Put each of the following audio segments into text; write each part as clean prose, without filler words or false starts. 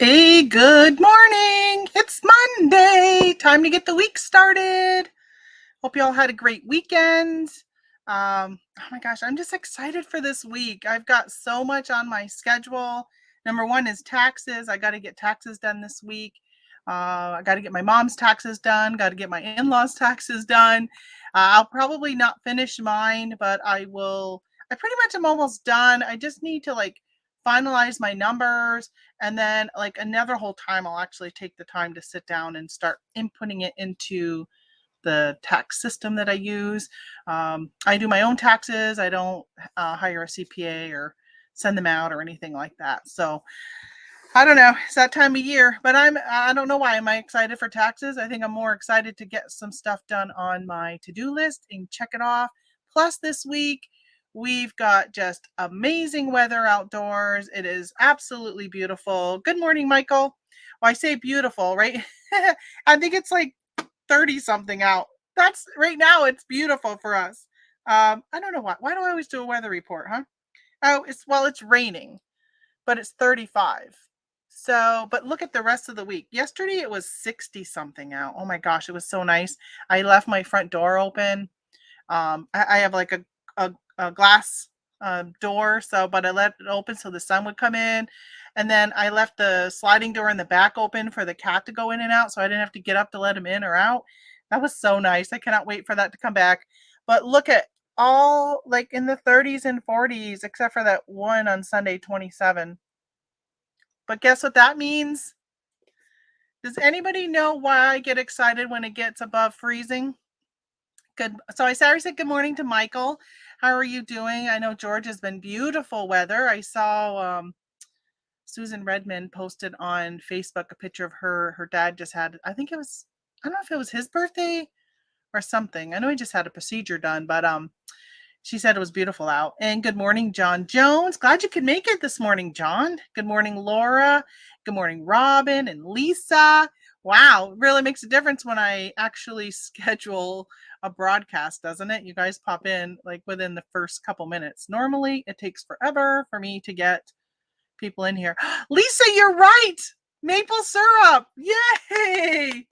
Hey, good morning. It's Monday. Time to get the week started. Hope you all had a great weekend. Oh my gosh, I'm just excited for this week. I've got so much on my schedule. Number one is taxes. I got to get taxes done this week. I got to get my mom's taxes done. Got to get my in-laws' taxes done. I'll probably not finish mine, but I will. I pretty much am almost done. I just need to finalize my numbers, and then another whole time I'll actually take the time to sit down and start inputting it into the tax system that I use. I do my own taxes. I don't hire a CPA or send them out or anything like that. So I don't know. It's that time of year, but I don't know why. Am I excited for taxes? I think I'm more excited to get some stuff done on my to-do list and check it off. Plus this week, we've got just amazing weather outdoors. It is absolutely beautiful. Good morning, Michael. Well, I say beautiful, right? I think it's like 30 something out. That's right now. It's beautiful for us. I don't know why. Why do I always do a weather report, huh? Oh, it's raining, but it's 35. So, but look at the rest of the week. Yesterday it was 60 something out. Oh my gosh, it was so nice. I left my front door open. I have like a glass door, but I let it open so the sun would come in. And then I left the sliding door in the back open for the cat to go in and out, so I didn't have to get up to let him in or out. That was so nice. I cannot wait for that to come back. But look at all in the 30s and 40s, except for that one on Sunday, 27. But guess what that means? Does anybody know why I get excited when it gets above freezing? Good. So I already said good morning to Michael. How are you doing? I know George has been beautiful weather. I saw Susan Redmond posted on Facebook a picture of her dad just had, I don't know if it was his birthday or something. I know he just had a procedure done, but she said it was beautiful out. And good morning, John Jones. Glad you could make it this morning, John. Good morning, Laura. Good morning, Robin and Lisa. Wow, it really makes a difference when I actually schedule a broadcast, doesn't it? You guys pop in within the first couple minutes. Normally, it takes forever for me to get people in here. Lisa, you're right. Maple syrup. Yay.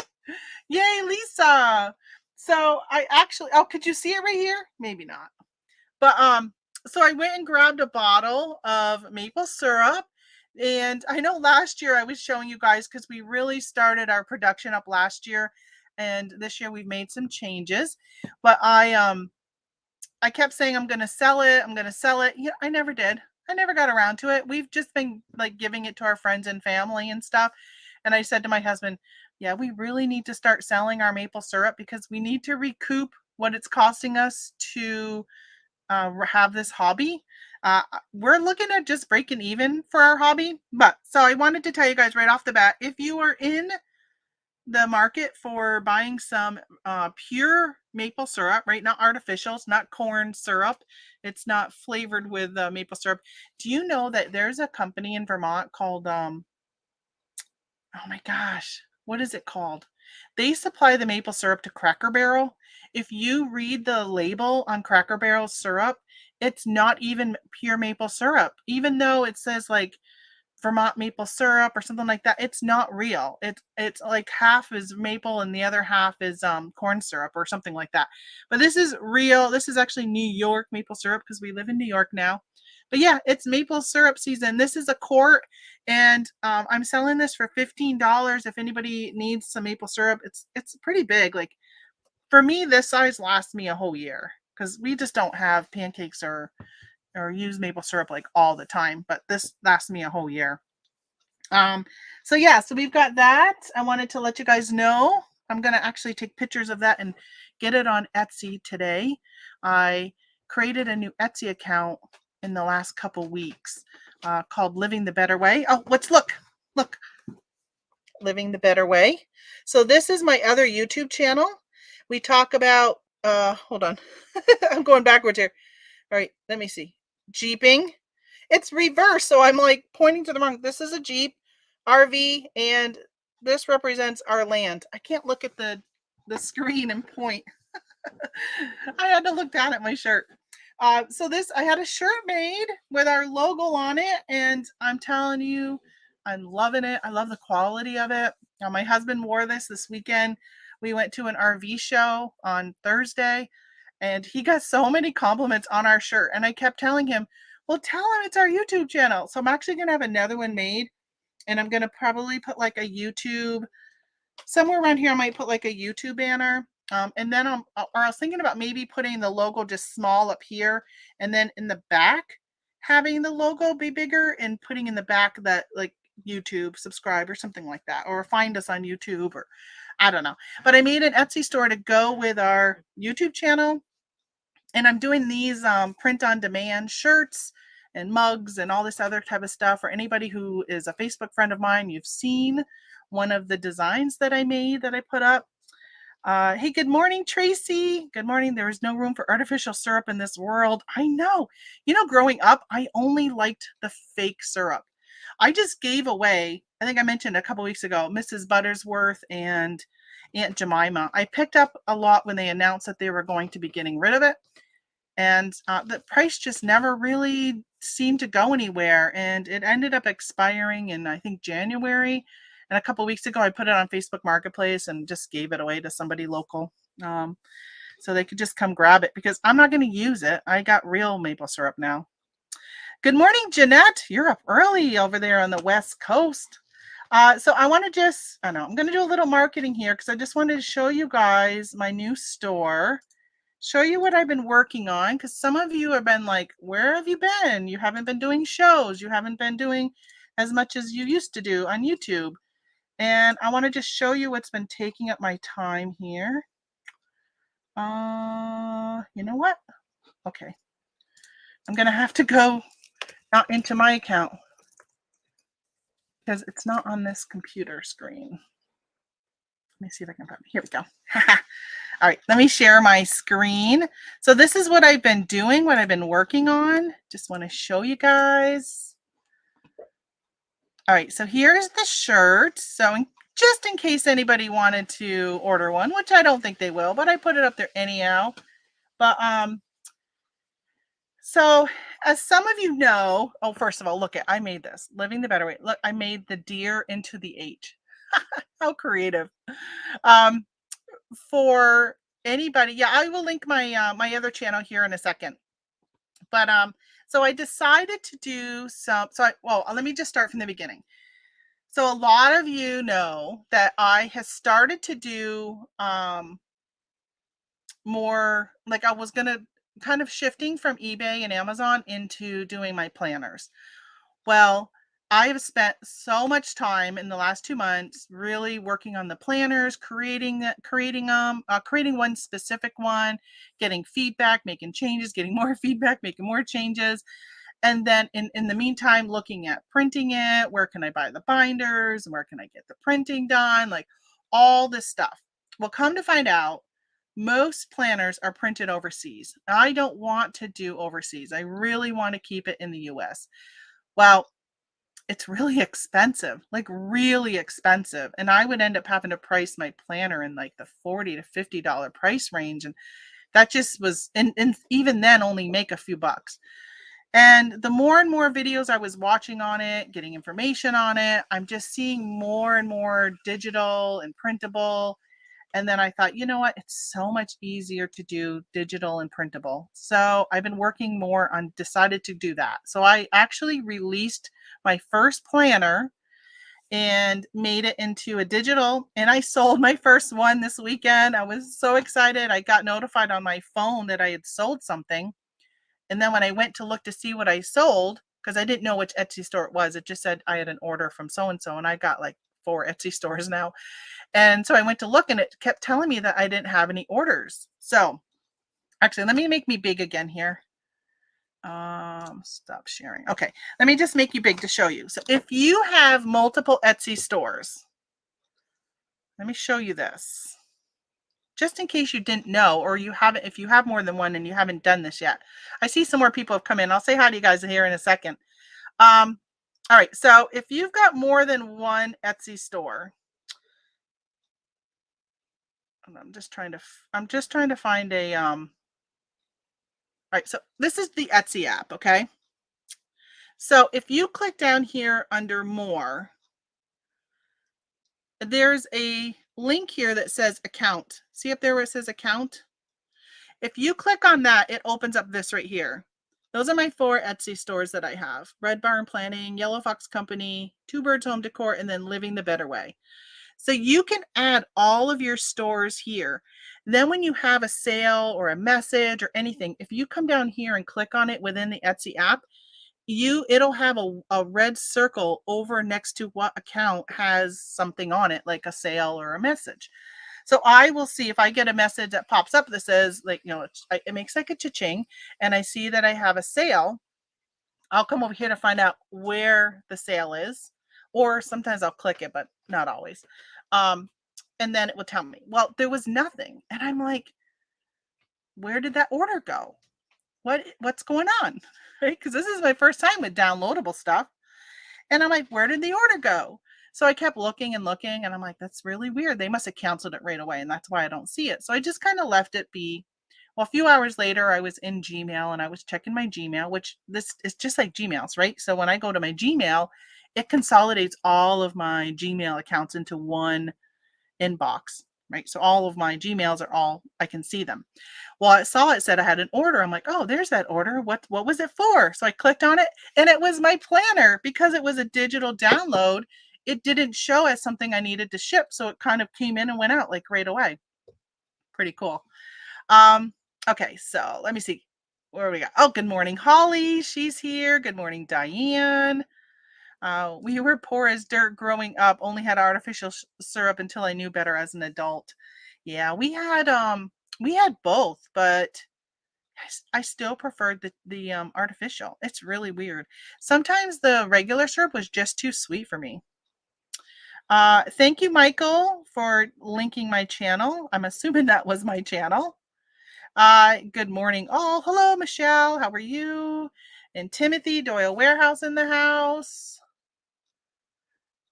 Yay, Lisa. So could you see it right here? Maybe not. But so I went and grabbed a bottle of maple syrup. And I know last year I was showing you guys because we really started our production up last year. And this year we've made some changes. But I kept saying I'm gonna sell it. I'm gonna sell it. Yeah, I never did. I never got around to it. We've just been giving it to our friends and family and stuff. And I said to my husband, yeah, we really need to start selling our maple syrup because we need to recoup what it's costing us to have this hobby. We're looking at just breaking even for our hobby. But so I wanted to tell you guys right off the bat, if you are in the market for buying some pure maple syrup, right? Not artificial. It's not corn syrup. It's not flavored with maple syrup. Do you know that there's a company in Vermont called, oh my gosh, what is it called? They supply the maple syrup to Cracker Barrel. If you read the label on Cracker Barrel syrup, it's not even pure maple syrup, even though it says Vermont maple syrup or something like that. It's not real. It's like half is maple and the other half is corn syrup or something like that. But this is real. This is actually New York maple syrup because we live in New York now. But yeah, it's maple syrup season. This is a quart, and I'm selling this for $15. If anybody needs some maple syrup, it's pretty big. Like for me, this size lasts me a whole year because we just don't have pancakes or use maple syrup all the time. But this lasts me a whole year. So yeah, so we've got that. I wanted to let you guys know. I'm gonna actually take pictures of that and get it on Etsy today. I created a new Etsy account in the last couple weeks called Living the Better Way. Oh, look, Living the Better Way. So this is my other YouTube channel. We talk about, hold on, I'm going backwards here. All right, let me see. Jeeping. It's reverse, so I'm pointing to the wrong. This is a Jeep RV, and this represents our land. I can't look at the screen and point. I had to look down at my shirt. So I had a shirt made with our logo on it, and I'm telling you, I'm loving it. I love the quality of it. My husband wore this weekend. We went to an RV show on Thursday, and he got so many compliments on our shirt. And I kept telling him, well, tell him it's our YouTube channel. So I'm actually going to have another one made, and I'm going to probably put like a YouTube somewhere around here. I might put like a YouTube banner. And then or I was thinking about maybe putting the logo just small up here, and then in the back having the logo be bigger and putting in the back that like YouTube subscribe or something like that, or find us on YouTube, or I don't know. But I made an Etsy store to go with our YouTube channel, and I'm doing these print on demand shirts and mugs and all this other type of stuff. For anybody who is a Facebook friend of mine, you've seen one of the designs that I made that I put up. Hey, good morning, Tracy. Good morning. There is no room for artificial syrup in this world. I know. You know, growing up, I only liked the fake syrup. I just gave away, I think I mentioned a couple weeks ago, Mrs. Buttersworth and Aunt Jemima. I picked up a lot when they announced that they were going to be getting rid of it. And the price just never really seemed to go anywhere. And it ended up expiring in, I think, January. And a couple weeks ago, I put it on Facebook Marketplace and just gave it away to somebody local. So they could just come grab it, because I'm not going to use it. I got real maple syrup now. Good morning, Jeanette. You're up early over there on the West Coast. So I want to just, I know, I'm going to do a little marketing here, because I just wanted to show you guys my new store. Show you what I've been working on, because some of you have been like, where have you been? You haven't been doing shows. You haven't been doing as much as you used to do on YouTube. And I want to just show you what's been taking up my time here. You know what? Okay. I'm going to have to go out into my account, because it's not on this computer screen. Let me see if I can find it. Here we go. All right, let me share my screen. So this is what I've been doing, what I've been working on. Just want to show you guys. All right, so here's the shirt. So just in case anybody wanted to order one, which I don't think they will, but I put it up there anyhow. But so as some of you know, oh, first of all, look, I made this, Living the Better Way. Look, I made the deer into the H. How creative. For anybody, yeah, I will link my my other channel here in a second. But so I decided to do some, well, let me just start from the beginning. So a lot of you know that I have started to do more, like I was gonna kind of shifting from eBay and Amazon into doing my planners. Well, I have spent so much time in the last 2 months really working on the planners, creating one specific one, getting feedback, making changes, getting more feedback, making more changes. And then in the meantime, looking at printing it, where can I buy the binders? Where can I get the printing done? Like all this stuff. Well, come to find out, most planners are printed overseas. I don't want to do overseas. I really want to keep it in the US. Well, it's really expensive, like really expensive. And I would end up having to price my planner in like the $40 to $50 price range. And that just was, and even then only make a few bucks. And the more and more videos I was watching on it, getting information on it, I'm just seeing more and more digital and printable. And then I thought, you know what? It's so much easier to do digital and printable. So I've been working more on, decided to do that. So I actually released my first planner and made it into a digital, and I sold my first one this weekend. I was so excited. I got notified on my phone that I had sold something. And then when I went to look to see what I sold, because I didn't know which Etsy store it was, it just said I had an order from so-and-so, and I got like 4 Etsy stores now. And so I went to look, and it kept telling me that I didn't have any orders. So actually, let me make me big again here. Stop sharing. Okay, let me just make you big to show you. So if you have multiple Etsy stores, let me show you this. Just in case you didn't know, or you haven't, if you have more than one and you haven't done this yet. I see some more people have come in. I'll say hi to you guys here in a second. All right, so if you've got more than one Etsy store, I'm just trying to find a all right, so this is the Etsy app, okay? So if you click down here under more, there's a link here that says account. See up there where it says account? If you click on that, it opens up this right here. Those are my 4 Etsy stores that I have. Red Barn Planning, Yellow Fox Company, Two Birds Home Decor, and then Living the Better Way. So you can add all of your stores here. Then when you have a sale or a message or anything, if you come down here and click on it within the Etsy app, it'll have a red circle over next to what account has something on it, like a sale or a message. So I will see if I get a message that pops up that says, like, it makes like a cha-ching, and I see that I have a sale. I'll come over here to find out where the sale is, or sometimes I'll click it, but not always. And then it will tell me, well, there was nothing. And I'm like, where did that order go? What's going on? Right? Because this is my first time with downloadable stuff. And I'm like, where did the order go? So I kept looking and looking, and I'm like, that's really weird. They must have canceled it right away, and that's why I don't see it. So I just kind of left it be. Well, a few hours later, I was in Gmail, and I was checking my Gmail, which this is just like Gmail's, right? So when I go to my Gmail, it consolidates all of my Gmail accounts into one inbox, right? So all of my Gmails are all, I can see them. Well, I saw it said I had an order. I'm like, oh, there's that order. What was it for? So I clicked on it, and it was my planner. Because it was a digital download, it didn't show as something I needed to ship. So it kind of came in and went out like right away. Pretty cool. Okay, so let me see where we got. Oh, good morning, Holly. She's here. Good morning, Diane. We were poor as dirt growing up, only had artificial syrup until I knew better as an adult. Yeah, we had both, but I still preferred the artificial. It's really weird. Sometimes the regular syrup was just too sweet for me. Thank you, Michael, for linking my channel. I'm assuming that was my channel. Good morning. Oh, hello, Michelle. How are you? And Timothy Doyle Warehouse in the house.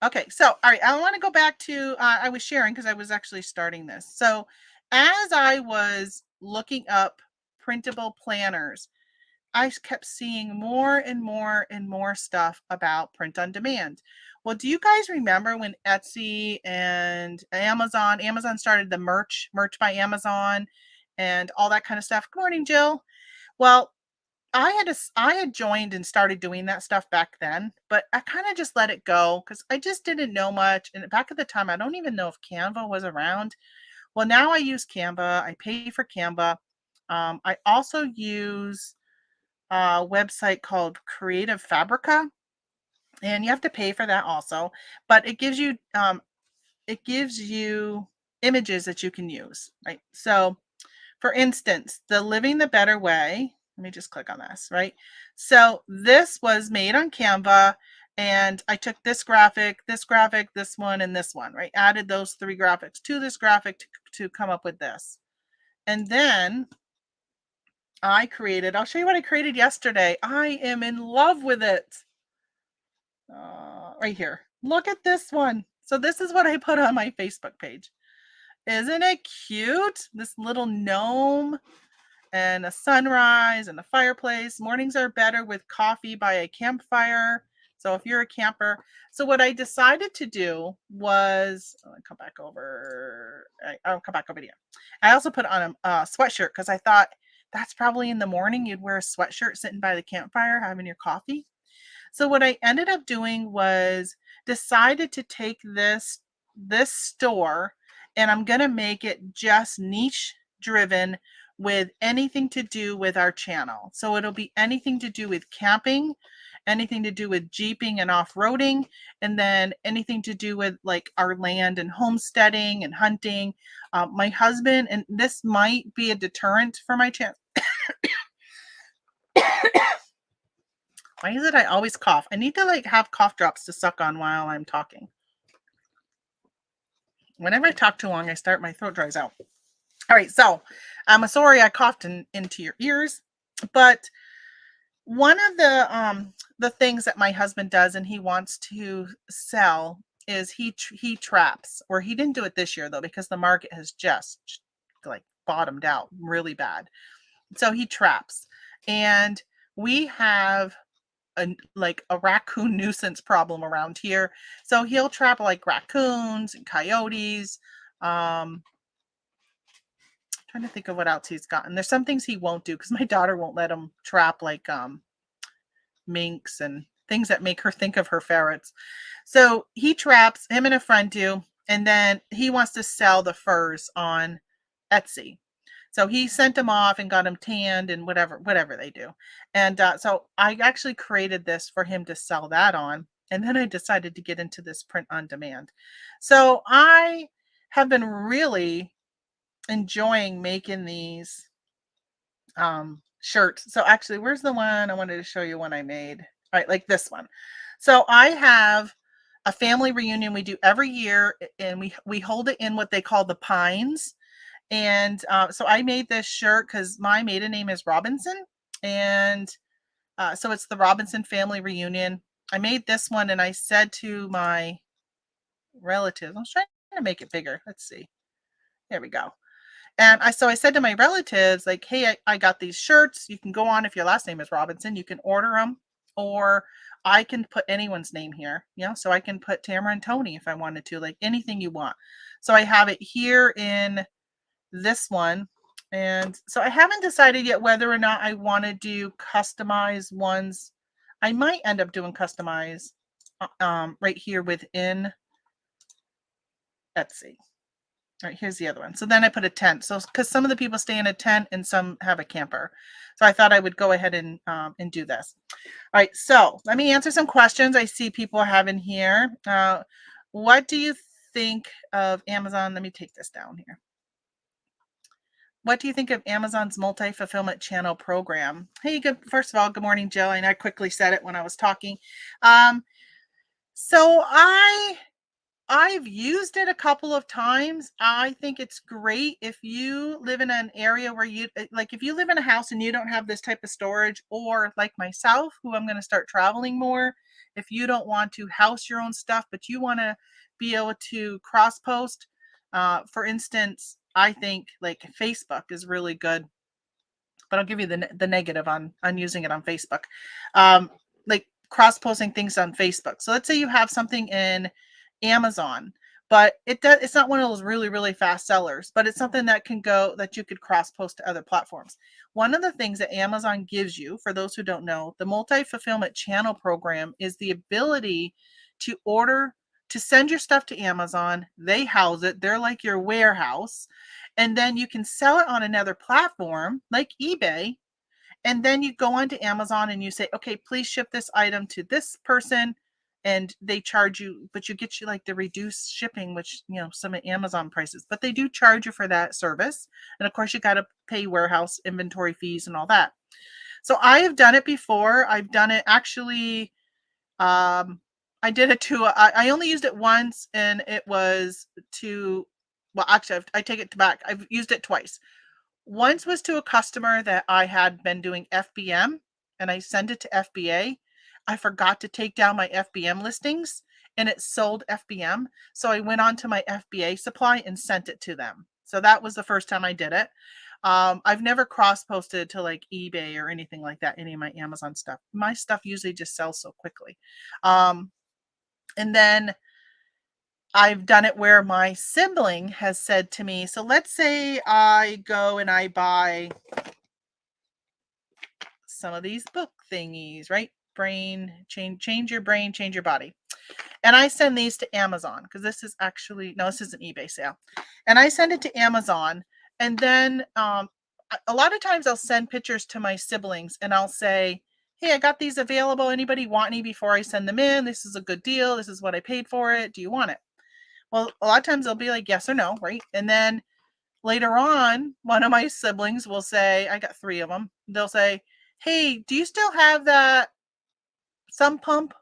Okay, so all right, I want to go back to I was sharing because I was actually starting this. So as I was looking up printable planners, I kept seeing more and more and more stuff about print on demand. Well, do you guys remember when Etsy and Amazon started the merch by Amazon and all that kind of stuff? Good morning, Jill. Well, I had joined and started doing that stuff back then, but I kind of just let it go because I just didn't know much. And back at the time, I don't even know if Canva was around. Well, now I use Canva. I pay for Canva. I also use a website called Creative Fabrica, and you have to pay for that also. But it gives you images that you can use, right? So for instance, the Living the Better Way, let me just click on this, right? So this was made on Canva, and I took this graphic, this one, and this one, right? Added those 3 graphics to this graphic to come up with this. And then I'll show you what I created yesterday. I am in love with it. Right here. Look at this one. So this is what I put on my Facebook page. Isn't it cute? This little gnome and a sunrise and a fireplace. Mornings are better with coffee by a campfire. So if you're a camper. So what I decided to do was, I'll come back over here. I also put on a sweatshirt because I thought that's probably in the morning you'd wear a sweatshirt sitting by the campfire having your coffee. So what I ended up doing was decided to take this store, and I'm going to make it just niche driven with anything to do with our channel. So it'll be anything to do with camping, anything to do with jeeping and off-roading, and then anything to do with like our land and homesteading and hunting. My husband, and this might be a deterrent for my channel. Why is it I always cough? I need to like have cough drops to suck on while I'm talking. Whenever I talk too long, my throat dries out. All right, so I'm sorry I coughed into your ears, but one of the things that my husband does and he wants to sell is he traps, or he didn't do it this year though because the market has just like bottomed out really bad. So he traps, and we have like a raccoon nuisance problem around here. So he'll trap like raccoons and coyotes. Trying to think of what else he's gotten. There's some things he won't do because my daughter won't let him trap like minks and things that make her think of her ferrets. So he traps, him and a friend do, and then he wants to sell the furs on Etsy. So he sent them off and got them tanned and whatever they do. And so I actually created this for him to sell that on. And then I decided to get into this print on demand. So I have been really enjoying making these shirts. So actually, where's the one I wanted to show you one I made? All right, like this one. So I have a family reunion we do every year, and we hold it in what they call the Pines. And so I made this shirt because my maiden name is Robinson, and so it's the Robinson family reunion. I made this one, and I said to my relatives, I was trying to make it bigger. Let's see. There we go. And I said to my relatives, like, hey, I got these shirts. You can go on if your last name is Robinson. You can order them, or I can put anyone's name here. So I can put Tamara and Tony if I wanted to, like anything you want. So I have it here in this one. And so I haven't decided yet whether or not I want to do customized ones. I might end up doing customized right here within Etsy. All right, here's the other one. So then I put a tent. So because some of the people stay in a tent and some have a camper. So I thought I would go ahead and do this. All right, so let me answer some questions I see people having here. What do you think of Amazon? Let me take this down here. What do you think of Amazon's multi-fulfillment channel program? Hey, first of all, good morning, Jill. And I quickly said it when I was talking. So I've used it a couple of times. I think it's great if you live in an area where if you live in a house and you don't have this type of storage, or like myself, who I'm going to start traveling more, if you don't want to house your own stuff, but you want to be able to cross post, for instance, I think like Facebook is really good, but I'll give you the negative on using it on Facebook. Like cross posting things on Facebook. So let's say you have something in Amazon, but it's not one of those really, really fast sellers, but it's something that you could cross post to other platforms. One of the things that Amazon gives you, for those who don't know, the multi-fulfillment channel program is the ability to send your stuff to Amazon. They house it. They're like your warehouse. And then you can sell it on another platform like eBay. And then you go onto Amazon and you say, okay, please ship this item to this person. And they charge you, but you get like the reduced shipping, which, some of Amazon prices, but they do charge you for that service. And of course you got to pay warehouse inventory fees and all that. So I have done it before. I've done it actually. I did it I only used it once, and it was actually, I take it back. I've used it twice. Once was to a customer that I had been doing FBM, and I sent it to FBA. I forgot to take down my FBM listings, and it sold FBM. So I went on to my FBA supply and sent it to them. So that was the first time I did it. I've never cross-posted to like eBay or anything like that, any of my Amazon stuff. My stuff usually just sells so quickly. And then I've done it where my sibling has said to me, so let's say I go and I buy some of these book thingies, right? Change your brain, change your body. And I send these to Amazon because this is this is an eBay sale. And I send it to Amazon. And then a lot of times I'll send pictures to my siblings and I'll say, hey, I got these available. Anybody want any before I send them in? This is a good deal. This is what I paid for it. Do you want it? Well, a lot of times they'll be like, yes or no, right? And then later on, one of my siblings will say, I got 3 of them. They'll say, hey, do you still have that sump pump?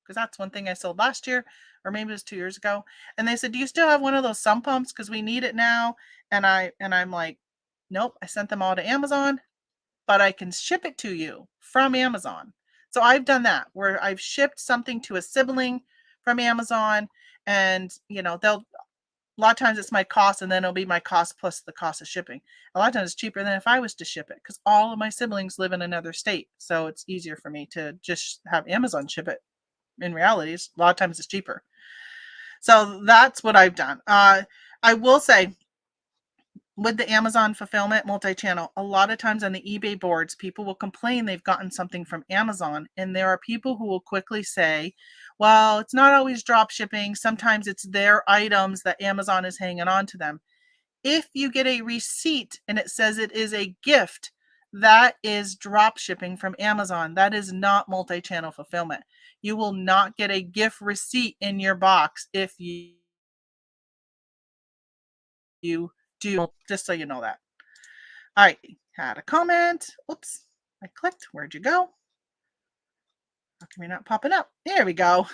Because that's one thing I sold last year, or maybe it was 2 years ago. And they said, do you still have one of those sump pumps? Because we need it now. And I'm like, nope, I sent them all to Amazon, but I can ship it to you from Amazon. So I've done that where I've shipped something to a sibling from Amazon, and they'll A lot of times it's my cost, and then it'll be my cost plus the cost of shipping. A lot of times it's cheaper than if I was to ship it, because all of my siblings live in another state. So it's easier for me to just have Amazon ship it. In reality, a lot of times it's cheaper. So that's what I've done. I will say, with the Amazon fulfillment multi-channel, a lot of times on the eBay boards, people will complain they've gotten something from Amazon, and there are people who will quickly say, well, it's not always drop shipping. Sometimes it's their items that Amazon is hanging on to them. If you get a receipt and it says it is a gift, that is drop shipping from Amazon. That is not multi-channel fulfillment. You will not get a gift receipt in your box if you do, just so you know that. All right, had a comment. Oops, I clicked. Where'd you go? How come you're not popping up? There we go.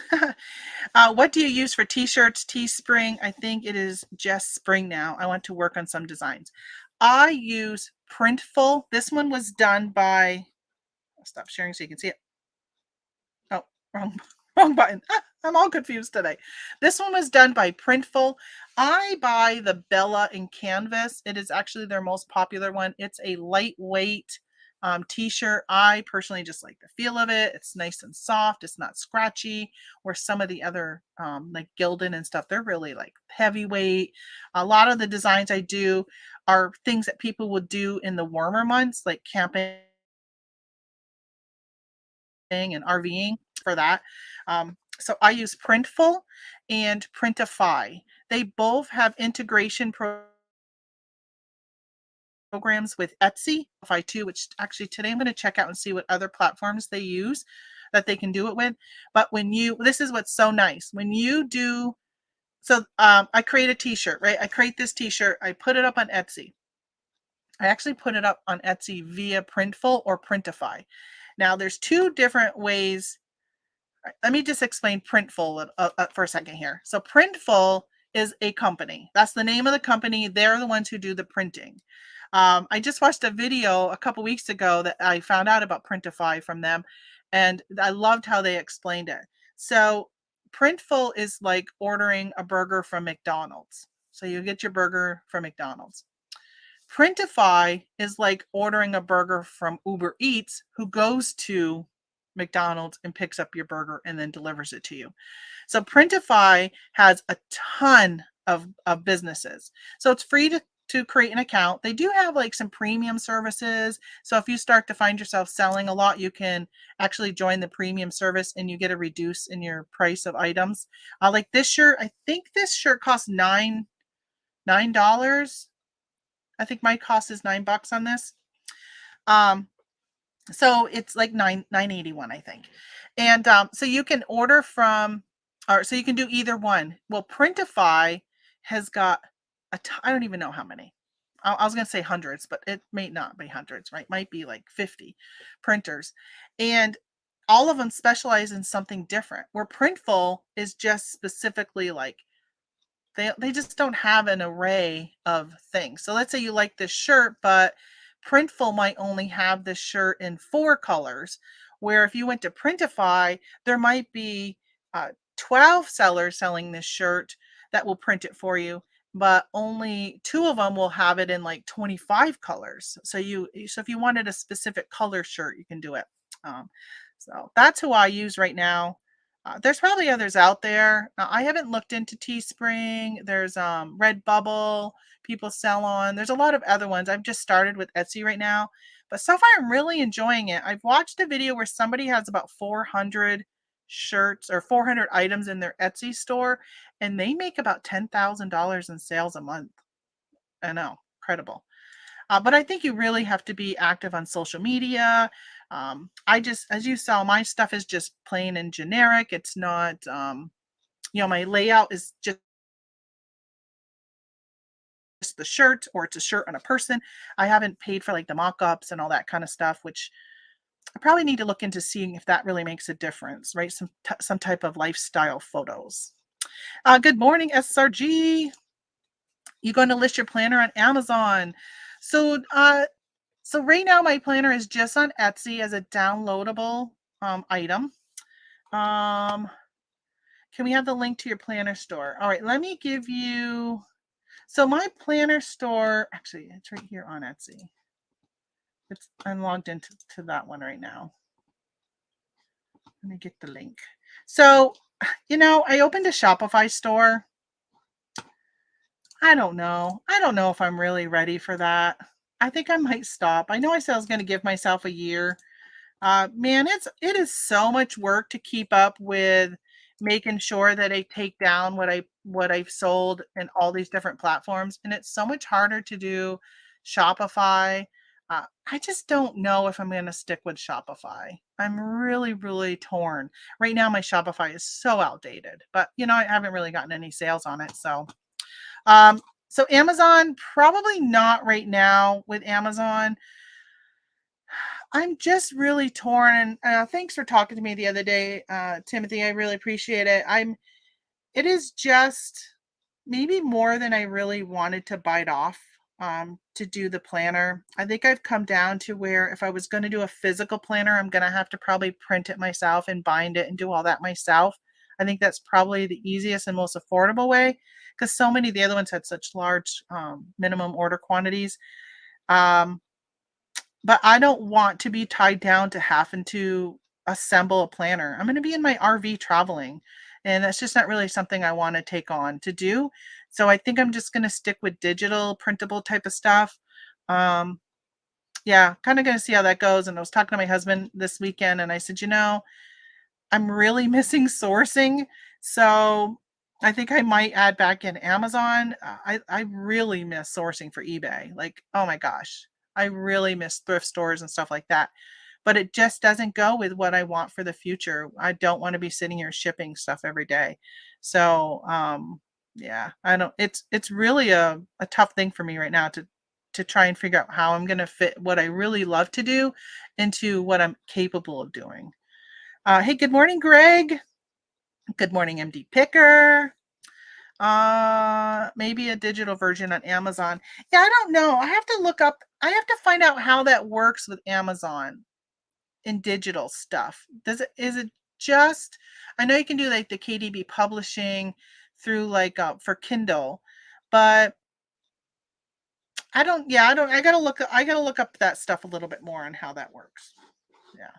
What do you use for t-shirts, Teespring? I think it is just spring now. I want to work on some designs. I use Printful. This one was done by, I'll stop sharing so you can see it. Oh, wrong button. I'm all confused today. This one was done by Printful. I buy the Bella in canvas. It is actually their most popular one. It's a lightweight t-shirt. I personally just like the feel of it. It's nice and soft. It's not scratchy. Where some of the other like Gildan and stuff, they're really like heavyweight. A lot of the designs I do are things that people would do in the warmer months, like camping and RVing for that. So I use Printful and Printify. They both have integration programs with Etsy, Shopify too, which actually today I'm going to check out and see what other platforms they use that they can do it with. But this is what's so nice. When you do, so I create a t-shirt, right? I create this t-shirt, I put it up on Etsy. I actually put it up on Etsy via Printful or Printify. Now there's two different ways. Let me just explain Printful for a second here. So Printful is a company. That's the name of the company. They're the ones who do the printing. I just watched a video a couple weeks ago that I found out about Printify from them, and I loved how they explained it. So Printful is like ordering a burger from McDonald's. So you get your burger from McDonald's. Printify is like ordering a burger from Uber Eats, who goes to McDonald's and picks up your burger and then delivers it to you. So Printify has a ton of businesses. So it's free to create an account. They do have like some premium services. So if you start to find yourself selling a lot, you can actually join the premium service and you get a reduce in your price of items. Like this shirt, I think this shirt costs $9. I think my cost is $9 on this. So it's like $9.81, I think. And so you can order from, or so you can do either one. Well, Printify has got I don't even know how many. I was going to say hundreds, but it may not be hundreds, right? Might be like 50 printers. And all of them specialize in something different. Where Printful is just specifically like, they just don't have an array of things. So let's say you like this shirt, but Printful might only have this shirt in 4 colors, where if you went to Printify, there might be 12 sellers selling this shirt that will print it for you, but only 2 of them will have it in like 25 colors. So if you wanted a specific color shirt, you can do it. So that's who I use right now. There's probably others out there. I haven't looked into Teespring. There's Redbubble, people sell on. There's a lot of other ones. I've just started with Etsy right now. But so far, I'm really enjoying it. I've watched a video where somebody has about 400 shirts or 400 items in their Etsy store, and they make about $10,000 in sales a month. I know, incredible. But I think you really have to be active on social media. As you saw, my stuff is just plain and generic. It's not, my layout is just the shirt, or it's a shirt on a person. I haven't paid for like the mock-ups and all that kind of stuff, which I probably need to look into seeing if that really makes a difference, right? Some type of lifestyle photos. Good morning, SRG. You going to list your planner on Amazon? So right now my planner is just on Etsy as a downloadable item. Can we have the link to your planner store? All right, let me give you So my planner store, actually, it's right here on Etsy. I'm logged into that one right now. Let me get the link. So, I opened a Shopify store. I don't know. I don't know if I'm really ready for that. I think I might stop. I know I said I was going to give myself a year. Man, it is so much work to keep up with making sure that I take down what I've sold in all these different platforms, and it's so much harder to do Shopify. I just don't know if I'm going to stick with Shopify. I'm really, really torn. Right now, my Shopify is so outdated, but I haven't really gotten any sales on it. Um, so Amazon, probably not right now with Amazon. I'm just really torn. And thanks for talking to me the other day, Timothy. I really appreciate it. It is just maybe more than I really wanted to bite off to do the planner. I think I've come down to where if I was going to do a physical planner, I'm going to have to probably print it myself and bind it and do all that myself. I think that's probably the easiest and most affordable way because so many of the other ones had such large minimum order quantities. Um, but I don't want to be tied down to having to assemble a planner. I'm going to be in my RV traveling, and that's just not really something I want to take on to do. So I think I'm just going to stick with digital, printable type of stuff. Um, yeah, kind of going to see how that goes. And I was talking to my husband this weekend, and I said, I'm really missing sourcing. So I think I might add back in Amazon. I really miss sourcing for eBay. Like, oh my gosh, I really miss thrift stores and stuff like that. But it just doesn't go with what I want for the future. I don't want to be sitting here shipping stuff every day. So yeah, I don't it's really a tough thing for me right now to try and figure out how I'm gonna fit what I really love to do into what I'm capable of doing. Hey, good morning, Greg. Good morning, MD Picker. Maybe a digital version on Amazon. Yeah, I don't know. I have to find out how that works with Amazon in digital stuff. Is it just, I know you can do like the KDB publishing through like for Kindle, but I gotta look up that stuff a little bit more on how that works. Yeah.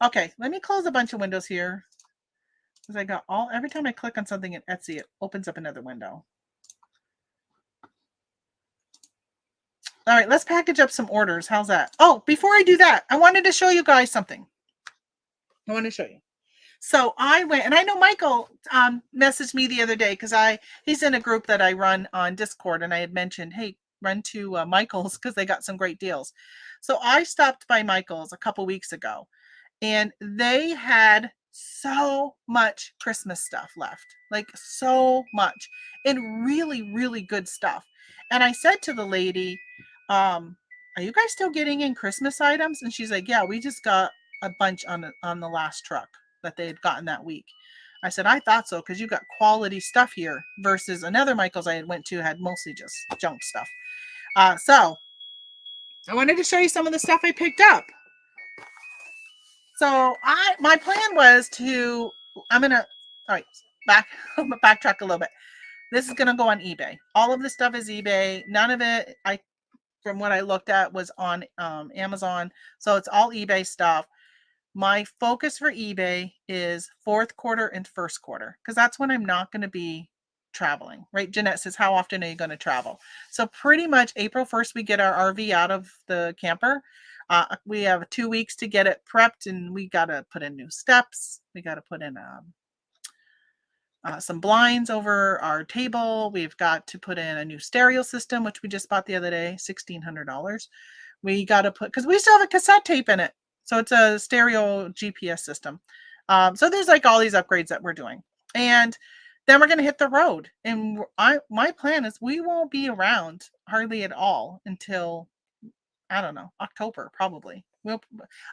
Okay, let me close a bunch of windows here. Because every time I click on something in Etsy, it opens up another window. All right, let's package up some orders. How's that? Oh, before I do that, I wanted to show you guys something. I want to show you. So I went, and I know Michael messaged me the other day because he's in a group that I run on Discord, and I had mentioned, hey, run to Michael's because they got some great deals. So I stopped by Michael's a couple weeks ago, and they had so much Christmas stuff left, like so much, and really, really good stuff. And I said to the lady, are you guys still getting in Christmas items? And she's like, yeah, we just got a bunch on the last truck that they had gotten that week. I said, I thought so, because you got quality stuff here versus another Michael's I had went to had mostly just junk stuff. So I wanted to show you some of the stuff I picked up. So my plan was backtrack a little bit. This is gonna go on eBay. All of this stuff is eBay. None of it, from what I looked at, was on Amazon. So it's all eBay stuff. My focus for eBay is fourth quarter and first quarter, because that's when I'm not going to be traveling, right? Jeanette says, how often are you going to travel? So pretty much April 1st, we get our RV out of the camper. We have 2 weeks to get it prepped, and we got to put in new steps. We got to put in some blinds over our table. We've got to put in a new stereo system, which we just bought the other day, $1,600. We got to because we still have a cassette tape in it. So it's a stereo GPS system. So there's like all these upgrades that we're doing. And then we're going to hit the road. And my plan is we won't be around hardly at all until, I don't know, October, probably.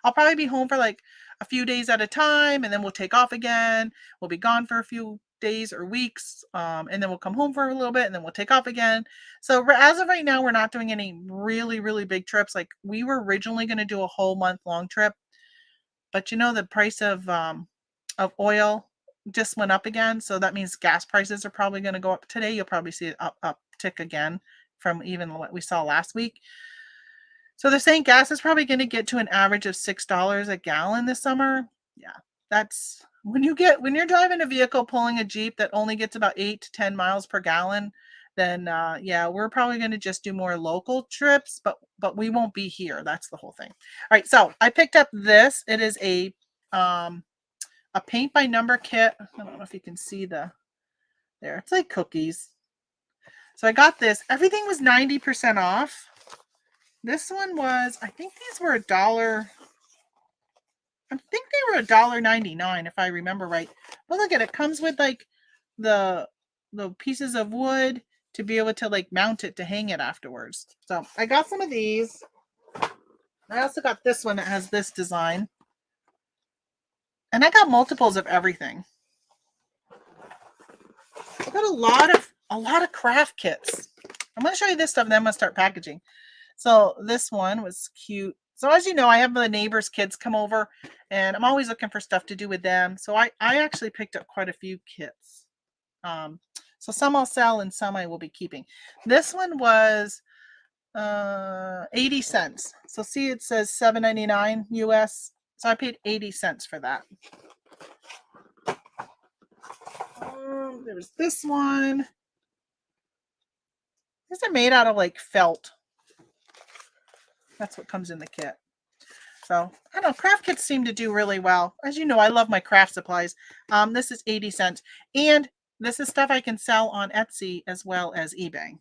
I'll probably be home for like a few days at a time, and then we'll take off again. We'll be gone for a few days or weeks, and then we'll come home for a little bit, and then we'll take off again. So as of right now, we're not doing any really, really big trips. Like we were originally going to do a whole month-long trip, but the price of oil just went up again, so that means gas prices are probably going to go up today. You'll probably see it up uptick again from even what we saw last week. So they're saying gas is probably going to get to an average of $6 a gallon this summer. Yeah, that's when you're driving a vehicle, pulling a Jeep that only gets about 8 to 10 miles per gallon, then yeah, we're probably going to just do more local trips, but we won't be here. That's the whole thing. All right, so I picked up this. It is a paint by number kit. I don't know if you can see there. It's like cookies. So I got this. Everything was 90% off. This one was, I think these were $1. I think they were $1.99 if I remember right. But look at it. It comes with like the pieces of wood to be able to like mount it to hang it afterwards. So I got some of these. I also got this one that has this design. And I got multiples of everything. I got a lot of craft kits. I'm going to show you this stuff and then I'm going to start packaging. So this one was cute. So as you know, I have the neighbors' kids come over and I'm always looking for stuff to do with them. So I actually picked up quite a few kits. So some I'll sell and some I will be keeping. This one was 80 cents. So see, it says $7.99 US. So I paid 80 cents for that. There was this one. These are made out of like felt. That's what comes in the kit. So I don't know, craft kits seem to do really well. As you know, I love my craft supplies. This is 80 cents. And this is stuff I can sell on Etsy as well as eBay.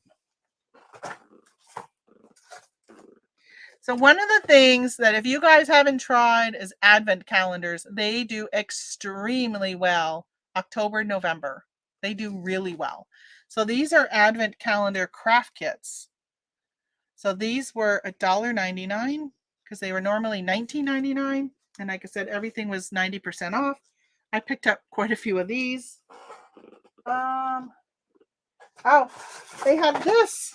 So one of the things that if you guys haven't tried is advent calendars. They do extremely well. October, November. They do really well. So these are advent calendar craft kits. So these were $1.99 because they were normally $19.99. And like I said, everything was 90% off. I picked up quite a few of these. Oh, they had this.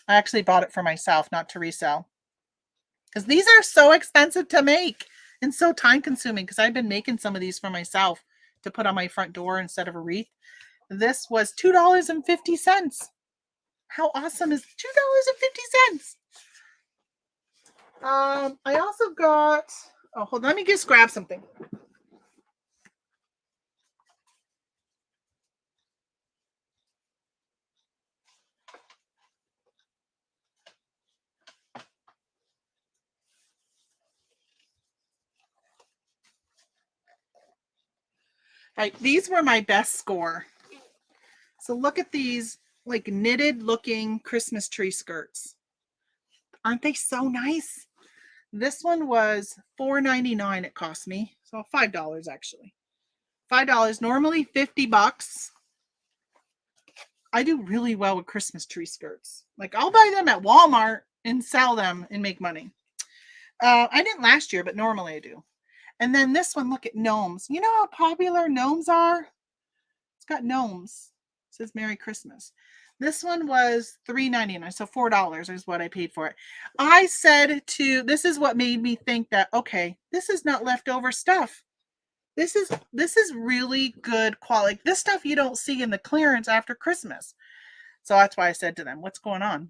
I actually bought it for myself, not to resell. Because these are so expensive to make and so time consuming because I've been making some of these for myself to put on my front door instead of a wreath. This was $2.50. How awesome is $2.50? I also got, oh, hold on, let me just grab something. All right, these were my best score. So look at these like knitted looking Christmas tree skirts. Aren't they so nice? This one was $4.99 it cost me. So $5 actually. $5, normally $50. I do really well with Christmas tree skirts. Like I'll buy them at Walmart and sell them and make money. I didn't last year, but normally I do. And then this one, look at gnomes. You know how popular gnomes are? It's got gnomes. It says Merry Christmas. This one was $3.99, so $4 is what I paid for it. I said this is what made me think that, okay, this is not leftover stuff. This is really good quality. This stuff you don't see in the clearance after Christmas. So that's why I said to them, what's going on?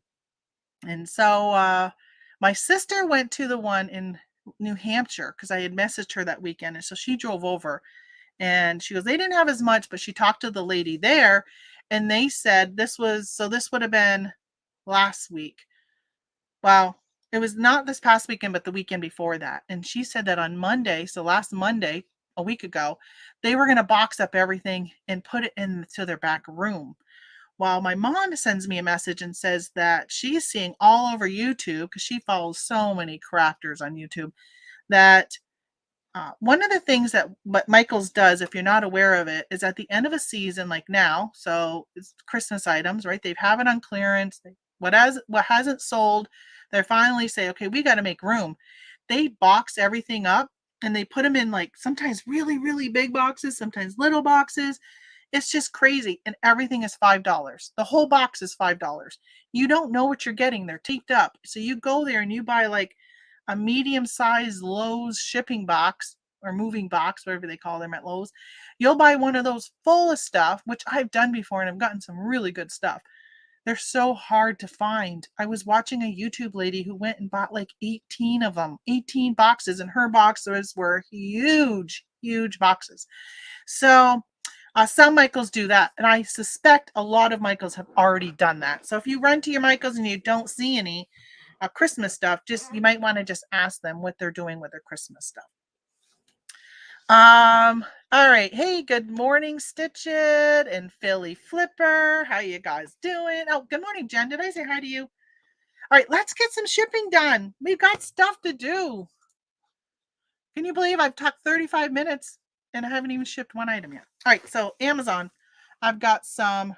And so my sister went to the one in New Hampshire because I had messaged her that weekend. And so she drove over and she goes, they didn't have as much, but she talked to the lady there and they said this would have been last week. Well, it was not this past weekend, but the weekend before that. And she said that on Monday, so last Monday, a week ago, they were going to box up everything and put it into their back room. While my mom sends me a message and says that she's seeing all over YouTube, because she follows so many crafters on YouTube, that one of the things that what Michael's does, if you're not aware of it, is at the end of a season, like now, so it's Christmas items, right? They have it on clearance. What hasn't sold, they finally say, okay, we got to make room. They box everything up and they put them in like sometimes really, really big boxes, sometimes little boxes. It's just crazy. And everything is $5. The whole box is $5. You don't know what you're getting. They're taped up. So you go there and you buy like a medium-sized Lowe's shipping box or moving box, whatever they call them at Lowe's. You'll buy one of those full of stuff, which I've done before and I've gotten some really good stuff. They're so hard to find. I was watching a YouTube lady who went and bought like 18 of them, 18 boxes, and her boxes were huge, huge boxes. So some Michaels do that, and I suspect a lot of Michaels have already done that. So if you run to your Michaels and you don't see any Christmas stuff, you might want to just ask them what they're doing with their Christmas stuff. All right. Hey, good morning, Stitch It and Philly Flipper. How you guys doing? Oh, good morning, Jen. Did I say hi to you? All right, let's get some shipping done. We've got stuff to do. Can you believe I've talked 35 minutes and I haven't even shipped one item yet? All right, so Amazon, I've got some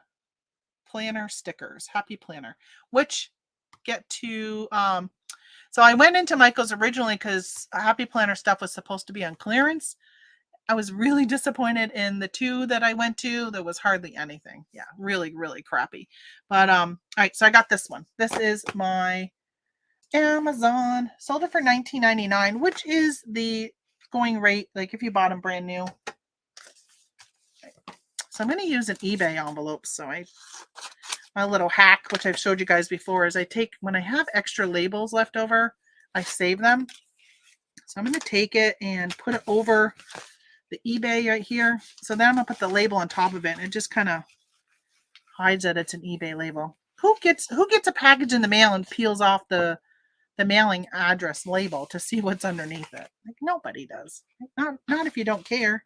planner stickers, Happy Planner, which get to, so I went into Michael's originally because Happy Planner stuff was supposed to be on clearance. I was really disappointed in the two that I went to. There was hardly anything. Yeah, really, really crappy. But all right, so I got this one. This is my Amazon. Sold it for $19.99, which is the going rate, like if you bought them brand new. So I'm going to use an eBay envelope. So my little hack, which I've showed you guys before, is when I have extra labels left over, I save them. So I'm going to take it and put it over the eBay right here. So then I'm going to put the label on top of it, and it just kind of hides that it's an eBay label. Who gets a package in the mail and peels off the mailing address label to see what's underneath it? Like, nobody does. Not if you don't care.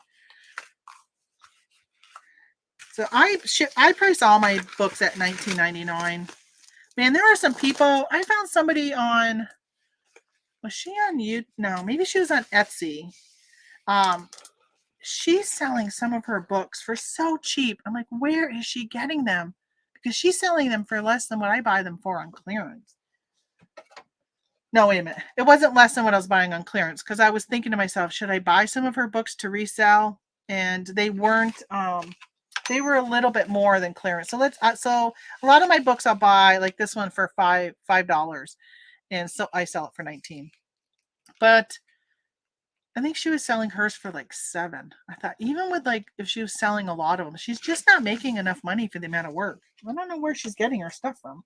So I price all my books at $19.99. Man, there are some people. I found somebody on. Was she on YouTube? No, maybe she was on Etsy. She's selling some of her books for so cheap. I'm like, where is she getting them? Because she's selling them for less than what I buy them for on clearance. No, wait a minute. It wasn't less than what I was buying on clearance, because I was thinking to myself, should I buy some of her books to resell? And they weren't, they were a little bit more than clearance. So so a lot of my books I'll buy, like this one, for $5. And so I sell it for $19. But I think she was selling hers for like $7. I thought, even with like, if she was selling a lot of them, she's just not making enough money for the amount of work. I don't know where she's getting her stuff from.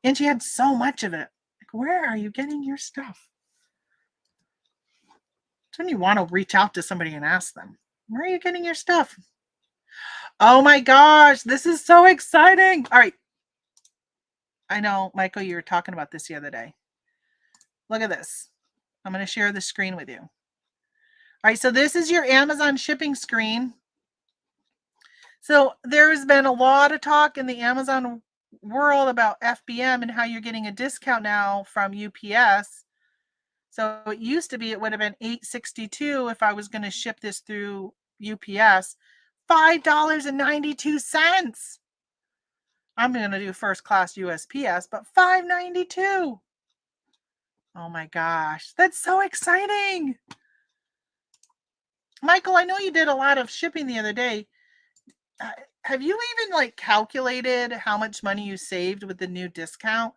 And she had so much of it. Like, where are you getting your stuff? That's when you want to reach out to somebody and ask them, where are you getting your stuff? Oh my gosh, this is so exciting. All right. I know, Michael, you were talking about this the other day. Look at this. I'm going to share the screen with you. All right, so this is your Amazon shipping screen. So there's been a lot of talk in the Amazon world about FBM and how you're getting a discount now from UPS. So it used to be it would have been $8.62 if I was going to ship this through UPS. $5.92. I'm going to do first class USPS, but $5.92. Oh my gosh, that's so exciting. Michael, I know you did a lot of shipping the other day. Have you even like calculated how much money you saved with the new discount?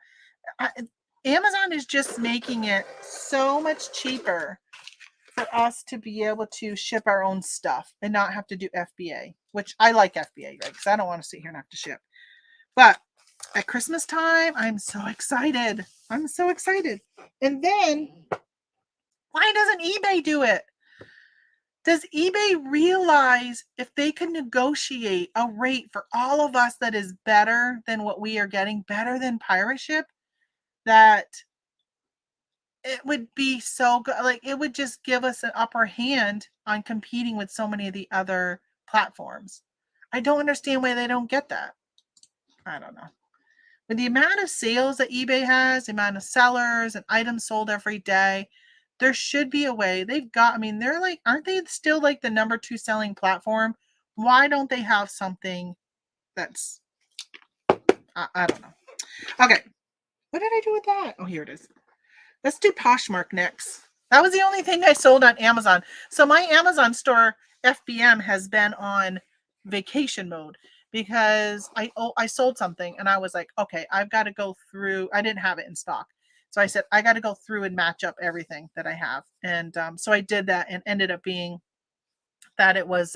Amazon is just making it so much cheaper for us to be able to ship our own stuff and not have to do FBA, which I like FBA, right? Because I don't want to sit here and have to ship. But at Christmas time, I'm so excited. I'm so excited. And then, why doesn't eBay do it? Does eBay realize if they can negotiate a rate for all of us that is better than what we are getting, better than pirate ship, that it would be so good? Like, it would just give us an upper hand on competing with so many of the other platforms. I don't understand why they don't get that. I don't know. With the amount of sales that eBay has, the amount of sellers and items sold every day, there should be a way. They're like, aren't they still like the number 2 selling platform? Why don't they have something that's, I don't know. Okay. What did I do with that? Oh, here it is. Let's do Poshmark next. That was the only thing I sold on Amazon. So my Amazon store FBM has been on vacation mode because I sold something and I was like, okay, I've got to go through. I didn't have it in stock. So I said, I got to go through and match up everything that I have. And so I did that, and ended up being that it was,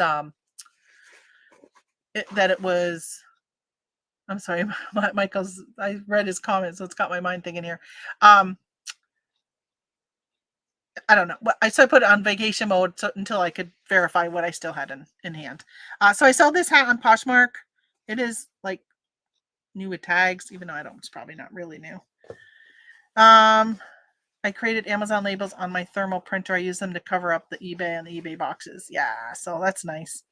I'm sorry, Michael's, I read his comment, so it's got my mind thinking here. I don't know. So I put it on vacation mode until I could verify what I still had in hand. So I saw this hat on Poshmark. It is like new with tags, even though it's probably not really new. I created Amazon labels on my thermal printer. I use them to cover up the eBay and the eBay boxes. Yeah, so that's nice.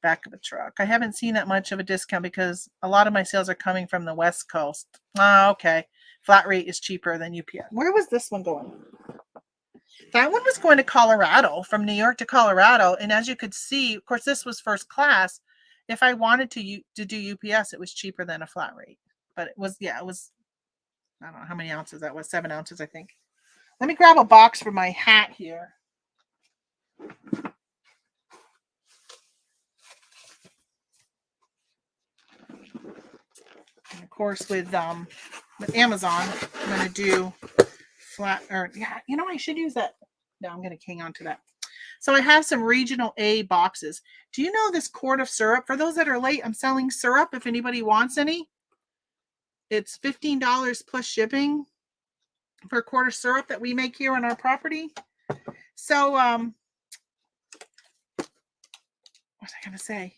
Back of a truck. I haven't seen that much of a discount because a lot of my sales are coming from the West Coast. Okay. Flat rate is cheaper than UPS. Where was this one going? That one was going to Colorado, from New York to Colorado. And as you could see, of course, this was first class. If I wanted to do UPS, it was cheaper than a flat rate. But it was, I don't know how many ounces that was. 7 ounces, I think. Let me grab a box for my hat here. And of course, with Amazon, I'm going to do I should use that. No, I'm going to hang on to that. So I have some regional A boxes. Do you know this quart of syrup? For those that are late, I'm selling syrup if anybody wants any. It's $15 plus shipping for a quart of syrup that we make here on our property. So, what was I going to say?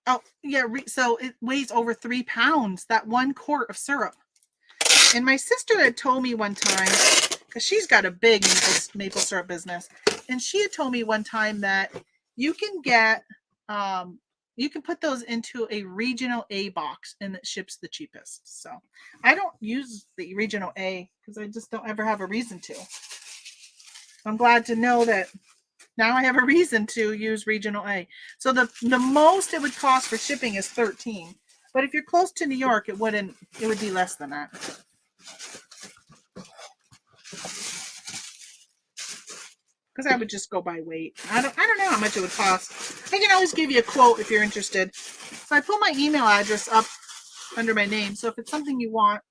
Oh, yeah. So it weighs over 3 pounds, that 1 quart of syrup. And my sister had told me one time, because she's got a big maple syrup business, and she had told me one time that you can get, you can put those into a regional A box and it ships the cheapest. So I don't use the regional A because I just don't ever have a reason to. I'm glad to know that now I have a reason to use regional A. So the most it would cost for shipping is $13. But if you're close to New York, it would be less than that. Because I would just go by weight. I don't know how much it would cost. I can always give you a quote if you're interested. So I put my email address up under my name. So if it's something you want,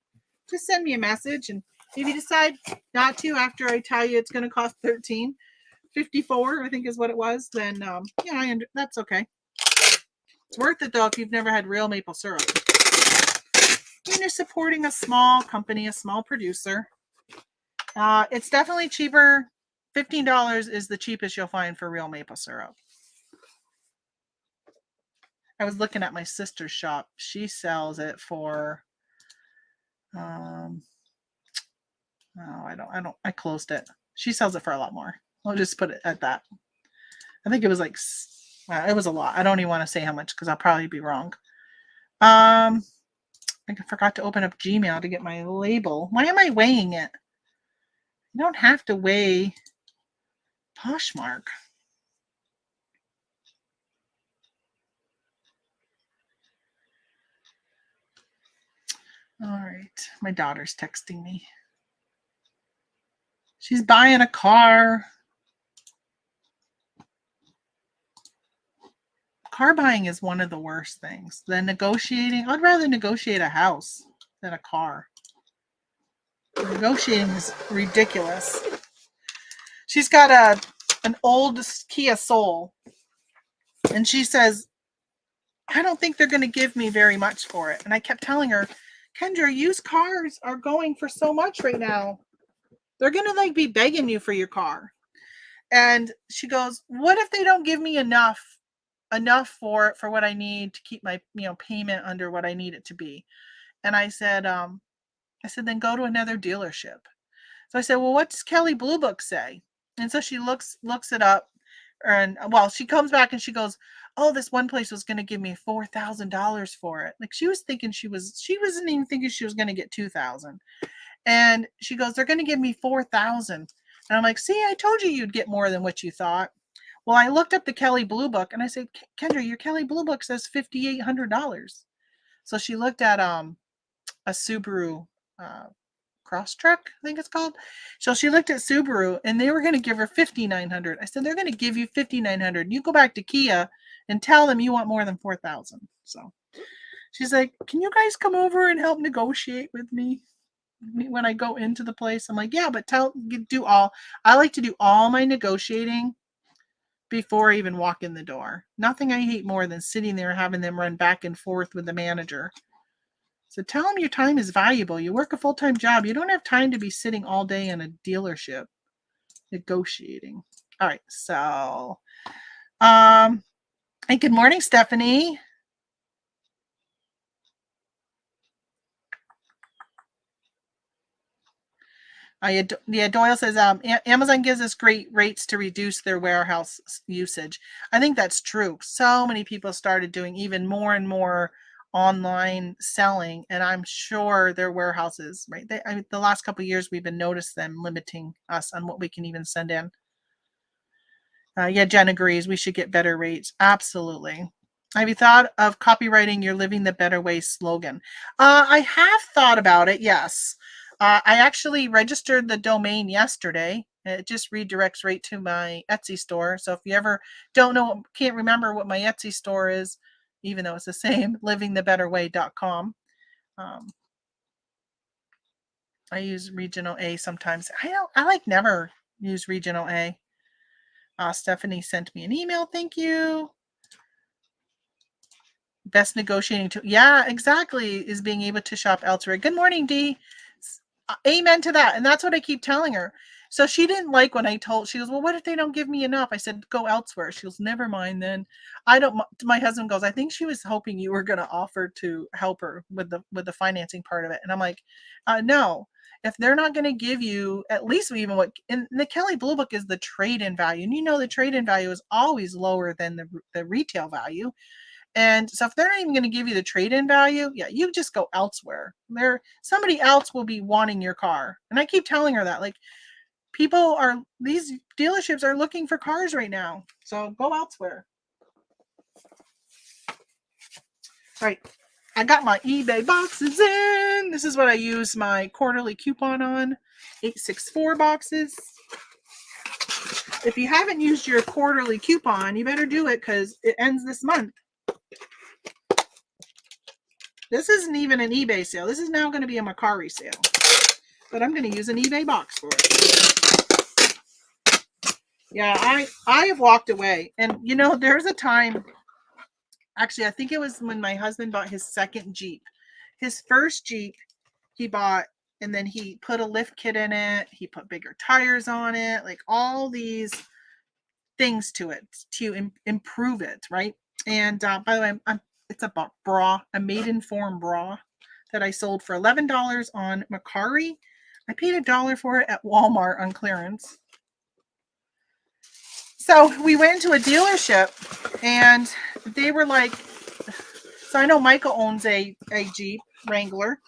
just send me a message. And if you decide not to after I tell you it's going to cost $13.54, I think is what it was, then that's okay. It's worth it though if you've never had real maple syrup. And you're supporting a small company, a small producer. It's definitely cheaper. $15 is the cheapest you'll find for real maple syrup. I was looking at my sister's shop. She sells it for I closed it. She sells it for a lot more. I'll just put it at that. I think it was it was a lot. I don't even want to say how much because I'll probably be wrong. I forgot to open up Gmail to get my label. Why am I weighing it? You don't have to weigh Poshmark. All right. My daughter's texting me. She's buying a car. Car buying is one of the worst things. Then negotiating. I'd rather negotiate a house than a car. Negotiating is ridiculous. She's got an old Kia Soul. And she says, I don't think they're going to give me very much for it. And I kept telling her, Kendra, used cars are going for so much right now. They're going to be begging you for your car. And she goes, what if they don't give me enough for what I need to keep my payment under what I need it to be? And I said, then go to another dealership. So I said, well, what does Kelly Blue Book say? And so she looks it up, and she comes back and she goes, oh, this one place was going to give me $4,000 for it. Like she wasn't even thinking she was going to get $2,000. And she goes, they're going to give me $4,000. And I'm like, see, I told you you'd get more than what you thought. Well, I looked up the Kelly Blue Book and I said, Kendra, your Kelly Blue Book says $5,800. So she looked at a Subaru Crosstrek, I think it's called. So she looked at Subaru and they were going to give her $5,900. I said, they're going to give you $5,900. You go back to Kia and tell them you want more than $4,000. So she's like, can you guys come over and help negotiate with me when I go into the place? I'm like, yeah, but I like to do all my negotiating before I even walk in the door. Nothing I hate more than sitting there having them run back and forth with the manager. So tell them your time is valuable. You work a full-time job. You don't have time to be sitting all day in a dealership negotiating. All right, so and good morning, Stephanie. Doyle says Amazon gives us great rates to reduce their warehouse usage. I think that's true. So many people started doing even more and more online selling, and I'm sure their warehouses, right? The last couple of years, we've been noticed them limiting us on what we can even send in. Jen agrees. We should get better rates. Absolutely. Have you thought of copywriting your Living the Better Way slogan? I have thought about it, yes. I actually registered the domain yesterday. It just redirects right to my Etsy store. So if you ever can't remember what my Etsy store is, even though it's the same, livingthebetterway.com. I use regional A sometimes. I never use regional A. Stephanie sent me an email. Thank you. Best negotiating tool. Yeah, exactly. Is being able to shop elsewhere. Good morning, Dee. Amen to that. And that's what I keep telling her. So she didn't like when she goes, well, what if they don't give me enough? I said, go elsewhere. She goes, never mind then. My husband goes, I think she was hoping you were going to offer to help her with the financing part of it. And I'm like, no, if they're not going to give you at least even what in the Kelley Blue Book is the trade-in value. And the trade-in value is always lower than the retail value. And so if they're not even going to give you the trade-in value, yeah, you just go elsewhere. Somebody else will be wanting your car. And I keep telling her that, these dealerships are looking for cars right now. So go elsewhere. All right. I got my eBay boxes in. This is what I use my quarterly coupon on. 864 boxes. If you haven't used your quarterly coupon, you better do it because it ends this month. This isn't even an eBay sale. This is now going to be a Mercari sale. But I'm going to use an eBay box for it. Yeah, I have walked away. And, there's a time, actually, I think it was when my husband bought his second Jeep. His first Jeep he bought, and then he put a lift kit in it. He put bigger tires on it, like all these things to it to improve it, right? And by the way, it's a bra, a Maidenform bra that I sold for $11 on Mercari. I paid $1 for it at Walmart on clearance. So we went to a dealership, and they were like, so I know Michael owns a Jeep Wrangler,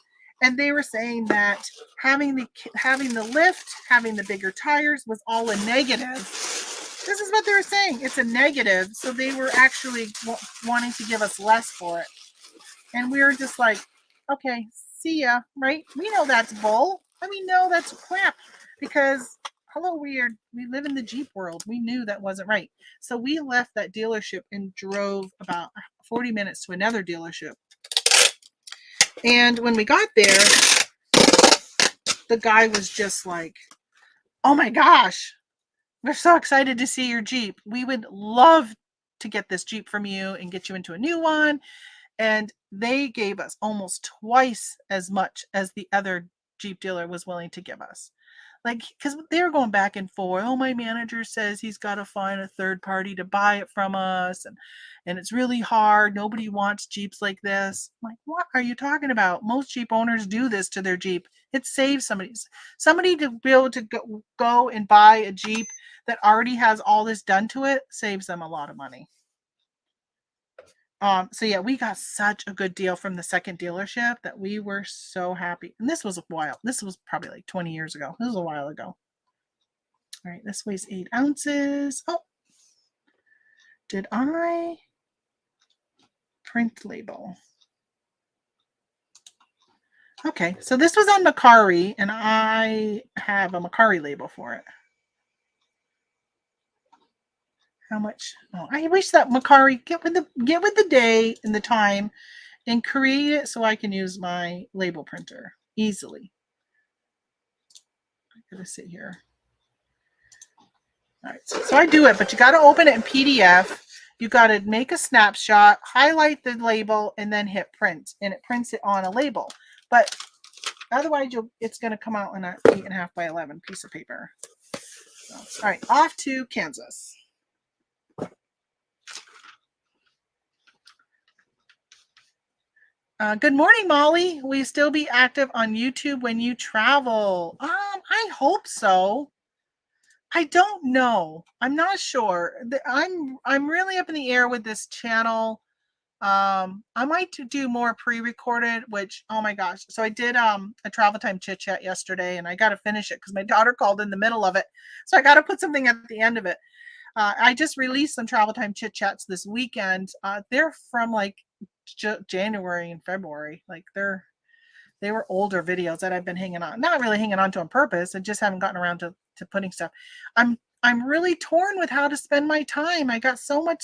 and they were saying that having the lift, having the bigger tires was all a negative. This is what they were saying. It's a negative. So they were actually wanting to give us less for it. And we were just like, okay, see ya, right? We know that's bull. No, that's crap. Because, hello, we live in the Jeep world. We knew that wasn't right. So we left that dealership and drove about 40 minutes to another dealership. And when we got there, the guy was just like, oh my gosh, we're so excited to see your Jeep. We would love to get this Jeep from you and get you into a new one. And they gave us almost twice as much as the other Jeep dealer was willing to give us. Because they were going back and forth. Oh, my manager says he's got to find a third party to buy it from us. And it's really hard. Nobody wants Jeeps like this. I'm like, what are you talking about? Most Jeep owners do this to their Jeep. It saves somebody to be able to go and buy a Jeep that already has all this done to it, saves them a lot of money. So yeah, we got such a good deal from the second dealership that we were so happy. And this was a while. This was probably like 20 years ago. This was a while ago. All right, this weighs 8 ounces. Oh, did I print label? Okay, so this was on Mercari, and I have a Mercari label for it. How much? Oh, I wish that Mercari get with the day and the time and create it so I can use my label printer easily. I gotta sit here. All right, so I do it, but you got to open it in PDF. You got to make a snapshot, highlight the label, and then hit print, and it prints it on a label. But otherwise, it's going to come out on an 8.5 by 11 piece of paper. So, all right, off to Kansas. Good morning, Molly. Will you still be active on YouTube when you travel? I hope so. I don't know. I'm not sure. I'm really up in the air with this channel. I might do more pre-recorded, which, oh my gosh. So I did a travel time chit chat yesterday, and I got to finish it because my daughter called in the middle of it. So I got to put something at the end of it. I just released some travel time chit chats this weekend. They're from like January and February. Like they were older videos that I've been hanging on, not really hanging on to on purpose. I just haven't gotten around to putting stuff. I'm really torn with how to spend my time. I got so much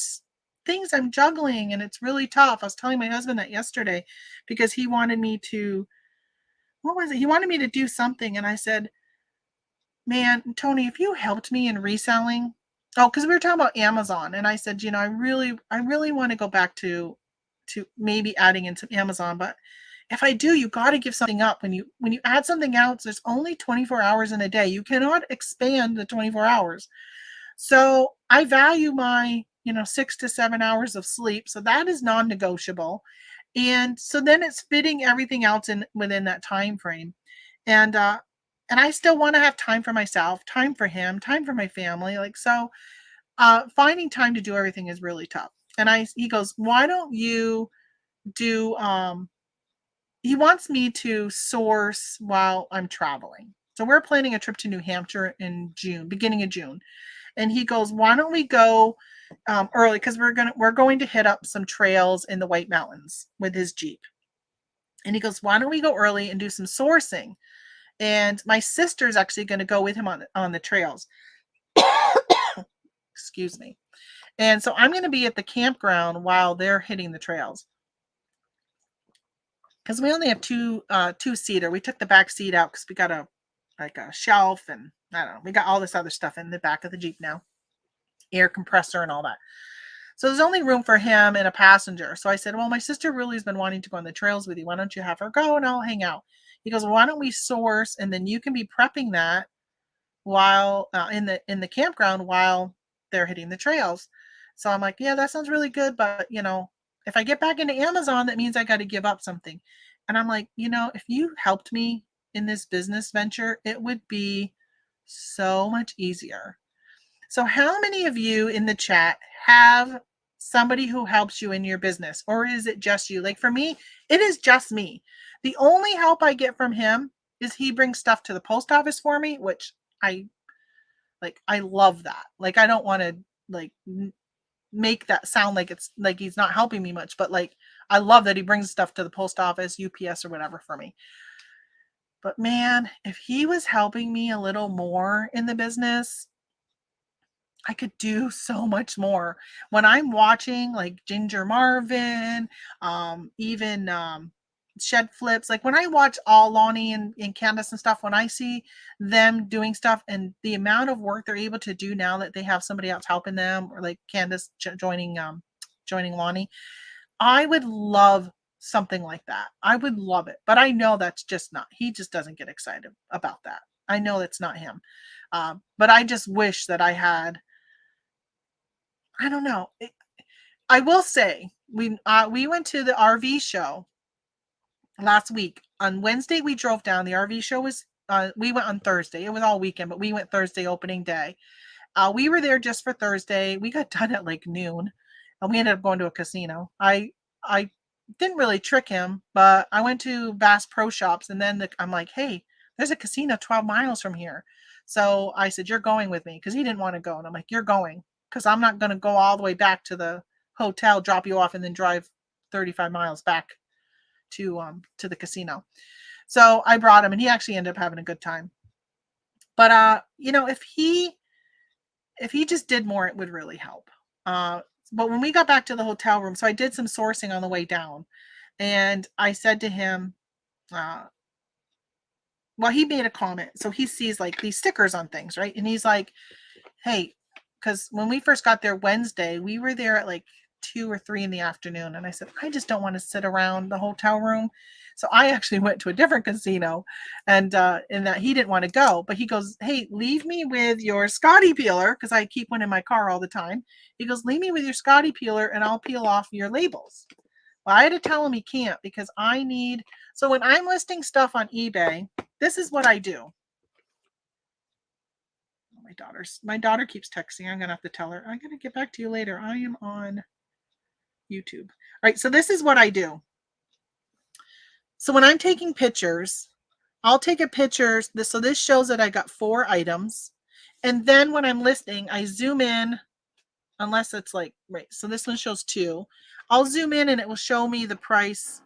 things I'm juggling, and it's really tough. I was telling my husband that yesterday because he wanted me to, what was it? He wanted me to do something, and I said, man, Tony, if you helped me in reselling, oh, because we were talking about Amazon, and I said, I really want to go back to maybe adding in some Amazon, but if I do, you got to give something up. When you add something else, there's only 24 hours in a day. You cannot expand the 24 hours. So I value my 6 to 7 hours of sleep. So that is non-negotiable. And so then it's fitting everything else in within that time frame. And I still want to have time for myself, time for him, time for my family. Like, so finding time to do everything is really tough. And he goes, why don't you do he wants me to source while I'm traveling. So we're planning a trip to New Hampshire in June, beginning of June. And he goes, why don't we go early? Because we're going to hit up some trails in the White Mountains with his Jeep. And he goes, why don't we go early and do some sourcing? And my sister's actually going to go with him on the trails. Excuse me. And so I'm going to be at the campground while they're hitting the trails. Because we only have two-seater. We took the back seat out because we got a shelf, and I don't know. We got all this other stuff in the back of the Jeep now, air compressor and all that. So there's only room for him and a passenger. So I said, well, my sister really has been wanting to go on the trails with you. Why don't you have her go and I'll hang out? He goes, well, why don't we source, and then you can be prepping that while in the campground while they're hitting the trails. So I'm like, yeah, that sounds really good, but if I get back into Amazon, that means I got to give up something. And I'm like, if you helped me in this business venture, it would be so much easier. So how many of you in the chat have somebody who helps you in your business, or is it just you? Like for me, it is just me. The only help I get from him is he brings stuff to the post office for me, which I love that. Like, I don't want to like make that sound like it's like he's not helping me much, but like I love that he brings stuff to the post office, UPS or whatever for me. But man, if he was helping me a little more in the business, I could do so much more. When I'm watching like Ginger Marvin, even Shed Flips, like when I watch all Lonnie and Candace and stuff, when I see them doing stuff and the amount of work they're able to do now that they have somebody else helping them, or like Candace joining Lonnie, I would love something like that. I would love it. But I know that's just not, he just doesn't get excited about that. I know that's not him. But I just wish that I had, I don't know. I will say we went to the RV show last week. On Wednesday, we drove down. The RV show was, we went on Thursday. It was all weekend, but we went Thursday opening day. We were there just for Thursday. We got done at like noon, and we ended up going to a casino. I didn't really trick him, but I went to Bass Pro Shops, and then I'm like, hey, there's a casino 12 miles from here. So I said, you're going with me, because he didn't want to go. And I'm like, you're going, because I'm not going to go all the way back to the hotel, drop you off, and then drive 35 miles back to the casino. So I brought him, and he actually ended up having a good time. But if he just did more, it would really help. But when we got back to the hotel room, so I did some sourcing on the way down, and I said to him, well, he made a comment. So he sees like these stickers on things, right? And he's like, hey, because when we first got there Wednesday, we were there at like 2 or 3 in the afternoon. And I said, I just don't want to sit around the hotel room. So I actually went to a different casino, and in that he didn't want to go, but he goes, hey, leave me with your Scotty peeler, because I keep one in my car all the time. He goes, leave me with your Scotty peeler and I'll peel off your labels. Well, I had to tell him he can't, because I need, so when I'm listing stuff on eBay, this is what I do. My daughter keeps texting. I'm gonna have to tell her, I'm gonna get back to you later. I am on YouTube. All right, so this is what I do. So when I'm taking pictures, I'll take a picture. So this shows that I got 4 items. And then when I'm listing, I zoom in, unless it's like, right. So this one shows 2. I'll zoom in and it will show me the price.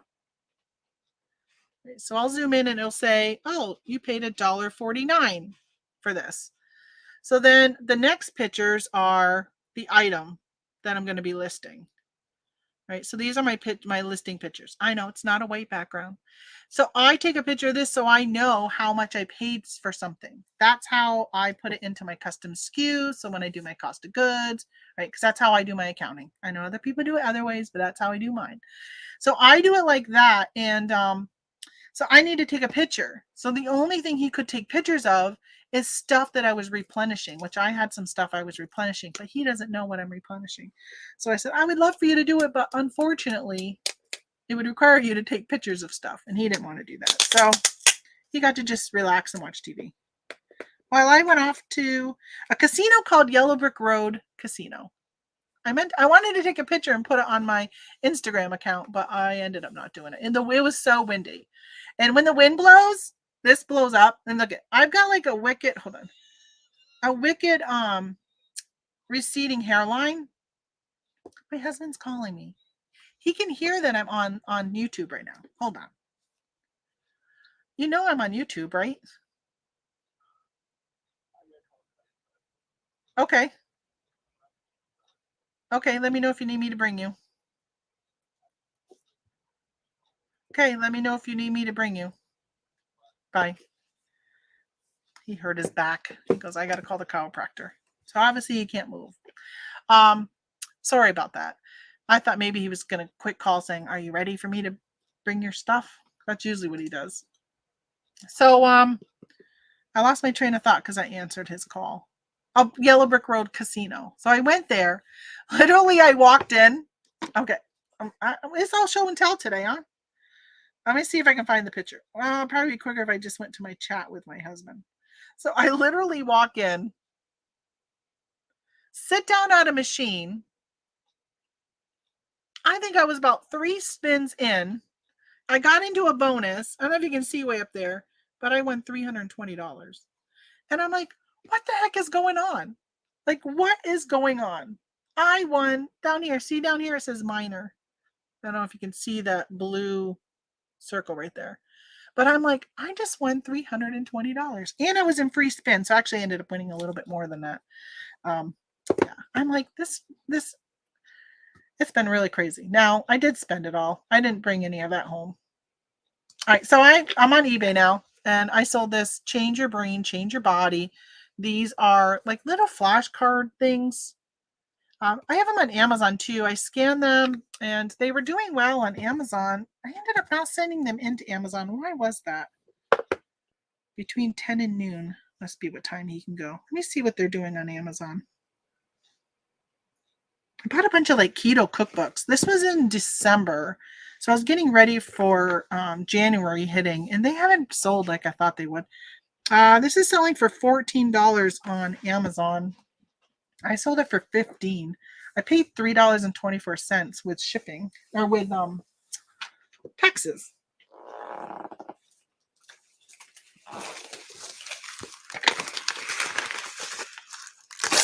So I'll zoom in and it'll say, oh, you paid $1.49 for this. So then the next pictures are the item that I'm going to be listing. Right. So these are my listing pictures. I know it's not a white background. So I take a picture of this so I know how much I paid for something. That's how I put it into my custom SKU. So when I do my cost of goods, right, because that's how I do my accounting. I know other people do it other ways, but that's how I do mine. So I do it like that. And so I need to take a picture. So the only thing he could take pictures of is stuff that I was replenishing, which I had some stuff I was replenishing, but he doesn't know what I'm replenishing. So I said, I would love for you to do it, but unfortunately, it would require you to take pictures of stuff. And he didn't want to do that. So he got to just relax and watch TV. While I went off to a casino called Yellow Brick Road Casino. I wanted to take a picture and put it on my Instagram account, but I ended up not doing it. And it was so windy. And when the wind blows, this blows up. And look, I've got like a wicked receding hairline. My husband's calling me. He can hear that I'm on YouTube right now. Hold on. You know I'm on YouTube, right? Okay. Okay, let me know if you need me to bring you. Okay, let me know if you need me to bring you. Bye. He hurt his back. He goes, I got to call the chiropractor. So obviously he can't move. Sorry about that. I thought maybe he was going to quick call saying, are you ready for me to bring your stuff? That's usually what he does. So I lost my train of thought because I answered his call. Yellow Brick Road Casino. So I went there. Literally, I walked in. Okay. It's all show and tell today, huh? Let me see if I can find the picture. Well, it'd probably be quicker if I just went to my chat with my husband. So I literally walk in, sit down at a machine. I think I was about 3 spins in. I got into a bonus. I don't know if you can see way up there, but I won $320. And I'm like, what the heck is going on? Like, what is going on? I won down here. See down here, it says minor. I don't know if you can see that blue circle right there. But I'm like, I just won $320. And I was in free spin. So I actually ended up winning a little bit more than that. Yeah, I'm like, this, it's been really crazy. Now, I did spend it all. I didn't bring any of that home. All right, so I'm on eBay now. And I sold this Change Your Brain, Change Your Body. These are like little flashcard things. I have them on Amazon too. I scanned them and they were doing well on Amazon. I ended up not sending them into Amazon. Why was that? Between 10 and noon must be what time he can go. Let me see what they're doing on Amazon. I bought a bunch of like keto cookbooks. This was in December. So I was getting ready for January hitting, and they haven't sold like I thought they would. This is selling for $14 on Amazon. I sold it for $15. I paid $3.24 with shipping, or with taxes.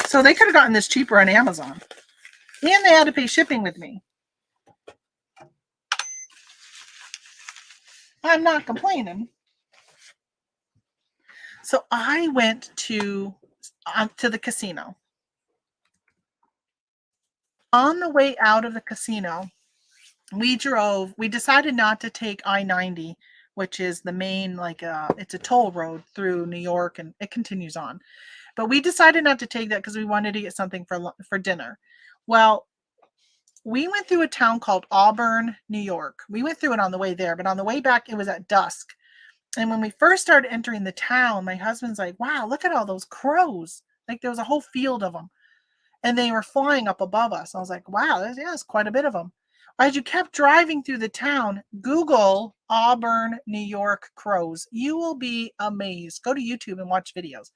So they could have gotten this cheaper on Amazon. And they had to pay shipping with me. I'm not complaining. So I went to the casino. On the way out of the casino, we decided not to take I-90, which is the main, like, it's a toll road through New York, and it continues on. But we decided not to take that because we wanted to get something for dinner. Well, we went through a town called Auburn, New York. We went through it on the way there, but on the way back, it was at dusk. And when we first started entering the town, my husband's like, wow, look at all those crows. Like there was a whole field of them. And they were flying up above us. I was like, wow, there's quite a bit of them. As you kept driving through the town, Google Auburn, New York crows. You will be amazed. Go to YouTube and watch videos.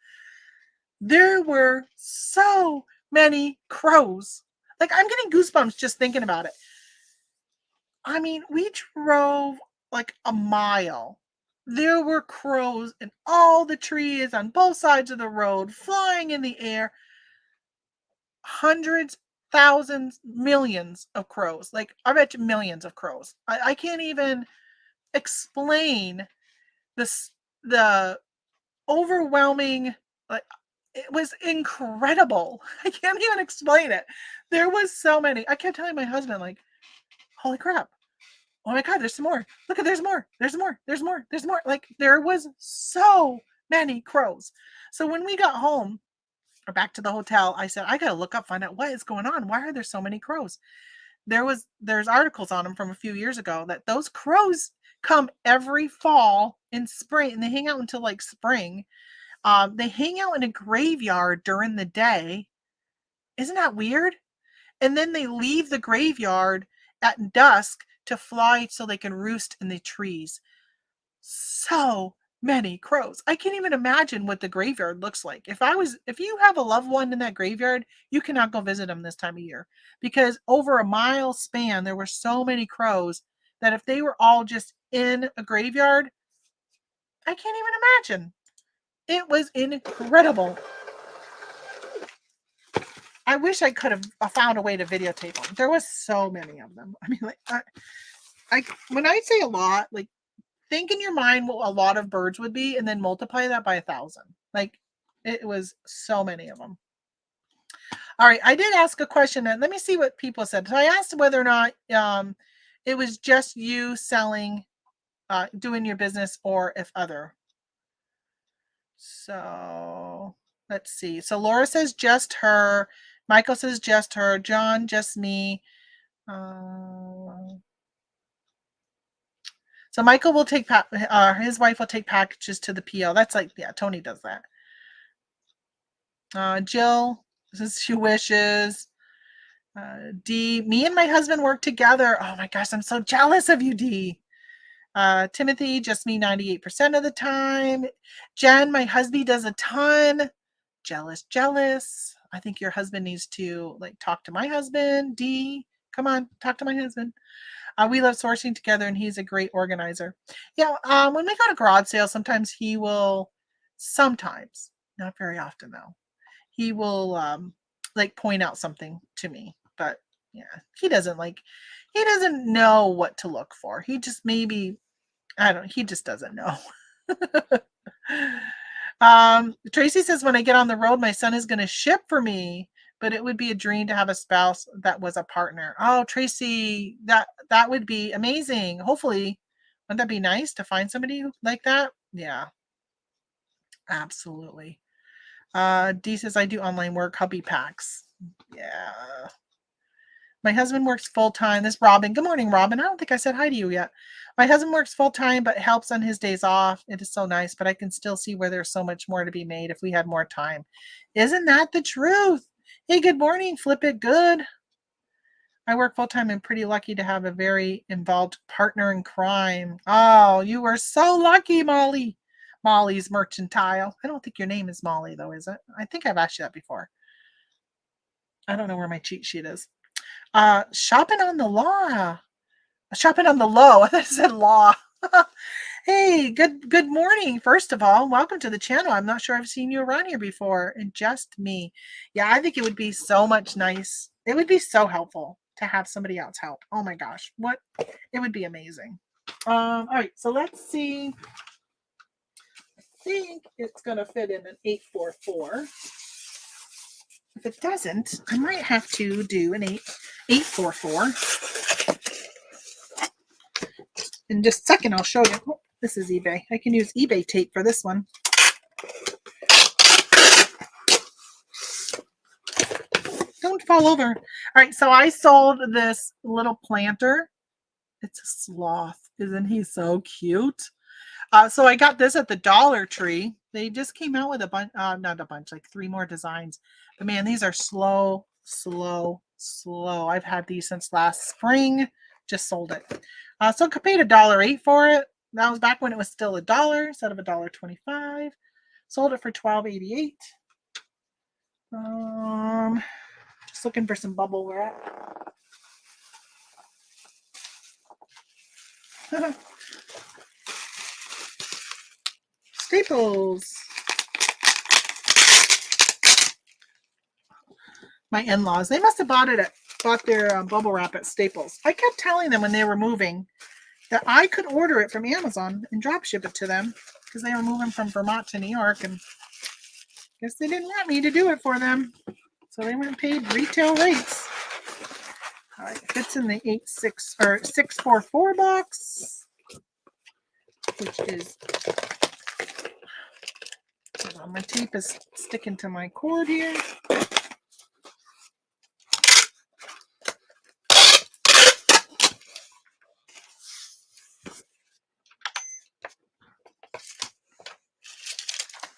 There were so many crows. Like I'm getting goosebumps just thinking about it. I mean, we drove like a mile. There were crows in all the trees on both sides of the road, flying in the air. Hundreds, thousands, millions of crows. Like I bet you millions of crows. I can't even explain the overwhelming, like it was incredible. I can't even explain it. There was so many. I kept telling my husband, like, holy crap. Oh my God, there's some more. Look at, there's more. There's more. There's more. There's more. Like there was so many crows. So when we got home or back to the hotel, I said, I got to look up, find out what is going on. Why are there so many crows? There's articles on them from a few years ago that those crows come every fall and spring, and they hang out until like spring. They hang out in a graveyard during the day. Isn't that weird? And then they leave the graveyard at dusk to fly so they can roost in the trees. So many crows. I can't even imagine what the graveyard looks like. If you have a loved one in that graveyard, you cannot go visit them this time of year, because over a mile span, there were so many crows that if they were all just in a graveyard, I can't even imagine. It was incredible. I wish I could have found a way to videotape them. There was so many of them. I mean, like, when I say a lot, like, think in your mind what a lot of birds would be and then multiply that by 1,000. Like it was so many of them. All right. I did ask a question and let me see what people said. So I asked whether or not it was just you selling, doing your business, or if other. So let's see. So Laura says just her. Michael says just her. John, just me. So Michael will take, his wife will take packages to the PO. That's like, yeah, Tony does that. Jill, this is she wishes. D, me and my husband work together. Oh my gosh, I'm so jealous of you, D. Timothy, just me 98% of the time. Jen, my husband does a ton. Jealous. I think your husband needs to like talk to my husband. D, come on, talk to my husband. We love sourcing together and he's a great organizer. Yeah, when we go to garage sales, sometimes he will, not very often though, he will like point out something to me. But yeah, he doesn't know what to look for. He just he just doesn't know. Tracy says, when I get on the road, my son is going to ship for me, but it would be a dream to have a spouse that was a partner. Oh, Tracy, that would be amazing. Hopefully, wouldn't that be nice to find somebody like that? Yeah, absolutely. D says, I do online work, hubby packs. Yeah. My husband works full-time. This Robin. Good morning, Robin. I don't think I said hi to you yet. My husband works full-time, but helps on his days off. It is so nice, but I can still see where there's so much more to be made if we had more time. Isn't that the truth? Hey, good morning. Flip it good. I work full-time and pretty lucky to have a very involved partner in crime. Oh, you were so lucky, Molly. Molly's Mercantile. I don't think your name is Molly, though, is it? I think I've asked you that before. I don't know where my cheat sheet is. Shopping on the law. Shopping on the low. I thought it said law. Hey, good morning. First of all, welcome to the channel. I'm not sure I've seen you around here before. And just me. Yeah, I think it would be so much nice. It would be so helpful to have somebody else help. Oh my gosh. It would be amazing. All right, so let's see. I think it's gonna fit in an 844. If it doesn't, I might have to do an 844. In just a second, I'll show you. Oh, this is eBay. I can use eBay tape for this one. don't fall over. All right, so I sold this little planter. It's a sloth. Isn't he so cute? So I got this at the Dollar Tree. They just came out with a bunch, not a bunch, like 3 more designs. But man, these are slow. I've had these since last spring. Just sold it. So I paid $1.08 for it. That was back when it was still $1 instead of $1.25. Sold it for $12.88. Just looking for some bubble wrap. Staples. My in-laws, they must have bought their bubble wrap at Staples. I kept telling them when they were moving that I could order it from Amazon and drop ship it to them because they were moving from Vermont to New York, and I guess they didn't want me to do it for them. So they went and paid retail rates. All right, it fits in the 644 box, which is, hold on, my tape is sticking to my cord here.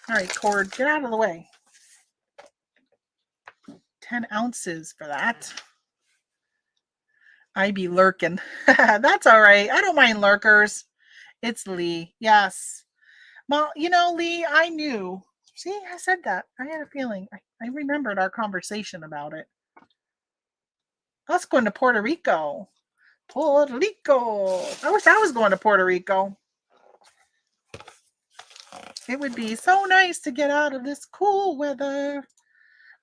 All right, cord, get out of the way. 10 ounces for that. I be lurking. That's all right. I don't mind lurkers. It's Lee. Yes. Well, Lee, I knew. See, I said that. I had a feeling. I remembered our conversation about it. Us going to Puerto Rico. Puerto Rico. I wish I was going to Puerto Rico. It would be so nice to get out of this cool weather.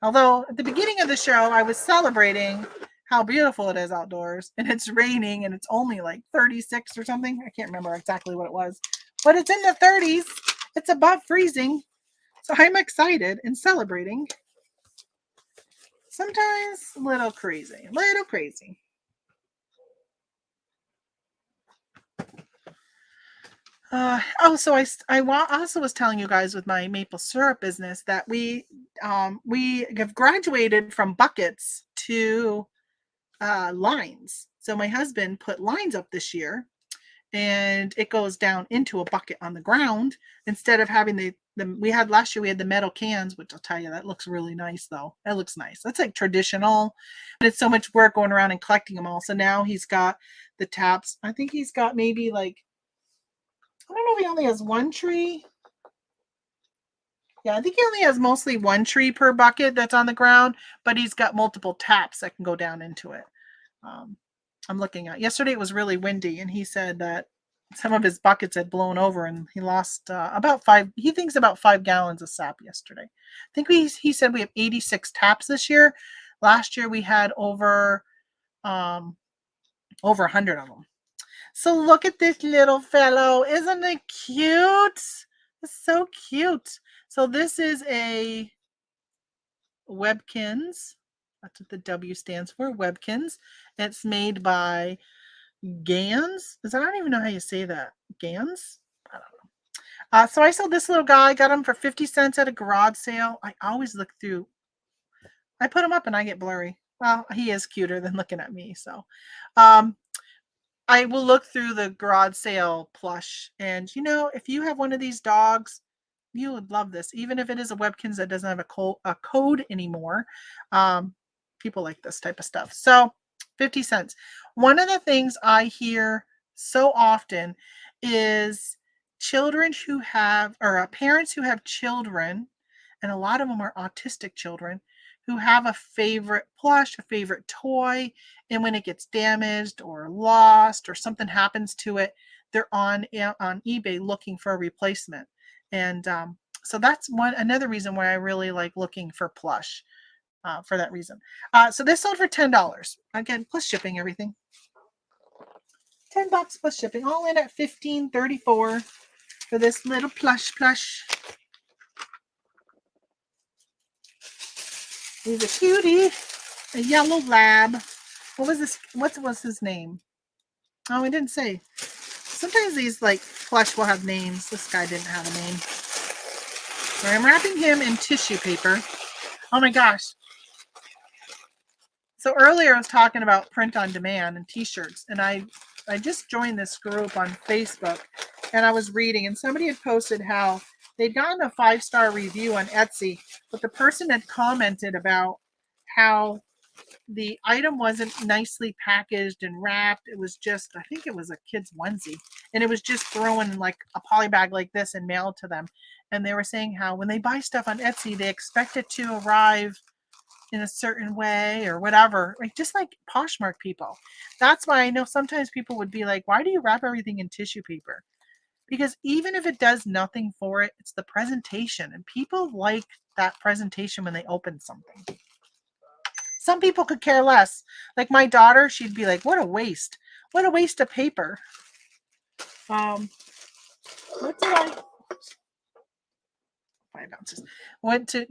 Although at the beginning of the show, I was celebrating how beautiful it is outdoors, and it's raining, and it's only like 36 or something. I can't remember exactly what it was, but it's in the 30s. It's above freezing. So I'm excited and celebrating. Sometimes a little crazy. So I also was telling you guys with my maple syrup business that we have graduated from buckets to lines. So my husband put lines up this year, and it goes down into a bucket on the ground instead of having we had last year, we had the metal cans, which I'll tell you, that looks really nice though. It looks nice. That's like traditional, but it's so much work going around and collecting them all. So now he's got the taps. I think he's got maybe like, I don't know if he only has one tree. Yeah, I think he only has mostly one tree per bucket that's on the ground, but he's got multiple taps that can go down into it. I'm looking at, yesterday it was really windy, and he said that some of his buckets had blown over, and he lost about 5 gallons of sap yesterday. I think he said we have 86 taps this year. Last year we had over 100 of them. So look at this little fellow. Isn't it cute? It's so cute. So this is a Webkins. That's what the W stands for, Webkins. It's made by Gans. I don't even know how you say that. Gans? I don't know. So I sold this little guy. Got him for 50 cents at a garage sale. I always look through. I put him up and I get blurry. Well, he is cuter than looking at me. So I will look through the garage sale plush. And, if you have one of these dogs, you would love this. Even if it is a Webkins that doesn't have a code anymore. People like this type of stuff. So 50 cents. One of the things I hear so often is children who have, or parents who have children, and a lot of them are autistic children, who have a favorite plush, a favorite toy, and when it gets damaged or lost or something happens to it, they're on eBay looking for a replacement. And so that's another reason why I really like looking for plush, for that reason. So this sold for $10. Again, plus shipping, everything. $10 plus shipping, all in at $15.34 for this little plush. He's a cutie, a yellow lab. What was this? What was his name? Oh, we didn't say. Sometimes these like plush will have names. This guy didn't have a name. So I'm wrapping him in tissue paper. Oh my gosh. So earlier I was talking about print on demand and t-shirts, and I just joined this group on Facebook, and I was reading, and somebody had posted how they'd gotten a 5-star review on Etsy, but the person had commented about how the item wasn't nicely packaged and wrapped. It was just, I think it was a kid's onesie, and it was just thrown in like a poly bag like this and mailed to them. And they were saying how when they buy stuff on Etsy, they expect it to arrive in a certain way or whatever, like just like Poshmark people. That's why I know sometimes people would be like, why do you wrap everything in tissue paper? Because even if it does nothing for it, it's the presentation, and people like that presentation when they open something. Some people could care less. Like my daughter, she'd be like, what a waste. What a waste of paper. What did I 5 ounces.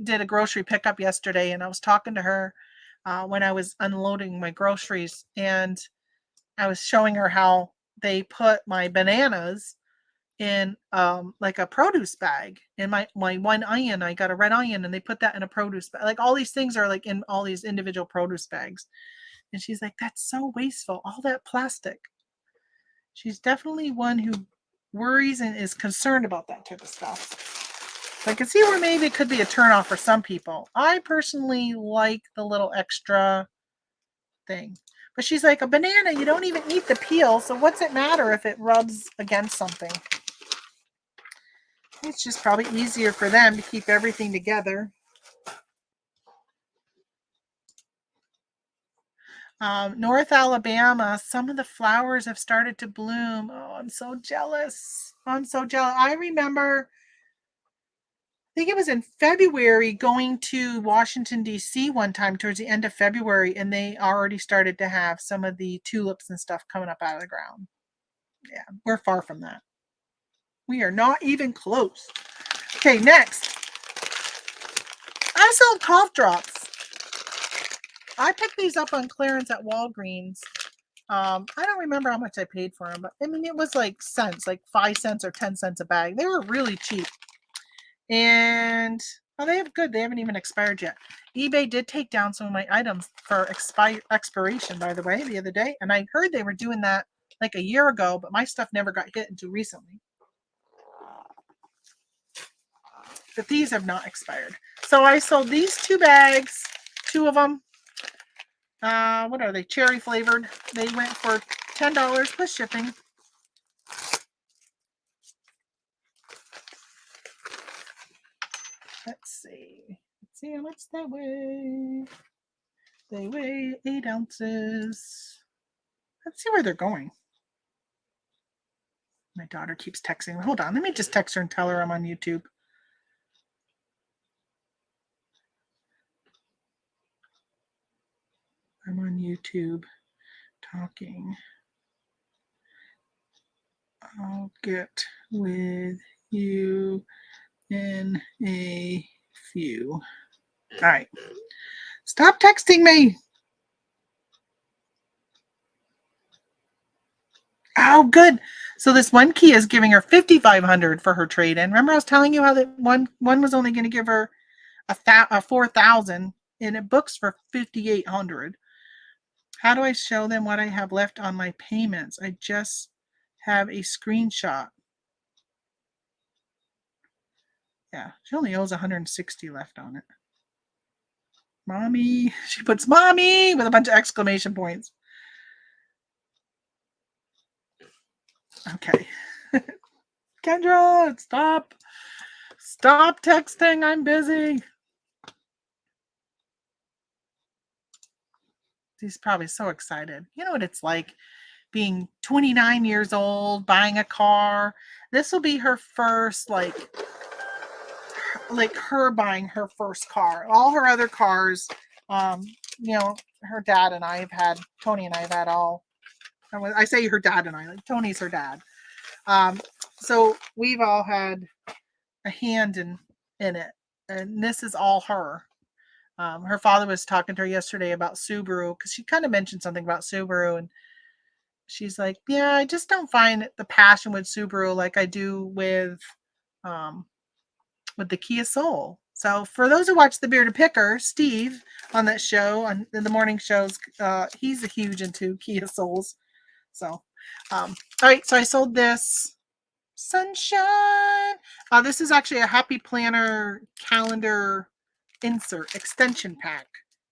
Did a grocery pickup yesterday, and I was talking to her when I was unloading my groceries, and I was showing her how they put my bananas in like a produce bag. And my one onion, I got a red onion, and they put that in a produce bag. Like all these things are like in all these individual produce bags. And she's like, that's so wasteful, all that plastic. She's definitely one who worries and is concerned about that type of stuff. So I can see where maybe it could be a turnoff for some people. I personally like the little extra thing. But she's like, a banana, you don't even eat the peel, so what's it matter if it rubs against something? It's just probably easier for them to keep everything together. North Alabama, some of the flowers have started to bloom. Oh, I'm so jealous. I'm so jealous. I remember, I think it was in February, going to Washington, D.C. one time towards the end of February, and they already started to have some of the tulips and stuff coming up out of the ground. Yeah, we're far from that. We are not even close. Okay, next. I sold cough drops. I picked these up on clearance at Walgreens. I don't remember how much I paid for them, but I mean, it was like cents, like 5 cents or 10 cents a bag. They were really cheap. And they have good. They haven't even expired yet. eBay did take down some of my items for expiration, by the way, the other day. And I heard they were doing that like a year ago, but my stuff never got hit until recently. But these have not expired. So I sold these 2 bags, 2 of them. What are they? Cherry flavored. They went for $10 plus shipping. Let's see how much they weigh. They weigh 8 ounces. Let's see where they're going. My daughter keeps texting me. Hold on, let me just text her and tell her I'm on YouTube. I'm on YouTube talking. I'll get with you in a few. All right. Stop texting me. Oh, good. So this one Kia is giving her $5,500 for her trade-in. Remember I was telling you how that one was only going to give her a $4,000, and it books for $5,800. How do I show them what I have left on my payments? I just have a screenshot. Yeah, she only owes $160 left on it. Mommy. She puts mommy with a bunch of exclamation points. Okay. Kendra, stop. Stop texting. I'm busy. She's probably so excited. You know what it's like being 29 years old, buying a car. This will be her first, like her buying her first car. All her other cars, her dad and I have had, Tony and I have had all. I say her dad and I, like Tony's her dad. So we've all had a hand in it, and this is all her. Her father was talking to her yesterday about Subaru, because she kind of mentioned something about Subaru, and she's like, yeah, I just don't find the passion with Subaru like I do with the Kia Soul. So for those who watch the Bearded Picker, Steve on that show, on the morning shows, he's a huge into Kia Souls. So, all right. So I sold this Sunshine. This is actually a Happy Planner calendar insert extension pack.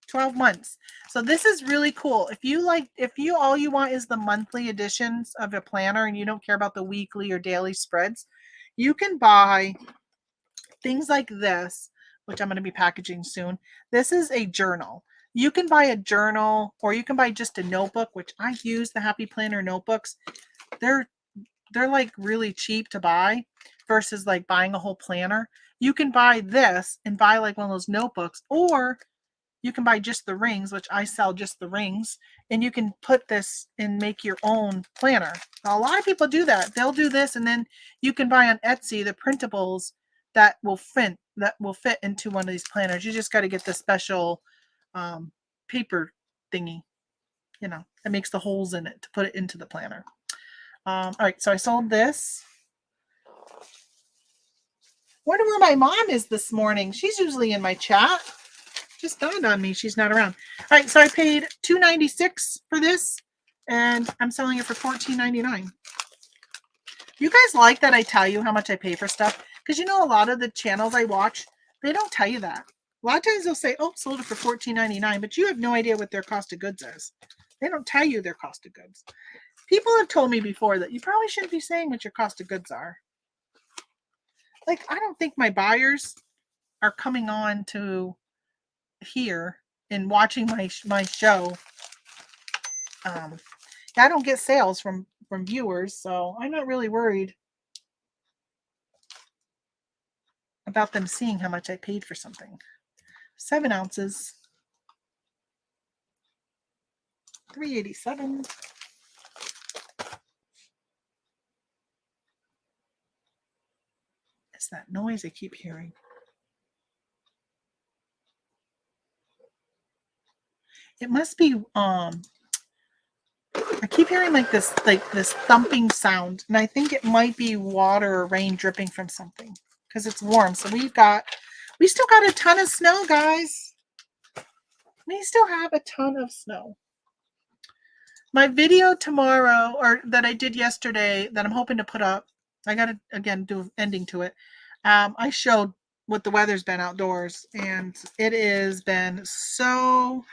12 months. So this is really cool. If you all you want is the monthly editions of a planner and you don't care about the weekly or daily spreads, you can buy things like this, which I'm going to be packaging soon. This is a journal. You can buy a journal or you can buy just a notebook, which I use the Happy Planner notebooks. They're like really cheap to buy versus like buying a whole planner. You can buy this and buy like one of those notebooks, or you can buy just the rings, which I sell just the rings, and you can put this and make your own planner. Now, a lot of people do that. They'll do this, and then you can buy on Etsy the printables that will fit into one of these planners. You just got to get the special paper thingy, that makes the holes in it to put it into the planner. All right, so I sold this. Wonder where my mom is this morning. She's usually in my chat. Just dawned on me she's not around. All right, so I paid $2.96 for this, and I'm selling it for $14.99. You guys like that I tell you how much I pay for stuff? Because a lot of the channels I watch, they don't tell you that. A lot of times they'll say, oh, sold it for $14.99, but you have no idea what their cost of goods is. They don't tell you their cost of goods. People have told me before that you probably shouldn't be saying what your cost of goods are. Like, I don't think my buyers are coming on to here and watching my show. I don't get sales from viewers, so I'm not really worried about them seeing how much I paid for something. 7 ounces, $3.87. It's that noise I keep hearing. It must be I keep hearing like this thumping sound, and I think it might be water or rain dripping from something because it's warm. So we still got a ton of snow, guys. We still have a ton of snow. My video tomorrow, or that I did yesterday, that I'm hoping to put up, I got to again do an ending to it. I showed what the weather's been outdoors, and it has been so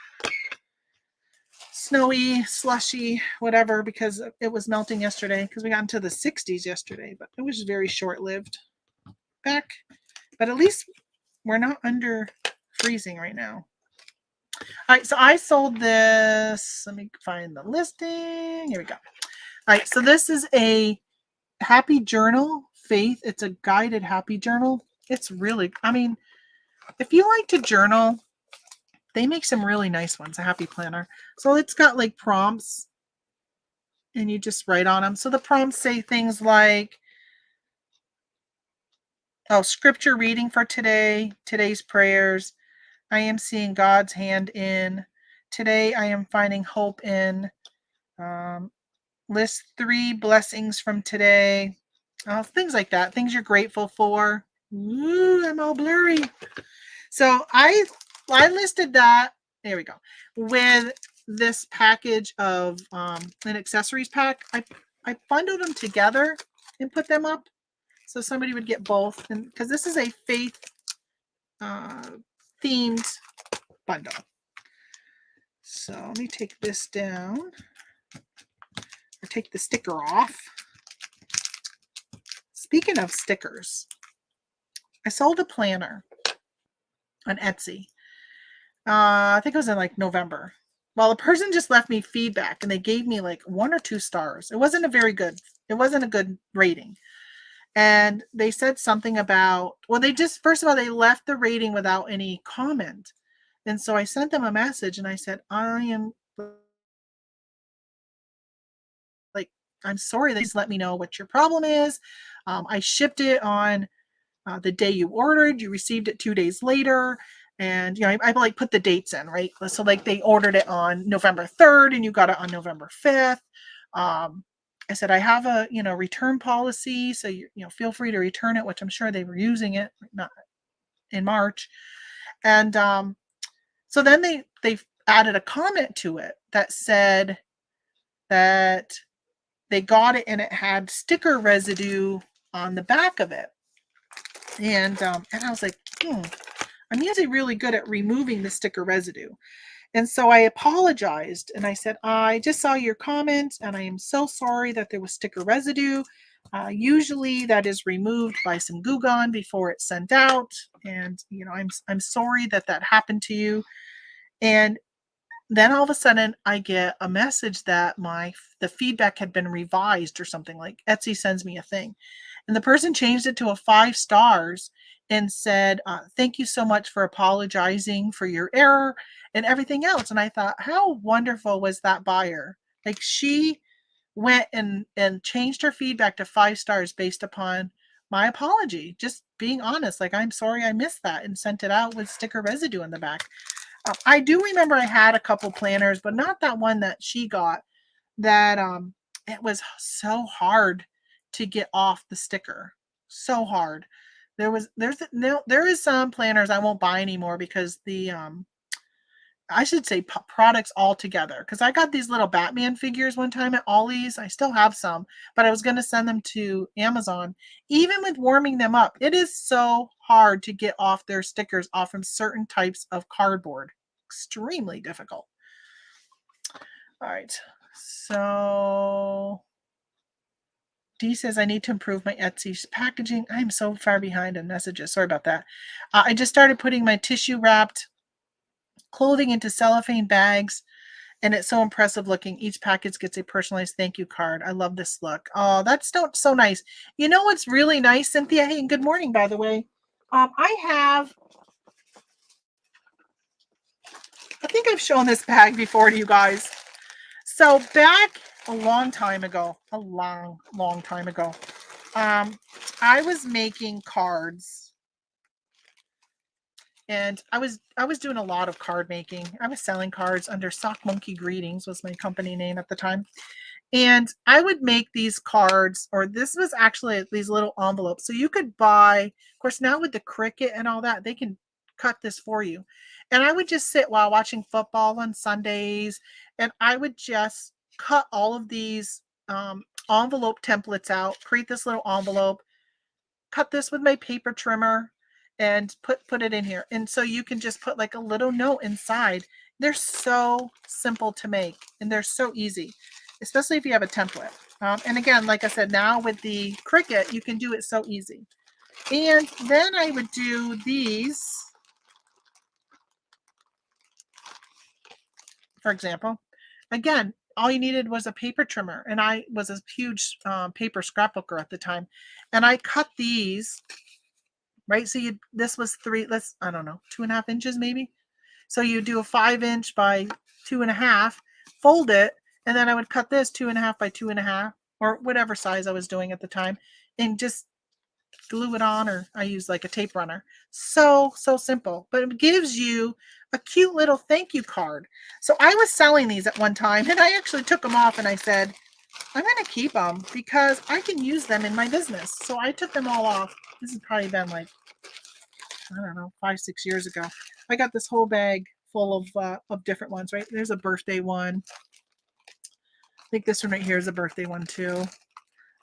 snowy, slushy, whatever, because it was melting yesterday, because we got into the 60s yesterday, but it was very short-lived back. But at least we're not under freezing right now. All right, so I sold this. Let me find the listing. Here we go. All right, so this is a happy journal, Faith. It's a guided happy journal. It's really, if you like to journal, they make some really nice ones, a happy planner. So it's got like prompts and you just write on them. So the prompts say things like, scripture reading for today, today's prayers. I am seeing God's hand in. Today I am finding hope in. List 3 blessings from today. Things like that. Things you're grateful for. Ooh, I'm all blurry. So I listed that. There we go. With this package of an accessories pack, I bundled them together and put them up so somebody would get both. And because this is a faith themed bundle. So let me take this down, or take the sticker off. Speaking of stickers, I sold a planner on Etsy. I think it was in like November. Well, the person just left me feedback and they gave me like 1 or 2 stars. It wasn't a good rating. And they said something about, first of all, they left the rating without any comment. And so I sent them a message and I said, I'm sorry, please let me know what your problem is. I shipped it on the day you ordered. You received it 2 days later. And, I like put the dates in, right? So like they ordered it on November 3rd and you got it on November 5th. I said, I have a, return policy. So, feel free to return it, which I'm sure they were using it. in March. And so then they added a comment to it that said that they got it and it had sticker residue on the back of it. And I was like, I'm usually really good at removing the sticker residue. And so I apologized and I said, I just saw your comment and I am so sorry that there was sticker residue. Usually that is removed by some Goo Gone before it's sent out. And, I'm sorry that happened to you. And then all of a sudden I get a message that the feedback had been revised or something. Like Etsy sends me a thing. And the person changed it to a 5 stars and said, thank you so much for apologizing for your error and everything else. And I thought, how wonderful was that buyer? Like she went and changed her feedback to 5 stars based upon my apology. Just being honest, like, I'm sorry I missed that, and sent it out with sticker residue in the back. I do remember I had a couple planners, but not that one that she got, that it was so hard to get off the sticker. So hard. There is some planners I won't buy anymore because the I should say products altogether, because I got these little Batman figures one time at Ollie's. I still have some, but I was going to send them to Amazon. Even with warming them up, it is so hard to get off their stickers off of certain types of cardboard. Extremely difficult. All right. So D says, I need to improve my Etsy packaging. I'm so far behind in messages. Sorry about that. I just started putting my tissue wrapped clothing into cellophane bags, and it's so impressive looking. Each package gets a personalized thank you card. I love this look. Oh, that's so nice. You know what's really nice, Cynthia? Hey, and good morning, by the way. I think I've shown this bag before to you guys. So back a long time ago, long time ago, I was making cards. And I was doing a lot of card making. I was selling cards under Sock Monkey Greetings was my company name at the time. And I would make these cards, or this was actually these little envelopes. So you could buy, of course, now with the Cricut and all that, they can cut this for you. And I would just sit while watching football on Sundays, and I would just cut all of these envelope templates out, create this little envelope, cut this with my paper trimmer, and put it in here. And so you can just put like a little note inside. They're so simple to make, and they're so easy, especially if you have a template. And again, like I said, now with the Cricut, you can do it so easy. And then I would do these, for example. Again, all you needed was a paper trimmer, and I was a huge paper scrapbooker at the time, and I cut these. Right, so this was I don't know, 2.5 inches maybe. So you do a 5-inch by 2.5, fold it, and then I would cut this 2.5 by 2.5, or whatever size I was doing at the time, and just glue it on, or I use like a tape runner. So simple, but it gives you a cute little thank you card. So I was selling these at one time, and I actually took them off, and I said, I'm going to keep them because I can use them in my business. So I took them all off. This has probably been like, I don't know, 5-6 years ago. I got this whole bag full of different ones, right? There's a birthday one. I think this one right here is a birthday one too.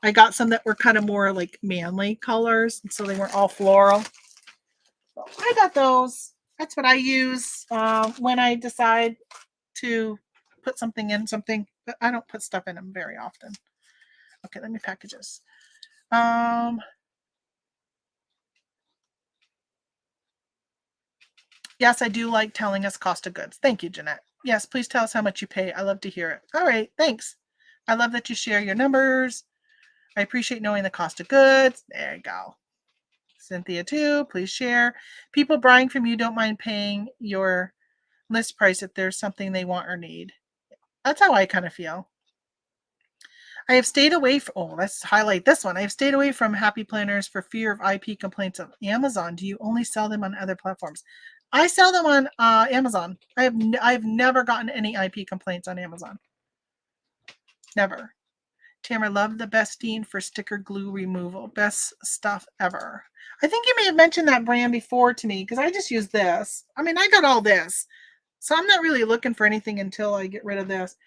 I got some that were kind of more like manly colors, so they weren't all floral. So I got those. That's what I use when I decide to put something in something, but I don't put stuff in them very often. Okay, let me package this. Yes, I do like telling us cost of goods. Thank you, Jeanette. Yes, please tell us how much you pay. I love to hear it. All right, thanks. I love that you share your numbers. I appreciate knowing the cost of goods. There you go. Cynthia too, please share. People buying from you don't mind paying your list price if there's something they want or need. That's how I kind of feel. I have stayed away from, let's highlight this one. I have stayed away from Happy Planners for fear of IP complaints on Amazon. Do you only sell them on other platforms? I sell them on Amazon. I've never gotten any IP complaints on Amazon. Never. Tamara, love the Bestine for sticker glue removal. Best stuff ever. I think you may have mentioned that brand before to me because I just use this. I mean, I got all this. So I'm not really looking for anything until I get rid of this.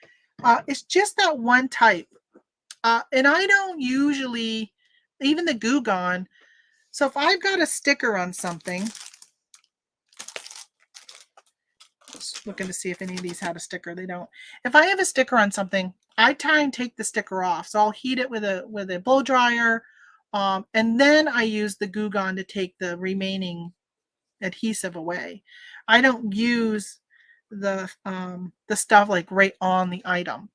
It's just that one type. And I don't usually, even the Goo Gone. So if I've got a sticker on something, just looking to see if any of these had a sticker. They don't. If I have a sticker on something, I try and take the sticker off. So I'll heat it with a blow dryer, and then I use the Goo Gone to take the remaining adhesive away. I don't use the stuff like right on the item.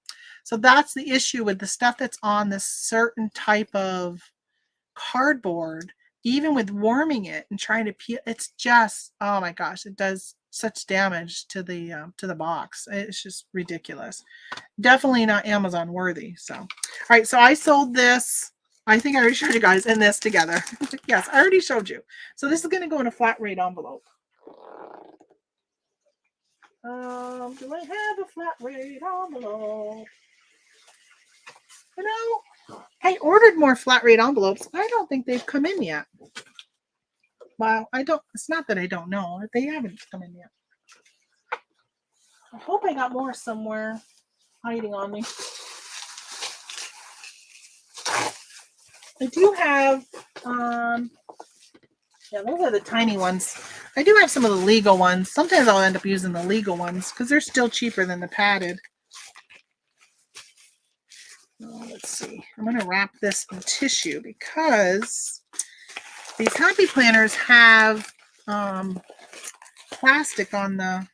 So that's the issue with the stuff that's on this certain type of cardboard. Even with warming it and trying to peel, it's just, oh my gosh, it does such damage to the box. It's just ridiculous. Definitely not Amazon worthy. So, all right, so I sold this. I think I already showed you guys in this together. Yes, I already showed you. So this is going to go in a flat rate envelope. Do I have a flat rate envelope? You know, I ordered more flat rate envelopes. I don't think they've come in yet. Well, I don't. It's not that I don't know. They haven't come in yet. I hope I got more somewhere hiding on me. I do have, yeah, those are the tiny ones. I do have some of the legal ones. Sometimes I'll end up using the legal ones because they're still cheaper than the padded. Oh, let's see. I'm going to wrap this in tissue because these happy planners have plastic on the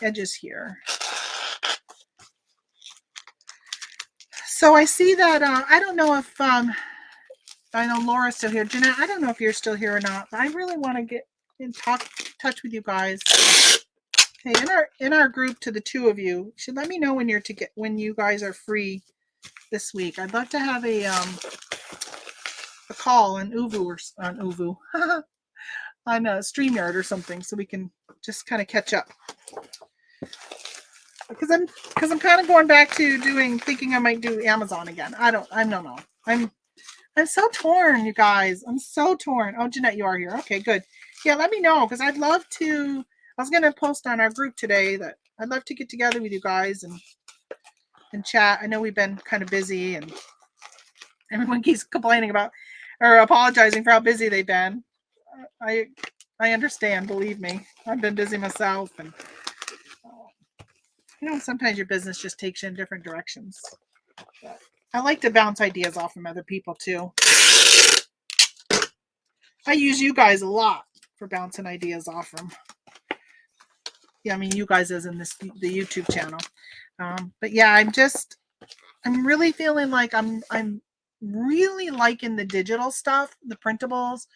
edges here. So I see that, I don't know if, I know Laura's still here. Jeanette, I don't know if you're still here or not, but I really want to get in touch with you guys. Hey, in our group to the two of you, you should let me know when you guys are free this week. I'd love to have a call on Uvu or on Uvu on a StreamYard or something so we can just kind of catch up. Because I'm kind of going back to thinking I might do Amazon again. I don't know. I'm so torn, you guys. I'm so torn. Oh, Jeanette, you are here. Okay, good. Yeah, let me know because I'd love to. I was going to post on our group today that I'd love to get together with you guys and chat. I know we've been kind of busy and everyone keeps complaining about or apologizing for how busy they've been. I understand, believe me. I've been busy myself and sometimes your business just takes you in different directions. But I like to bounce ideas off from other people too. I use you guys a lot for bouncing ideas off from. Yeah, I mean you guys as in the YouTube channel. But yeah, I'm really feeling like I'm really liking the digital stuff, the printables.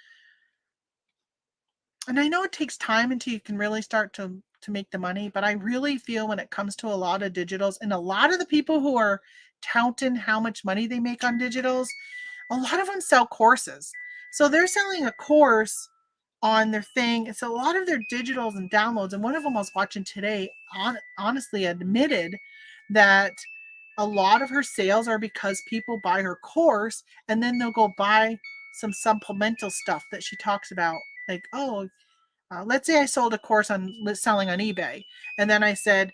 And I know it takes time until you can really start to make the money, but I really feel when it comes to a lot of digitals and a lot of the people who are touting how much money they make on digitals, a lot of them sell courses. So they're selling a course on their thing. So a lot of their digitals and downloads, and one of them I was watching today, honestly admitted that a lot of her sales are because people buy her course and then they'll go buy some supplemental stuff that she talks about. Like, oh, let's say I sold a course on selling on eBay. And then I said,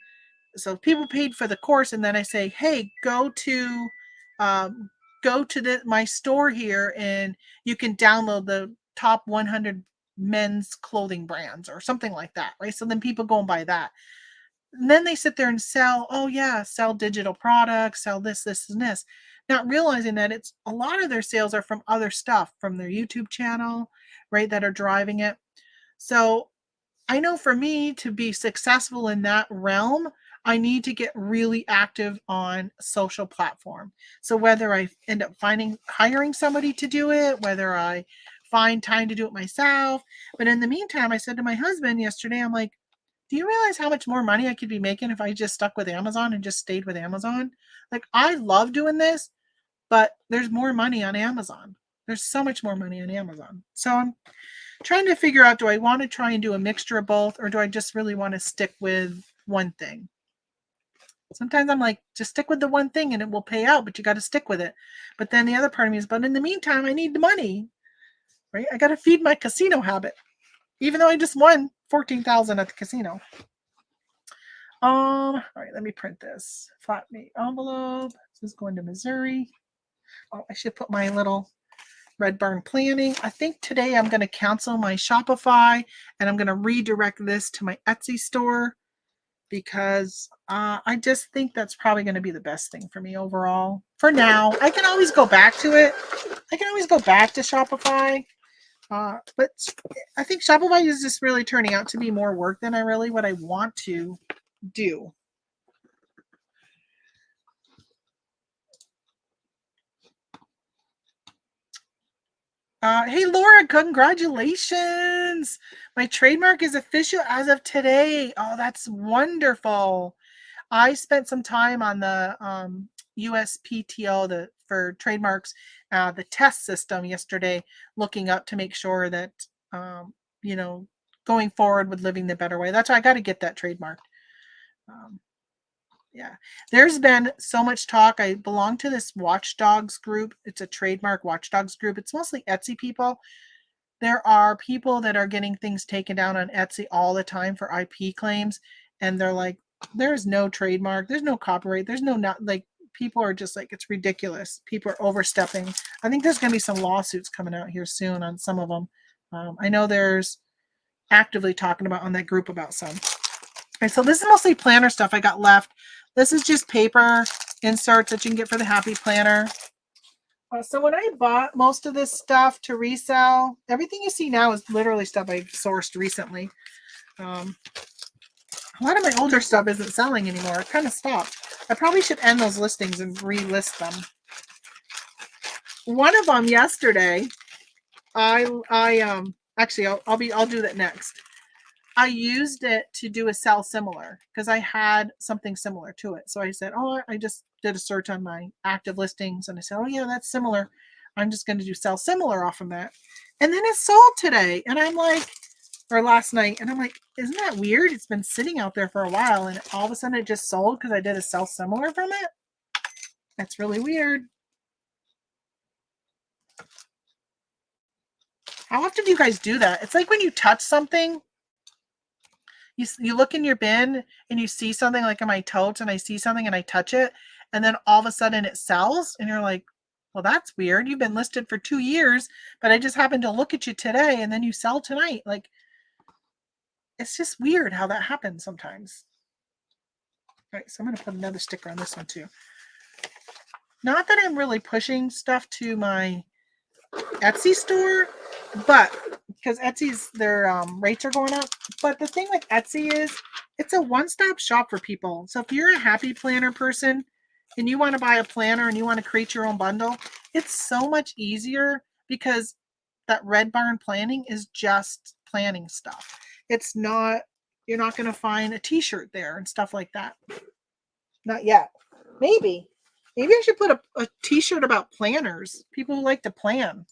so people paid for the course. And then I say, hey, go to my store here and you can download the top 100 men's clothing brands or something like that. Right. So then people go and buy that. And then they sit there and sell, sell digital products, sell this, and this. Not realizing that it's a lot of their sales are from other stuff, from their YouTube channel, right, that are driving it. So I know for me to be successful in that realm, I need to get really active on social platform. So whether I end up hiring somebody to do it, whether I find time to do it myself. But in the meantime, I said to my husband yesterday, I'm like, do you realize how much more money I could be making if I just stuck with Amazon and just stayed with Amazon? Like, I love doing this, but there's more money on Amazon. There's so much more money on Amazon. So I'm trying to figure out, do I want to try and do a mixture of both, or do I just really want to stick with one thing? Sometimes I'm like, just stick with the one thing and it will pay out, but you got to stick with it. But then the other part of me is, but in the meantime, I need the money, right? I got to feed my casino habit, even though I just won 14,000 at the casino. All right, let me print this. Flat mate envelope. This is going to Missouri. Oh, I should put my little Red Barn planning. I think today I'm going to cancel my Shopify and I'm going to redirect this to my Etsy store because I just think that's probably going to be the best thing for me overall. For now, I can always go back to it. I can always go back to Shopify. But I think Shopify is just really turning out to be more work than what I want to do. Hey Laura, congratulations! My trademark is official as of today. Oh, that's wonderful. I spent some time on the USPTO for trademarks, the test system yesterday, looking up to make sure that you know, going forward with living the better way. That's why I got to get that trademark. Yeah, there's been so much talk. I belong to this watchdogs group. It's a trademark watchdogs group. It's mostly Etsy people. There are people that are getting things taken down on Etsy all the time for IP claims, and they're like, there's no trademark, there's no copyright, there's no not like people are just like, it's ridiculous. People are overstepping. I think there's going to be some lawsuits coming out here soon on some of them. I know there's actively talking about on that group about some. Okay, so this is mostly planner stuff I got left. This is just paper inserts that you can get for the Happy Planner. So when I bought most of this stuff to resell, everything you see now is literally stuff I sourced recently. A lot of my older stuff isn't selling anymore. It kind of stopped. I probably should end those listings and relist them. One of them yesterday, actually I'll do that next. I used it to do a sell similar because I had something similar to it. So I said, oh, I just did a search on my active listings and I said, oh yeah, that's similar. I'm just going to do sell similar off of that. And then it sold today. And I'm like, or last night, and I'm like, isn't that weird? It's been sitting out there for a while and all of a sudden it just sold because I did a sell similar from it. That's really weird. How often do you guys do that? It's like when you touch something, you look in your bin and you see something like in my totes and I see something and I touch it and then all of a sudden it sells and you're like, well, that's weird. You've been listed for 2 years, but I just happened to look at you today and then you sell tonight. Like, it's just weird how that happens sometimes. All right, so I'm going to put another sticker on this one too. Not that I'm really pushing stuff to my Etsy store, but because Etsy's their rates are going up. But the thing with Etsy is it's a one-stop shop for people. So if you're a Happy Planner person and you want to buy a planner and you want to create your own bundle, it's so much easier because that Red Barn planning is just planning stuff. It's not, you're not going to find a t-shirt there and stuff like that. Not yet. Maybe I should put a t-shirt about planners. People who like to plan.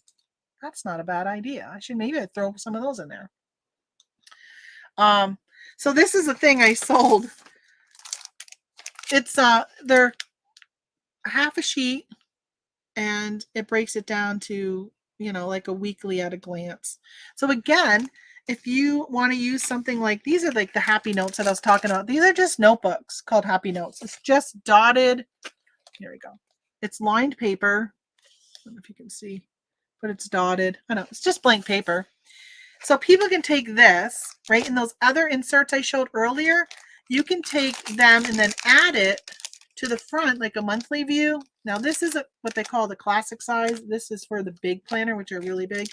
That's not a bad idea. Maybe I'd throw some of those in there. So this is the thing I sold. It's they're half a sheet and it breaks it down to, like a weekly at a glance. So again, if you want to use something like, these are like the Happy Notes that I was talking about. These are just notebooks called Happy Notes. It's just dotted. Here we go. It's lined paper. I don't know if you can see, but it's dotted. I know, it's just blank paper. So people can take this, right? And those other inserts I showed earlier, you can take them and then add it to the front like a monthly view. Now this is what they call the classic size. This is for the big planner, which are really big.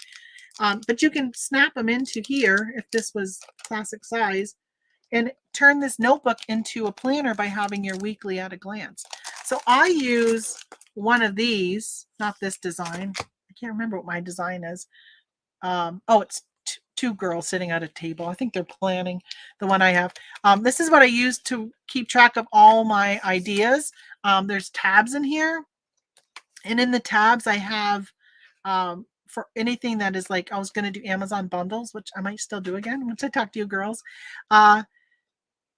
But you can snap them into here if this was classic size and turn this notebook into a planner by having your weekly at a glance. So I use one of these, not this design. I can't remember what my design is. Oh, it's two girls sitting at a table. I think they're planning, the one I have. This is what I use to keep track of all my ideas. There's tabs in here. And in the tabs I have for anything that is like, I was going to do Amazon bundles, which I might still do again once I talk to you girls.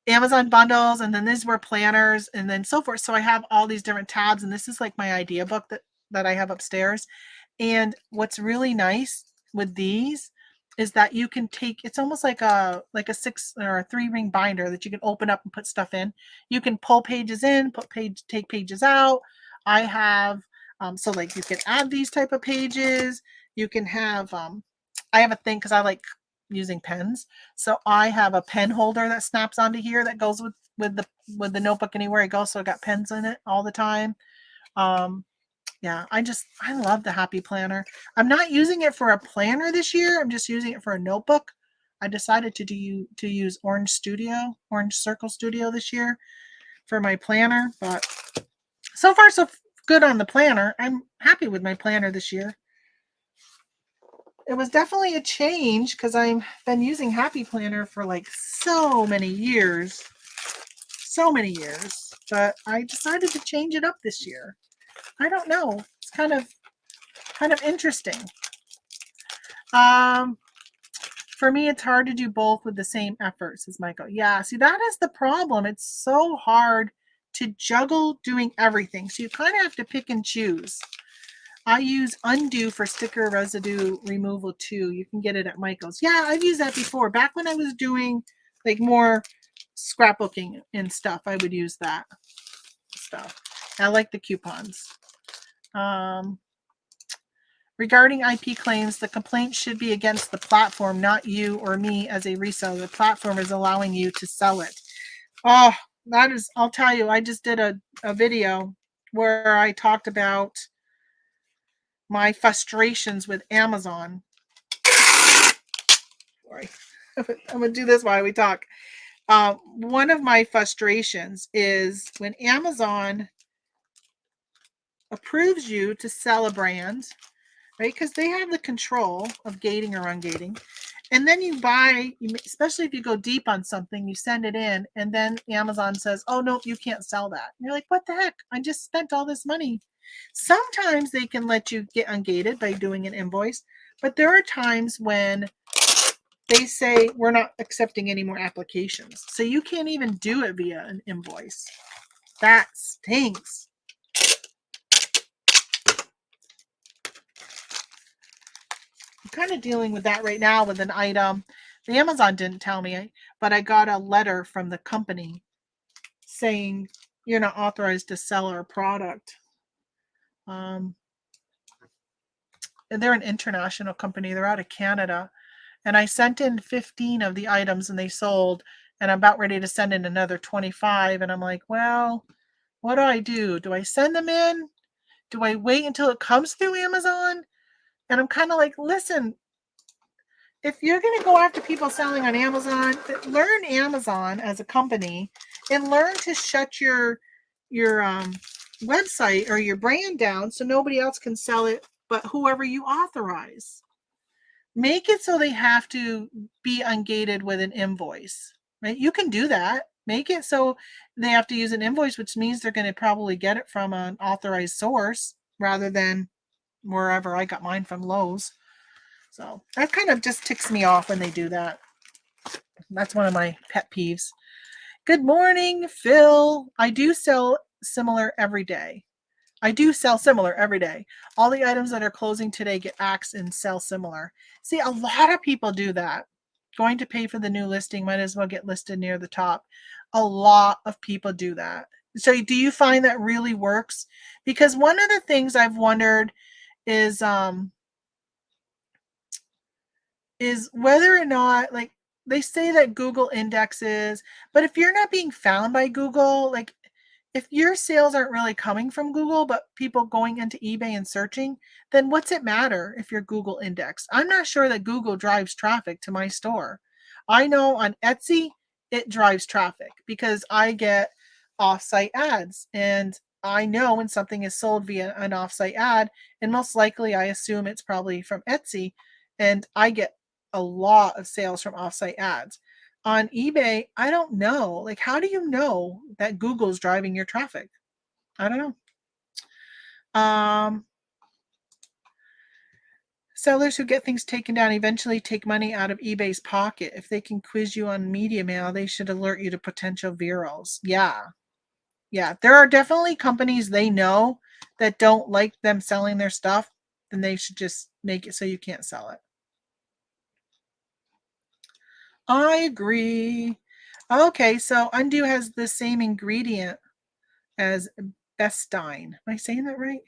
Amazon bundles, and then these were planners, and then so forth. So I have all these different tabs, and this is like my idea book that I have upstairs. And what's really nice with these is that you can take, it's almost like a 6 or a 3 ring binder that you can open up and put stuff in. You can pull pages in, take pages out. I have so like you can add these type of pages. You can have I have a thing because I like using pens. So I have a pen holder that snaps onto here that goes with the notebook anywhere I go. So I got pens in it all the time. Um, yeah, I love the Happy Planner. I'm not using it for a planner this year. I'm just using it for a notebook. I decided to use Orange Circle Studio this year for my planner, but so far so good on the planner. I'm happy with my planner this year. It was definitely a change because I've been using Happy Planner for like so many years. So many years. But I decided to change it up this year. I don't know. It's kind of interesting. For me, it's hard to do both with the same effort, says Michael. Yeah, see, that is the problem. It's so hard to juggle doing everything. So you kind of have to pick and choose. I use Undo for sticker residue removal too. You can get it at Michael's. Yeah, I've used that before. Back when I was doing like more scrapbooking and stuff, I would use that stuff. I like the coupons. Regarding IP claims, the complaint should be against the platform, not you or me as a reseller. The platform is allowing you to sell it. Oh, I'll tell you, I just did a video where I talked about my frustrations with Amazon. Sorry, I'm going to do this while we talk. One of my frustrations is when Amazon approves you to sell a brand, right? Because they have the control of gating or ungating. And then you buy, especially if you go deep on something, you send it in, and then Amazon says, oh, no, you can't sell that. And you're like, what the heck? I just spent all this money. Sometimes they can let you get ungated by doing an invoice, but there are times when they say, we're not accepting any more applications. So you can't even do it via an invoice. That stinks. I'm kind of dealing with that right now with an item. The Amazon didn't tell me, but I got a letter from the company saying you're not authorized to sell our product. And they're an international company. They're out of Canada. And I sent in 15 of the items and they sold. And I'm about ready to send in another 25. And I'm like, well, what do? Do I send them in? Do I wait until it comes through Amazon? And I'm kind of like, listen, if you're going to go after people selling on Amazon, learn Amazon as a company and learn to shut your website or your brand down so nobody else can sell it but whoever you authorize. Make it so they have to be ungated with an invoice, right? You can do that. Make it so they have to use an invoice, which means they're going to probably get it from an authorized source rather than wherever I got mine from, Lowe's. So that kind of just ticks me off when they do that. That's one of my pet peeves. Good morning, Phil. I do sell similar every day. All the items that are closing today get axed and sell similar. See, a lot of people do that. Going to pay for the new listing, might as well get listed near the top. A lot of people do that. So do you find that really works? Because one of the things I've wondered is whether or not, like, they say that Google indexes, but if you're not being found by Google, like if your sales aren't really coming from Google, but people going into eBay and searching, then what's it matter if you're Google indexed? I'm not sure that Google drives traffic to my store. I know on Etsy, it drives traffic because I get offsite ads, and I know when something is sold via an offsite ad, and most likely I assume it's probably from Etsy, and I get a lot of sales from offsite ads. On eBay, I don't know. Like, how do you know that Google's driving your traffic? I don't know. Sellers who get things taken down eventually take money out of eBay's pocket. If they can quiz you on media mail, they should alert you to potential virals. Yeah. Yeah. There are definitely companies they know that don't like them selling their stuff, then they should just make it so you can't sell it. I agree. Okay, so Undo has the same ingredient as Bestine. Am I saying that right?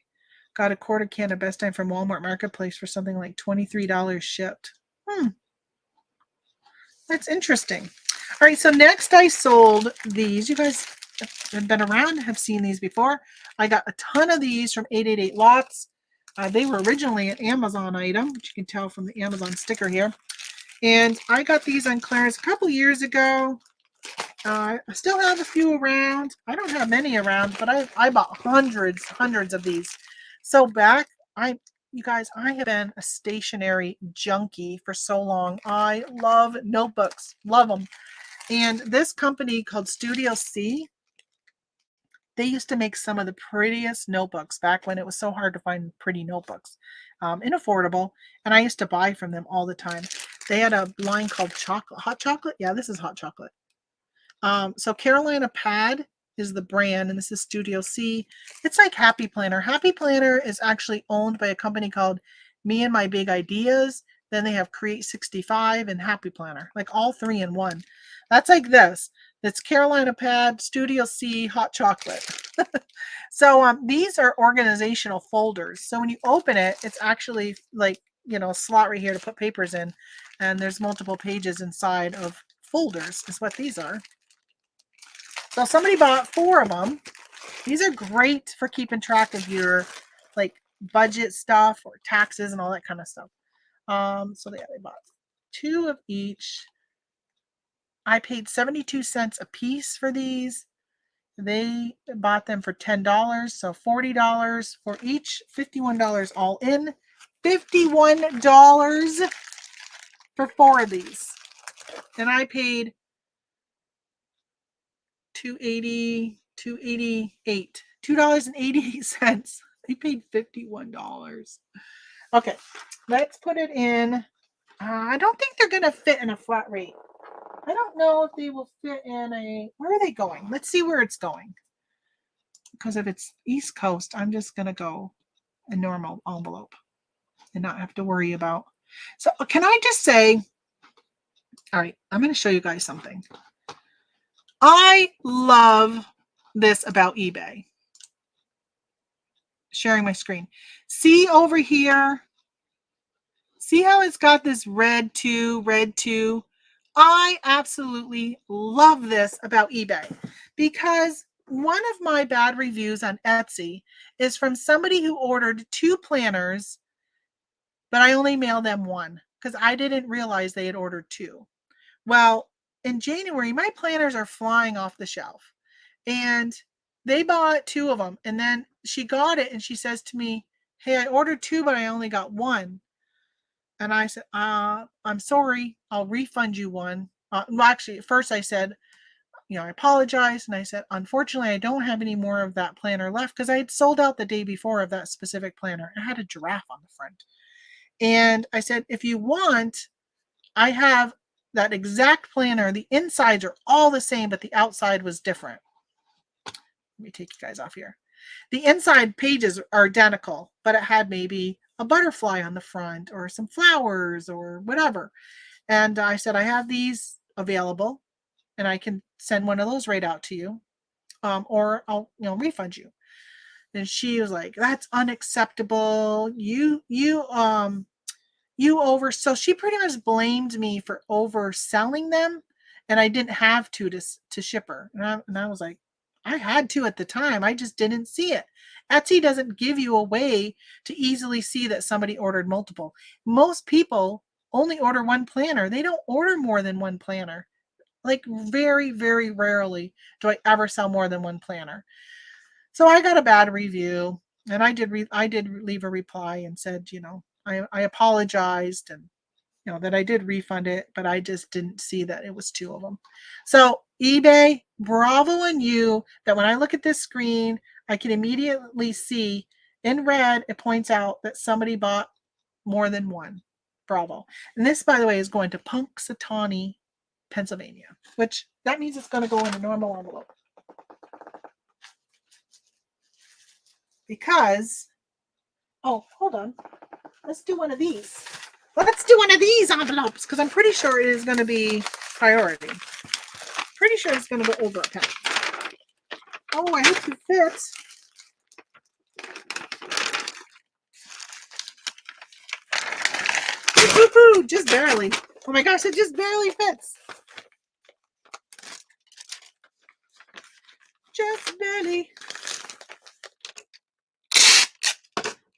Got a quarter can of Bestine from Walmart Marketplace for something like $23 shipped. That's interesting. All right, so next I sold these. You guys have been around, have seen these before. I got a ton of these from 888 Lots. They were originally an Amazon item, which you can tell from the Amazon sticker here. And I got these on clearance a couple years ago. I still have a few around. I don't have many around, but I bought hundreds of these. So you guys, I have been a stationery junkie for so long. I love notebooks, love them. And this company called Studio C, they used to make some of the prettiest notebooks back when it was so hard to find pretty notebooks, and affordable. And I used to buy from them all the time. They had a line called Hot Chocolate. Yeah, this is Hot Chocolate. So Carolina Pad is the brand, and this is Studio C. It's like Happy Planner. Happy Planner is actually owned by a company called Me and My Big Ideas. Then they have Create 65 and Happy Planner, like all three in one. That's like this. It's Carolina Pad, Studio C, Hot Chocolate. So these are organizational folders. So when you open it, it's actually like, a slot right here to put papers in. And there's multiple pages inside of folders is what these are. So somebody bought 4 of them. These are great for keeping track of your budget stuff or taxes and all that kind of stuff. So they bought 2 of each. I paid 72 cents a piece for these. They bought them for $10, so $40 for each, $51 all in. $51 for 4 of these. And I paid $2.88. They paid $51. Okay, let's put it in. I don't think they're going to fit in a flat rate. I don't know if they will fit in a... Where are they going? Let's see where it's going. Because if it's East Coast, I'm just going to go a normal envelope and not have to worry about... So can I just say... All right, I'm going to show you guys something. I love this about eBay. Sharing my screen. See over here? See how it's got this red 2? I absolutely love this about eBay because one of my bad reviews on Etsy is from somebody who ordered 2 planners, but I only mailed them 1 because I didn't realize they had ordered 2. Well, in January, my planners are flying off the shelf, and they bought 2 of them, and then she got it, and she says to me, "Hey, I ordered 2, but I only got 1." And I said, "I'm sorry, I'll refund you 1." Well, actually, at first I said, I apologize, and I said, "Unfortunately, I don't have any more of that planner left," because I had sold out the day before of that specific planner. It had a giraffe on the front. And I said, "If you want, I have that exact planner. The insides are all the same, but the outside was different." Let me take you guys off here. The inside pages are identical, but it had maybe a butterfly on the front or some flowers or whatever. And I said, "I have these available and I can send one of those right out to you, or I'll refund you." And she was like, "That's unacceptable. So she pretty much blamed me for overselling them, and I didn't have to ship her. And I was like, I had to at the time. I just didn't see it. Etsy doesn't give you a way to easily see that somebody ordered multiple. Most people only order 1 planner. They don't order more than 1 planner. Like very, very rarely do I ever sell more than 1 planner. So I got a bad review, and I did leave a reply and said, I apologized, and that I did refund it, but I just didn't see that it was 2 of them. So eBay, bravo on you that when I look at this screen, I can immediately see in red, it points out that somebody bought more than one. Bravo. And this, by the way, is going to Punxsutawney, Pennsylvania, which that means it's going to go in a normal envelope. Because, oh, hold on. Let's do one of these. Let's do one of these envelopes because I'm pretty sure it is going to be priority. Pretty sure it's going to go over a pound. Oh, I hope it fits. Just barely. Oh my gosh, it just barely fits. Just barely.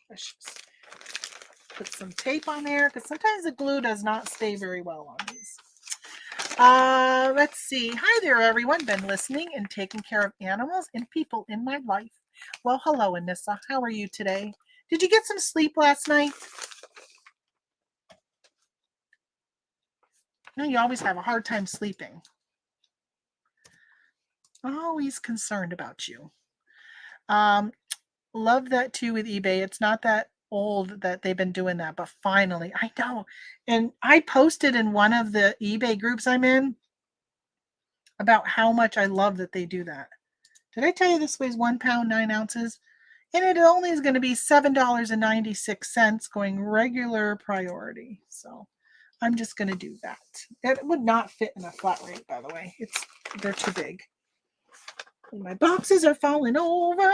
Let's just put some tape on there because sometimes the glue does not stay very well on these. Let's see. Hi there, everyone. Been listening and taking care of animals and people in my life. Well, hello, Anissa. How are you today? Did you get some sleep last night? No, you always have a hard time sleeping. Always concerned about you. Love that too with eBay. It's not that old that they've been doing that, but finally, I know. And I posted in one of the eBay groups I'm in about how much I love that they do that. Did I tell you this weighs 1 pound, 9 ounces? And it only is going to be $7.96 going regular priority. So I'm just going to do that. It would not fit in a flat rate, by the way. They're too big. And my boxes are falling over.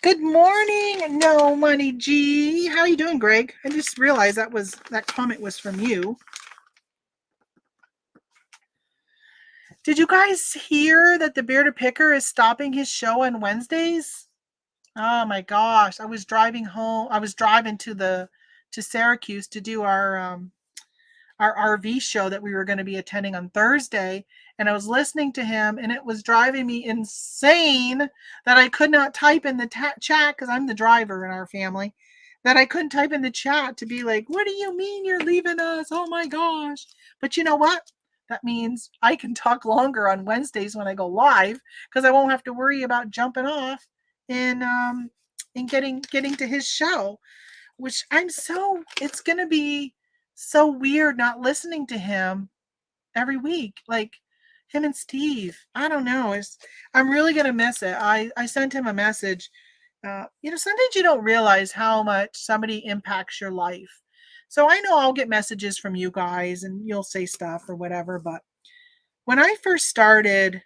Good morning, No Money G. How are you doing, Greg? I just realized that comment was from you. Did you guys hear that the Bearded Picker is stopping his show on Wednesdays? Oh my gosh! I was driving home. I was driving to Syracuse to do our RV show that we were going to be attending on Thursday, and I was listening to him, and it was driving me insane that I could not type in the chat because I'm the driver in our family. That I couldn't type in the chat to be like, "What do you mean you're leaving us? Oh my gosh!" But you know what? That means I can talk longer on Wednesdays when I go live because I won't have to worry about jumping off and getting to his show, which it's gonna be so weird not listening to him every week, like him and Steve. I don't know. I'm really gonna miss it. I sent him a message. Sometimes you don't realize how much somebody impacts your life. So I know I'll get messages from you guys and you'll say stuff or whatever, but when I first started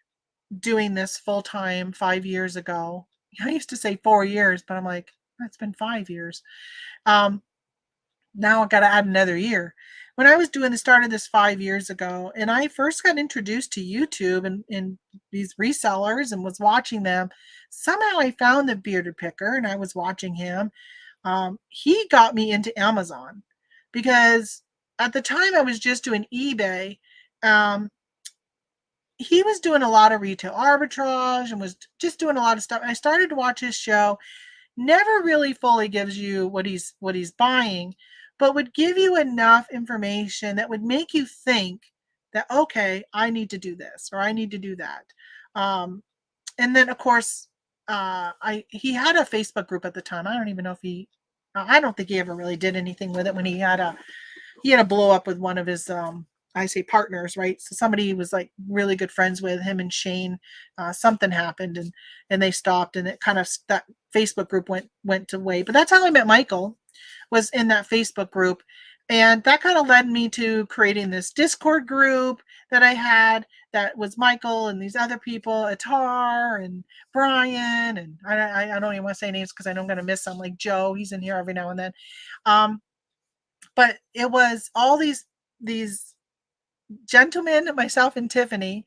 doing this full time 5 years ago, I used to say 4 years, but I'm like, it's been 5 years. Now I got to add another year. When I was started this 5 years ago, and I first got introduced to YouTube and these resellers and was watching them, somehow I found the Bearded Picker and I was watching him. He got me into Amazon because at the time I was just doing eBay. He was doing a lot of retail arbitrage and was just doing a lot of stuff. I started to watch his show. Never really fully gives you what he's buying, but would give you enough information that would make you think that, okay, I need to do this or I need to do that. And then of course, he had a Facebook group at the time. I don't even know if I don't think he ever really did anything with it when he had a blow up with one of his I say partners, right? So somebody was like really good friends with him and Shane. Something happened and they stopped, and it kind of that Facebook group went away. But that's how I met Michael, was in that Facebook group, and that kind of led me to creating this Discord group that I had. That was Michael and these other people, Atar and Brian, and I don't even want to say names because I know I'm going to miss some. Like Joe, he's in here every now and then. But it was all these gentlemen, myself and Tiffany,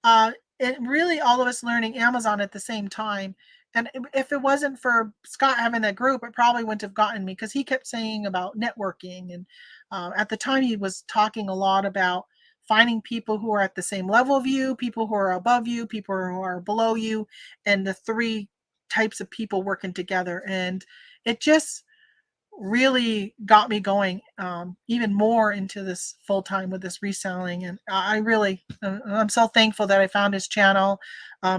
and really all of us learning Amazon at the same time. And if it wasn't for Scott having that group, it probably wouldn't have gotten me because he kept saying about networking. And at the time, he was talking a lot about finding people who are at the same level of you, people who are above you, people who are below you, and the three types of people working together. And it just really got me going even more into this full time with this reselling. And I'm so thankful that I found his channel.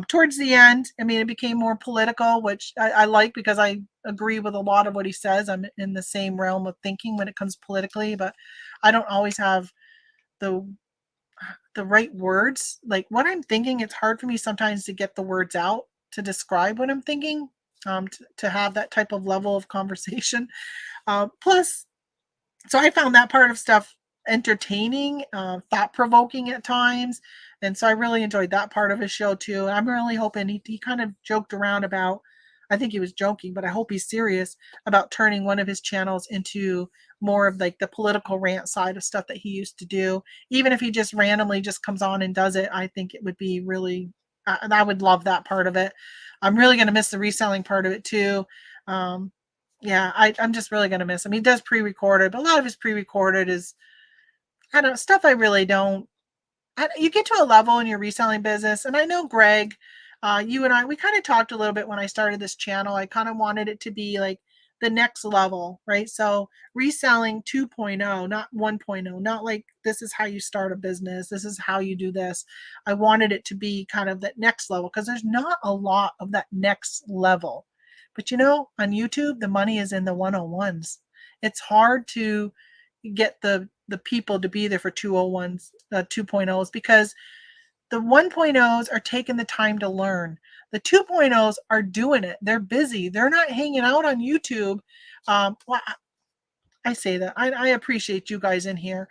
Towards the end, I mean, it became more political, which I like because I agree with a lot of what he says. I'm in the same realm of thinking when it comes politically, but I don't always have the right words. Like what I'm thinking, it's hard for me sometimes to get the words out to describe what I'm thinking, to have that type of level of conversation. Plus, so I found that part of stuff entertaining, thought provoking at times. And so I really enjoyed that part of his show too. I'm really hoping he kind of joked around about, I think he was joking, but I hope he's serious about turning one of his channels into more of like the political rant side of stuff that he used to do. Even if he just randomly just comes on and does it, I think it would be really, I would love that part of it. I'm really going to miss the reselling part of it too. Um, yeah, I'm just really going to miss him. He does pre-recorded, but a lot of his pre-recorded is, I don't know, stuff I really don't. You get to a level in your reselling business, and I know Greg, you and I, we kind of talked a little bit when I started this channel. I kind of wanted it to be like the next level, right? So reselling 2.0, not 1.0, not like this is how you start a business, this is how you do this. I wanted it to be kind of that next level because there's not a lot of that next level. But on YouTube, the money is in the 101s. It's hard to get the people to be there for 201s, 2.0s, because the 1.0s are taking the time to learn. The 2.0s are doing it. They're busy. They're not hanging out on YouTube. Well, I say that. I appreciate you guys in here.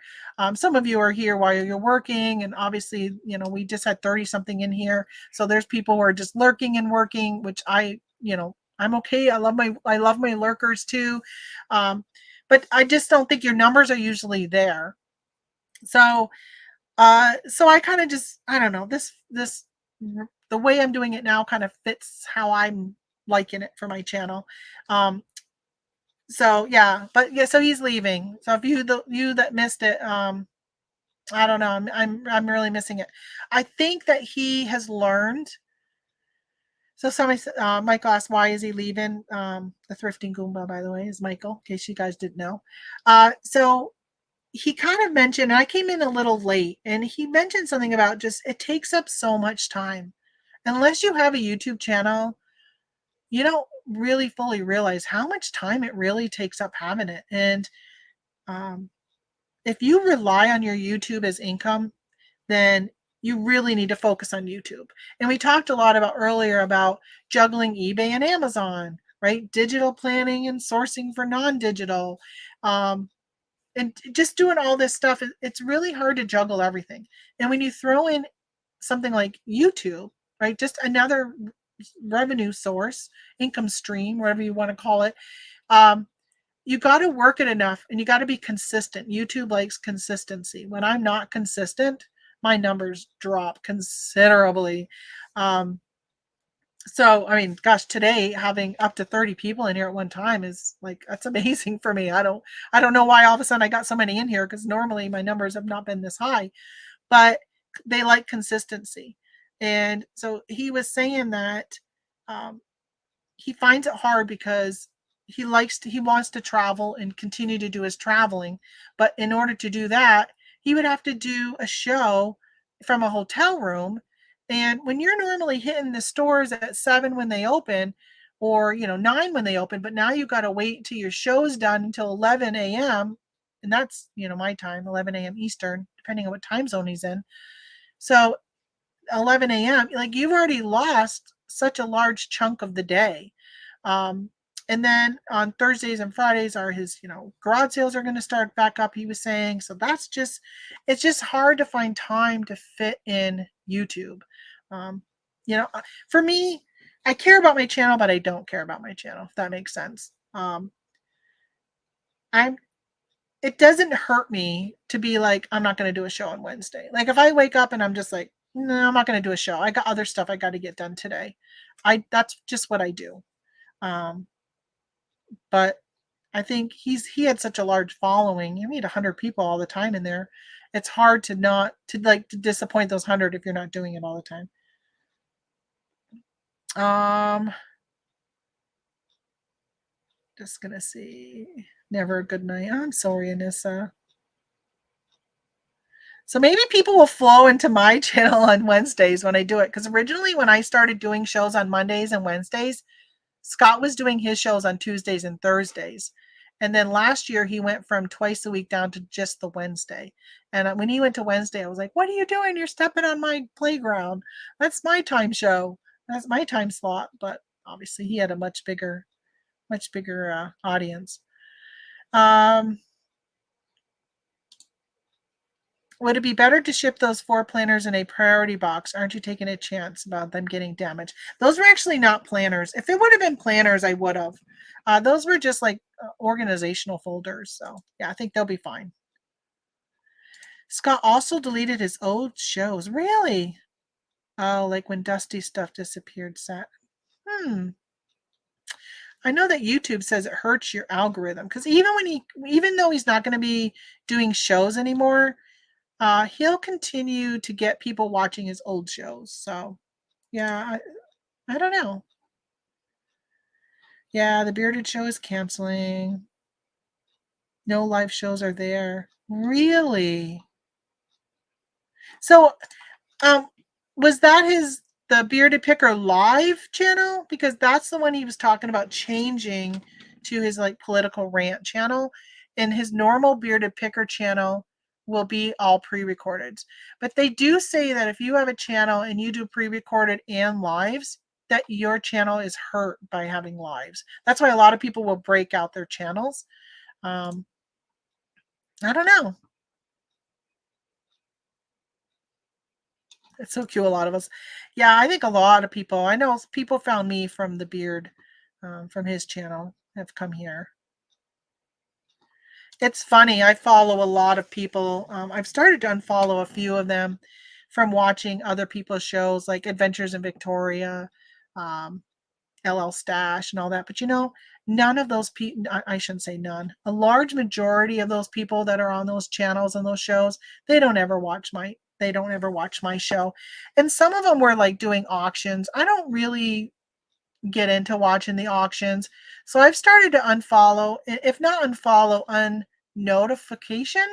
Some of you are here while you're working, and obviously, we just had 30 something in here. So there's people who are just lurking and working, which I'm okay. I love my lurkers too. But I just don't think your numbers are usually there. So I kind of just, I don't know, this the way I'm doing it now kind of fits how I'm liking it for my channel. So yeah, but yeah, so he's leaving. So if you that missed it, I don't know, I'm really missing it. I think that he has learned. So somebody, Michael asked, why is he leaving? The thrifting Goomba, by the way, is Michael, in case you guys didn't know. So he kind of mentioned, and I came in a little late, and he mentioned something about just it takes up so much time. Unless you have a YouTube channel, you don't really fully realize how much time it really takes up having it. And um, if you rely on your YouTube as income, then you really need to focus on YouTube. And we talked a lot about earlier about juggling eBay and Amazon, right? Digital planning and sourcing for non-digital. And just doing all this stuff, it's really hard to juggle everything. And when you throw in something like YouTube, right, just another revenue source, income stream, whatever you want to call it, you got to work it enough, and you got to be consistent. YouTube likes consistency. When I'm not consistent, my numbers drop considerably. So, I mean, gosh, today having up to 30 people in here at one time is like, that's amazing for me. I don't know why all of a sudden I got so many in here, because normally my numbers have not been this high, but they like consistency. And so he was saying that um, he finds it hard because he wants to travel and continue to do his traveling. But in order to do that, he would have to do a show from a hotel room. And when you're normally hitting the stores at 7 when they open, or 9 when they open, but now you got to wait till your show's done until 11 a.m. And that's, my time, 11 a.m. Eastern, depending on what time zone he's in. So 11 a.m., like, you've already lost such a large chunk of the day. Um, and then on Thursdays and Fridays are his, garage sales are going to start back up, he was saying. So it's just hard to find time to fit in YouTube. Um, for me, I care about my channel, but I don't care about my channel, if that makes sense. I'm It doesn't hurt me to be like, I'm not going to do a show on Wednesday. Like, if I wake up and I'm just like, no, I'm not going to do a show, I got other stuff I got to get done today. That's just what I do. Um, but I think he had such a large following. You meet 100 people all the time in there. It's hard to disappoint those 100 if you're not doing it all the time. Um, Just gonna see. Never a good night. I'm sorry, Anissa. So maybe people will flow into my channel on Wednesdays when I do it. Because originally, when I started doing shows on Mondays and Wednesdays, Scott was doing his shows on Tuesdays and Thursdays. And then last year, he went from twice a week down to just the Wednesday. And when he went to Wednesday, I was like, what are you doing? You're stepping on my playground. That's my time show. That's my time slot. But obviously, he had a much bigger audience. Would it be better to ship those 4 planners in a priority box? Aren't you taking a chance about them getting damaged? Those were actually not planners. If it would have been planners, I would have. Those were just like organizational folders. So yeah, I think they'll be fine. Scott also deleted his old shows. Really? Oh, like when Dusty stuff disappeared. Set. I know that YouTube says it hurts your algorithm because even though he's not going to be doing shows anymore, he'll continue to get people watching his old shows. So, yeah, I don't know. Yeah, the Bearded Show is canceling. No live shows are there. Really? So, was that the Bearded Picker live channel? Because that's the one he was talking about changing to his like political rant channel, and his normal Bearded Picker channel will be all pre-recorded. But they do say that if you have a channel and you do pre-recorded and lives, that your channel is hurt by having lives. That's why a lot of people will break out their channels. I don't know. It's so cute, a lot of us. Yeah, I think a lot of people, I know people found me from the beard, from his channel, have come here. It's funny. I follow a lot of people. I've started to unfollow a few of them from watching other people's shows like Adventures in Victoria, um, LL Stash, and all that. But none of those people, I shouldn't say none, a large majority of those people that are on those channels and those shows, they don't ever watch my show. And some of them were like doing auctions. I don't really get into watching the auctions. So I've started to unfollow, if not unfollow, unnotification,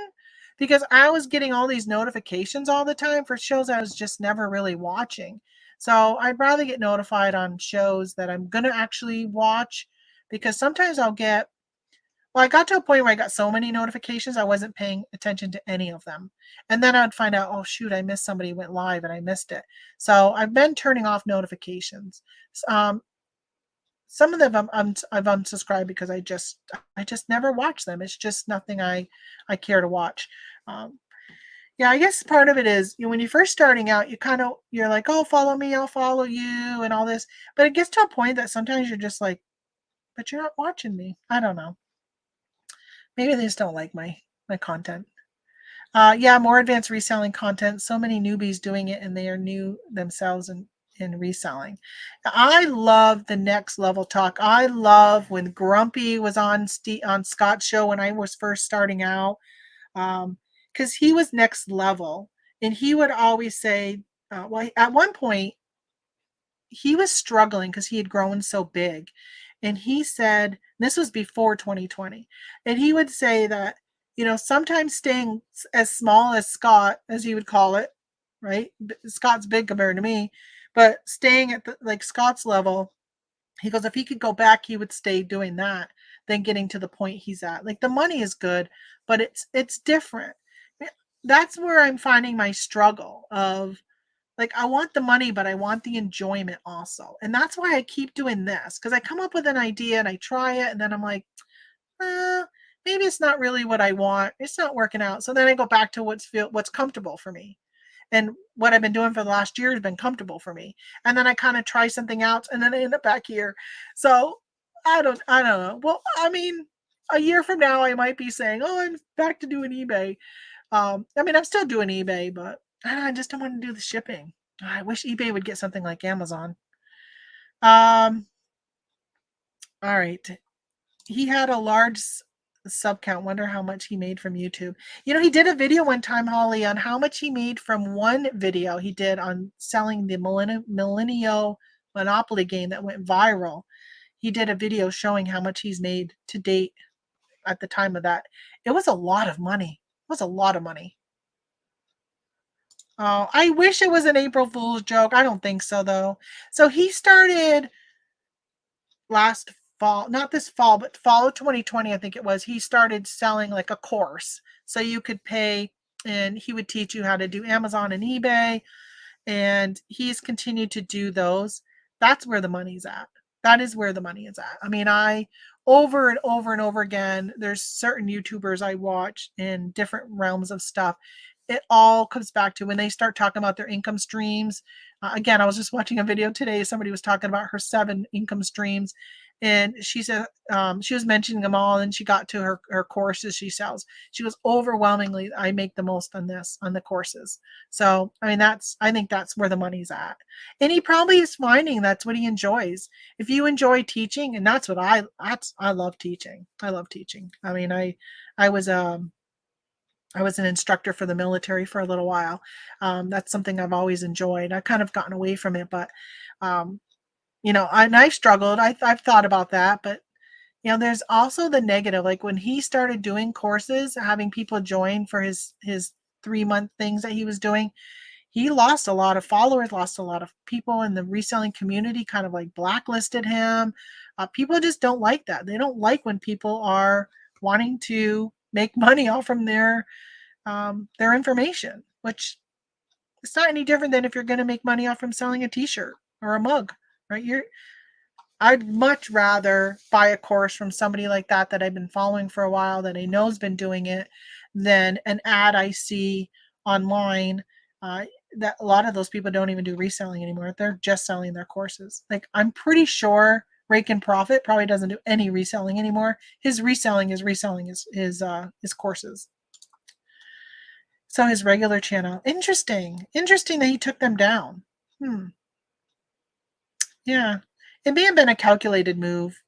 because I was getting all these notifications all the time for shows I was just never really watching. So I'd rather get notified on shows that I'm going to actually watch, because sometimes I got to a point where I got so many notifications, I wasn't paying attention to any of them. And then I'd find out, oh, shoot, I missed somebody went live and I missed it. So I've been turning off notifications. Some of them I've unsubscribed because I just never watch them. It's just nothing I care to watch. Yeah, I guess part of it is, when you're first starting out, you're like, oh, follow me, I'll follow you, and all this. But it gets to a point that sometimes you're just like, but you're not watching me. I don't know. Maybe they just don't like my content. Yeah, more advanced reselling content. So many newbies doing it, and they are new themselves in reselling. I love the next level talk. I love when Grumpy was on Scott's show when I was first starting out, because he was next level, and he would always say, well, at one point he was struggling because he had grown so big, and he said, this was before 2020, and he would say that, sometimes staying as small as Scott, as he would call it, right? Scott's big compared to me, but staying at like Scott's level, he goes, if he could go back, he would stay doing that than getting to the point he's at. Like, the money is good, but it's different. That's where I'm finding my struggle of, like, I want the money, but I want the enjoyment also. And that's why I keep doing this, because I come up with an idea and I try it, and then I'm like, maybe it's not really what I want. It's not working out. So then I go back to what's comfortable for me. And what I've been doing for the last year has been comfortable for me. And then I kind of try something else, and then I end up back here. So I don't know. Well, I mean, a year from now, I might be saying, oh, I'm back to doing eBay. I mean, I'm still doing eBay, but I just don't want to do the shipping. I wish eBay would get something like Amazon. All right. He had a large sub count. Wonder how much he made from YouTube. He did a video one time, Holly, on how much he made from one video he did on selling the Millennial Monopoly game that went viral. he did a video showing how much he's made to date at the time of that. It was a lot of money. It was a lot of money. Oh, I wish it was an April Fool's joke. I don't think so, though. So he started last fall, not this fall, but fall of 2020, I think it was. He started selling like a course. So you could pay, and he would teach you how to do Amazon and eBay. And he's continued to do those. That's where the money's at. That is where the money is at. I mean, I over and over and over again, there's certain YouTubers I watch in different realms of stuff. It all comes back to when they start talking about their income streams. Again, I was just watching a video today. Somebody was talking about her 7 income streams, and she said she was mentioning them all, and she got to her courses she sells. She goes, overwhelmingly, I make the most on the courses. So I mean, I think that's where the money's at, and he probably is finding that's what he enjoys. If you enjoy teaching, and that's what I love teaching. I love teaching. I mean, I was an instructor for the military for a little while. That's something I've always enjoyed. I've kind of gotten away from it, but I've struggled. I've thought about that, but there's also the negative. Like when he started doing courses, having people join for his 3-month things that he was doing, he lost a lot of followers, lost a lot of people in the reselling community, kind of like blacklisted him. People just don't like that. They don't like when people are wanting to make money off from their information, which it's not any different than if you're going to make money off from selling a t-shirt or a mug, right? I'd much rather buy a course from somebody like that I've been following for a while, that I know's been doing it, than an ad I see online. That a lot of those people don't even do reselling anymore. They're just selling their courses. Like, I'm pretty sure Rake and Profit probably doesn't do any reselling anymore. His reselling is reselling his courses. So his regular channel. Interesting that he took them down. Yeah. It may have been a calculated move.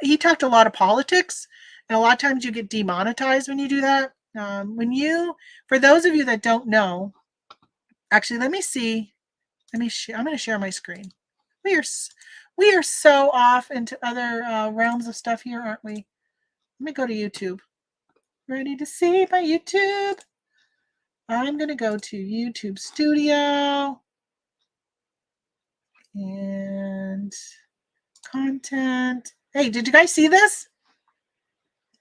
He talked a lot of politics, and a lot of times you get demonetized when you do that. For those of you that don't know, actually, let me see. I'm going to share my screen. We are so off into other realms of stuff here, aren't we? Let me go to YouTube. Ready to see my YouTube? I'm going to go to YouTube Studio and content. Hey, did you guys see this?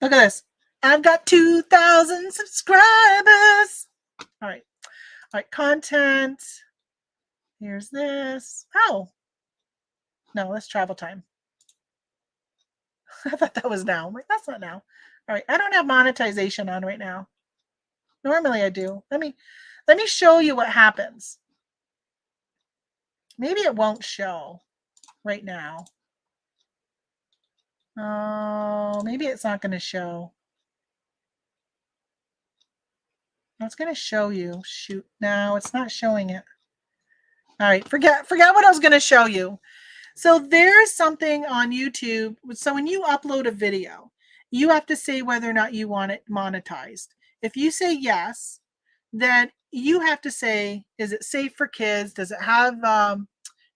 Look at this. I've got 2,000 subscribers. All right, content. Here's this. Oh, no, that's travel time. I thought that was now. I'm like, that's not now. All right, I don't have monetization on right now. Normally I do. Let me show you what happens. Maybe it won't show right now. Oh, maybe it's not going to show. I was going to show you. Shoot. No, it's not showing it. All right, forget what I was going to show you. So there's something on YouTube. So when you upload a video, you have to say whether or not you want it monetized. If you say yes, then you have to say, is it safe for kids? Does it have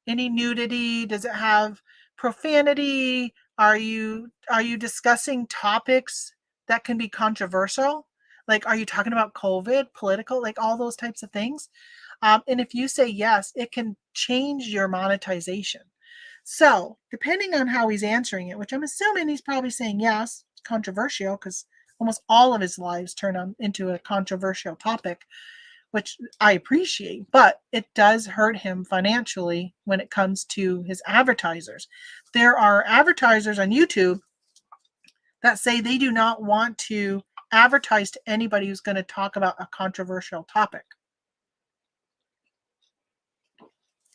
any nudity? Does it have profanity? Are you discussing topics that can be controversial? Like, are you talking about COVID, political, like all those types of things? And if you say yes, it can change your monetization. So depending on how he's answering it, which I'm assuming he's probably saying yes, it's controversial, because almost all of his lives turn into a controversial topic, which I appreciate, but it does hurt him financially when it comes to his advertisers. There are advertisers on YouTube that say they do not want to advertise to anybody who's going to talk about a controversial topic.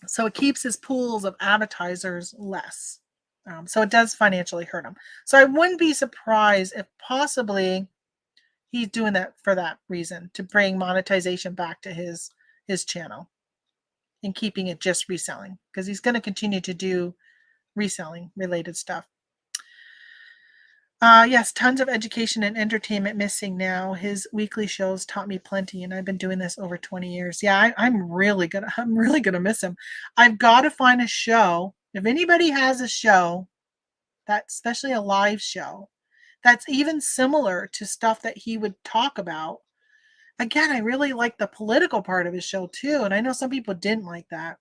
So it keeps his pools of advertisers less. So it does financially hurt him. So I wouldn't be surprised if possibly he's doing that for that reason, to bring monetization back to his channel and keeping it just reselling, because he's going to continue to do reselling related stuff. Yes, tons of education and entertainment missing now. His weekly shows taught me plenty, and I've been doing this over 20 years. Yeah, I'm really gonna miss him. I've got to find a show. If anybody has a show That's especially a live show. That's even similar to stuff that he would talk about. Again, I really like the political part of his show too, and I know some people didn't like that.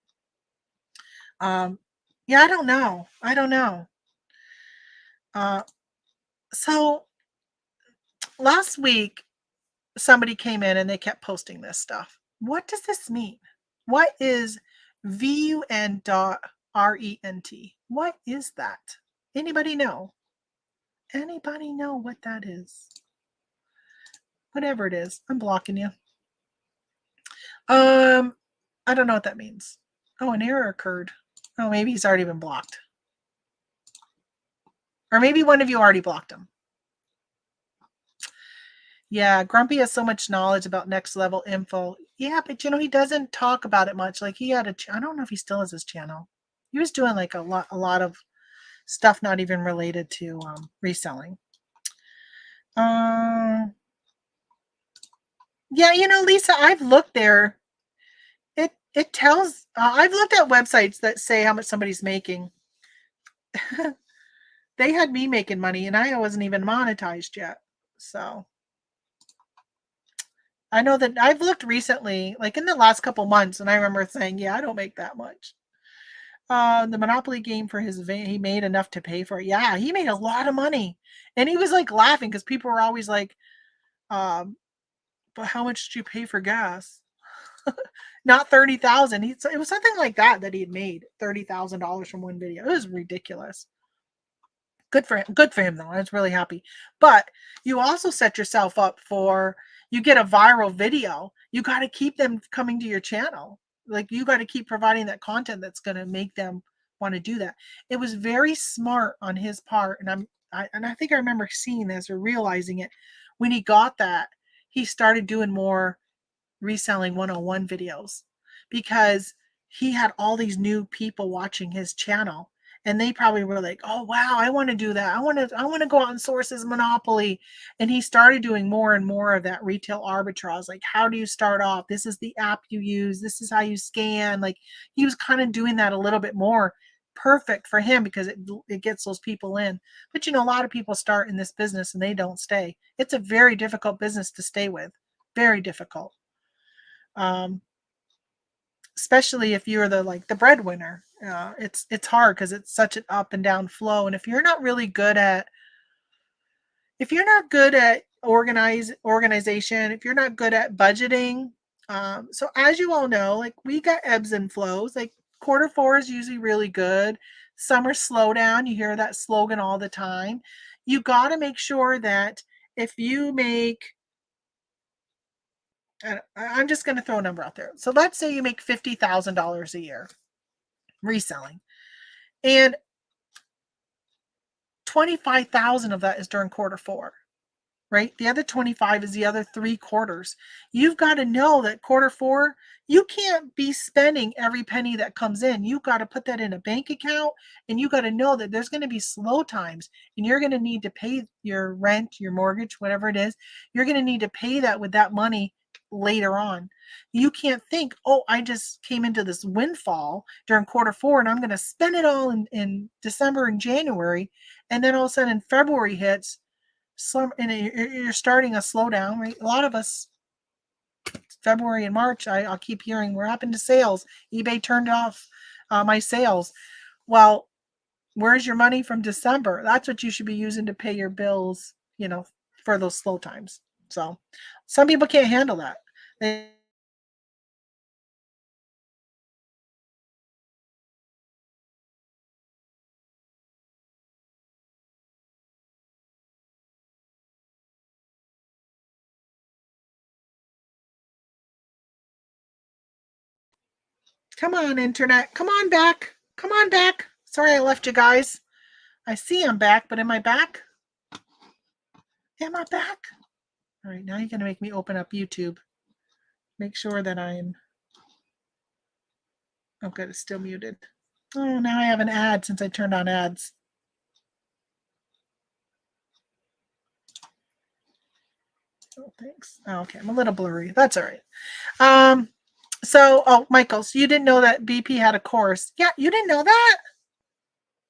Um, yeah, I don't know. I don't know. Uh, so last week, somebody came in and they kept posting this stuff. What does this mean? What is VUN.RENT? What is that? Anybody know? Anybody know what that is? Whatever it is, I'm blocking you. I don't know what that means. Oh, an error occurred. Oh, maybe he's already been blocked. Or maybe one of you already blocked him. Yeah, Grumpy has so much knowledge about next level info. Yeah, but he doesn't talk about it much. Like he had I don't know if he still has his channel. He was doing like a lot of stuff not even related to reselling. Yeah, Lisa, I've looked there. It tells. I've looked at websites that say how much somebody's making. They had me making money, and I wasn't even monetized yet. So I know that I've looked recently, like in the last couple months, and I remember saying, "Yeah, I don't make that much." The Monopoly game for his he made enough to pay for it. Yeah, he made a lot of money, and he was like laughing because people were always like, "But how much did you pay for gas?" Not 30,000. It was something like that he had made $30,000 from one video. It was ridiculous. Good for him. Good for him though. I was really happy. But you also set yourself up for you get a viral video. You got to keep them coming to your channel. Like you got to keep providing that content that's going to make them want to do that. It was very smart on his part, and I think I remember seeing this or realizing it when he got that. He started doing more reselling 101 videos because he had all these new people watching his channel, and they probably were like, "Oh wow, I want to do that. I want to go out and source his Monopoly." And he started doing more and more of that retail arbitrage, like how do you start off? This is the app you use. This is how you scan. Like he was kind of doing that a little bit more. Perfect for him because it gets those people in. But a lot of people start in this business and they don't stay. It's a very difficult business to stay with. Very difficult. Um, especially if you're the breadwinner. It's hard because it's such an up and down flow, and if you're not good at organization, if you're not good at budgeting. So as you all know, like we got ebbs and flows. Like quarter 4 is usually really good. Summer slowdown, you hear that slogan all the time. You got to make sure that if you make, I'm just going to throw a number out there. So let's say you make $50,000 a year reselling, and 25,000 of that is during quarter 4, right? The other 25 is the other 3 quarters. You've got to know that quarter 4, you can't be spending every penny that comes in. You've got to put that in a bank account, and you got to know that there's going to be slow times, and you're going to need to pay your rent, your mortgage, whatever it is. You're going to need to pay that with that money later on. You can't think, "Oh, I just came into this windfall during quarter 4 and I'm going to spend it all in December and January." And then all of a sudden February hits, and you're starting a slowdown, right? A lot of us, February and March, I'll keep hearing, "What happened to sales? eBay turned off my sales." Well, where's your money from December? That's what you should be using to pay your bills, for those slow times. So some people can't handle that. Come on, internet. Come on back. Come on back. Sorry I left you guys. I see I'm back, but am I back? Am I back? All right, now you're going to make me open up YouTube. Make sure that I'm... Oh, good, it's still muted. Oh, now I have an ad since I turned on ads. Oh, thanks. Oh, okay, I'm a little blurry. That's all right. So, Michael, so you didn't know that BP had a course. Yeah, you didn't know that?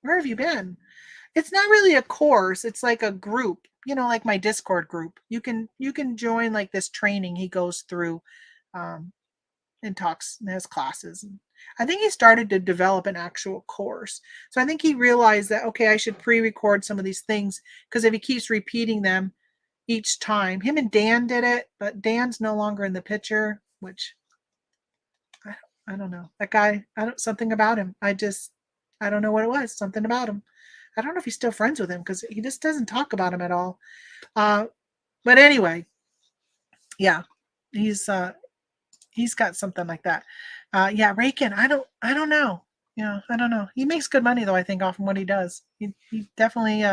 Where have you been? It's not really a course. It's like a group, like my Discord group. You can join like this training he goes through, um, and talks and has classes. And I think he started to develop an actual course. So I think he realized that, okay, I should pre-record some of these things, because if he keeps repeating them each time, him and Dan did it, but Dan's no longer in the picture, which I, I don't know. That guy, I don't something about him. I don't know what it was. Something about him. I don't know if he's still friends with him, because he just doesn't talk about him at all. Uh, but anyway, yeah, he's he's got something like that. Yeah, Rakin. I don't know. Yeah, I don't know. He makes good money though, I think, off of what he does. He definitely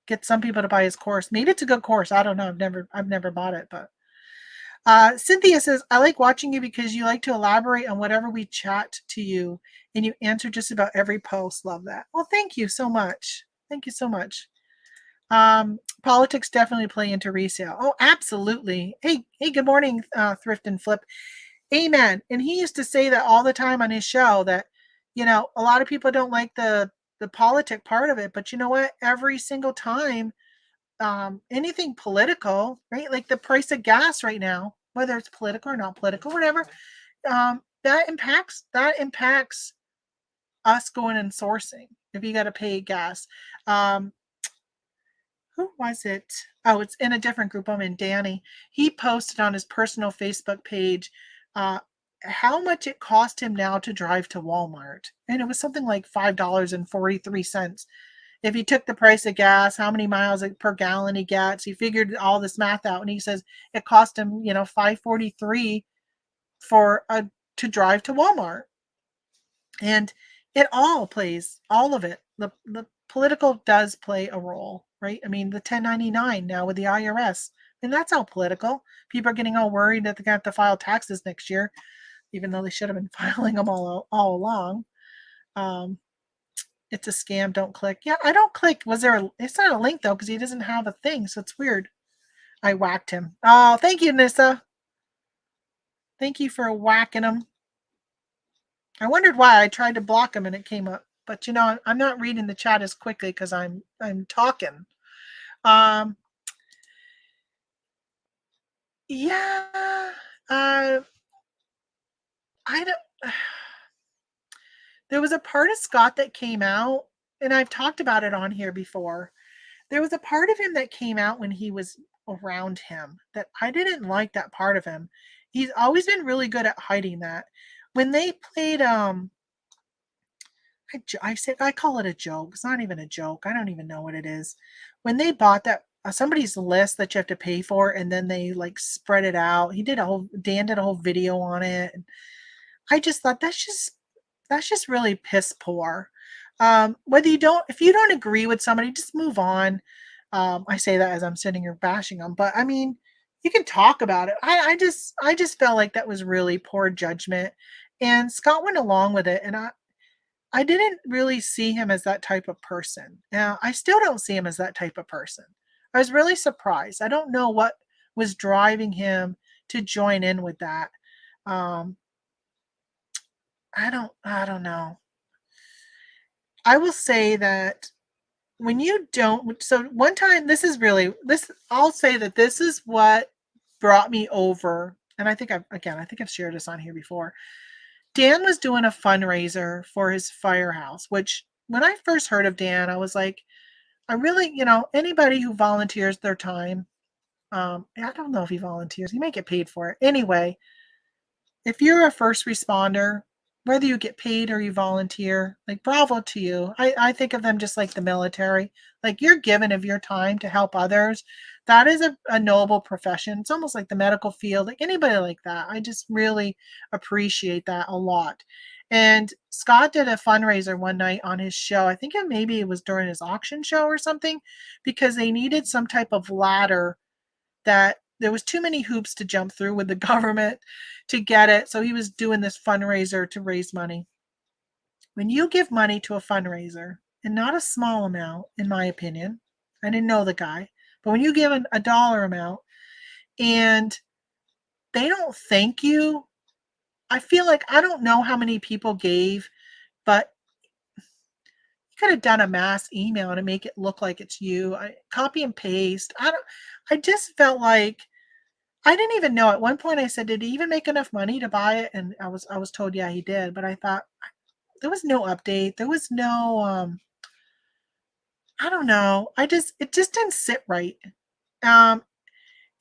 gets some people to buy his course. Maybe it's a good course. I don't know. I've never bought it, but Cynthia says, I like watching you because you like to elaborate on whatever we chat to you, and you answer just about every post. Love that. Well, thank you so much. Thank you so much. Politics definitely play into resale. Oh, absolutely. Hey, good morning, Thrift and Flip. Amen. And he used to say that all the time on his show, that, a lot of people don't like the politic part of it, but you know what? Every single time, anything political, right? Like the price of gas right now, whether it's political or not political, whatever, that impacts us going and sourcing if you got to pay gas. Um, who was it? Oh, it's in a different group. I'm in. Danny. He posted on his personal Facebook page uh, how much it cost him now to drive to Walmart. And it was something like $5.43. If he took the price of gas, how many miles per gallon he gets, he figured all this math out. And he says it cost him, $5.43 for to drive to Walmart. And it all of it. The political does play a role, right? I mean, the 1099 now with the IRS, and that's all political. People are getting all worried that they're going to have to file taxes next year, even though they should have been filing them all along. Um, it's a scam. Don't click. Yeah, I don't click. It's not a link though, because he doesn't have a thing, so it's weird. I whacked him. Oh, thank you, Nissa. Thank you for whacking him. I wondered why. I tried to block him and it came up. But I'm not reading the chat as quickly because I'm talking. Um, yeah. Uh, I don't. There was a part of Scott that came out, and I've talked about it on here before. There was a part of him that came out when he was around him that I didn't like. That part of him. He's always been really good at hiding that. When they played I call it a joke. It's not even a joke. I don't even know what it is. When they bought that somebody's list that you have to pay for, and then they like spread it out. Dan did a whole video on it. And I just thought that's just really piss poor. If you don't agree with somebody, just move on. I say that as I'm sitting here bashing them, but I mean, you can talk about it. I just felt like that was really poor judgment, and Scott went along with it, and I didn't really see him as that type of person. Now, I still don't see him as that type of person. I was really surprised. I don't know what was driving him to join in with that. Um, I don't know. I will say that when you don't, so one time, I'll say that this is what brought me over. And I think I've shared this on here before. Dan was doing a fundraiser for his firehouse, which when I first heard of Dan, I was like, I really, anybody who volunteers their time, I don't know if he volunteers, he may get paid for it. Anyway, if you're a first responder, whether you get paid or you volunteer, like bravo to you. I think of them just like the military. Like you're given of your time to help others. That is a noble profession. It's almost like the medical field, like anybody like that. I just really appreciate that a lot. And Scott did a fundraiser one night on his show. I think maybe it was during his auction show or something, because they needed some type of ladder that there was too many hoops to jump through with the government to get it. So he was doing this fundraiser to raise money. When you give money to a fundraiser, and not a small amount, in my opinion, I didn't know the guy, but when you give a dollar amount and they don't thank you, I feel like I don't know how many people gave, but you could have done a mass email to make it look like it's you. Copy and paste. I just felt like I didn't even know. At one point I said, did he even make enough money to buy it? And I was told, yeah, he did. But I thought there was no update. There was no, I don't know. It just didn't sit right. Um,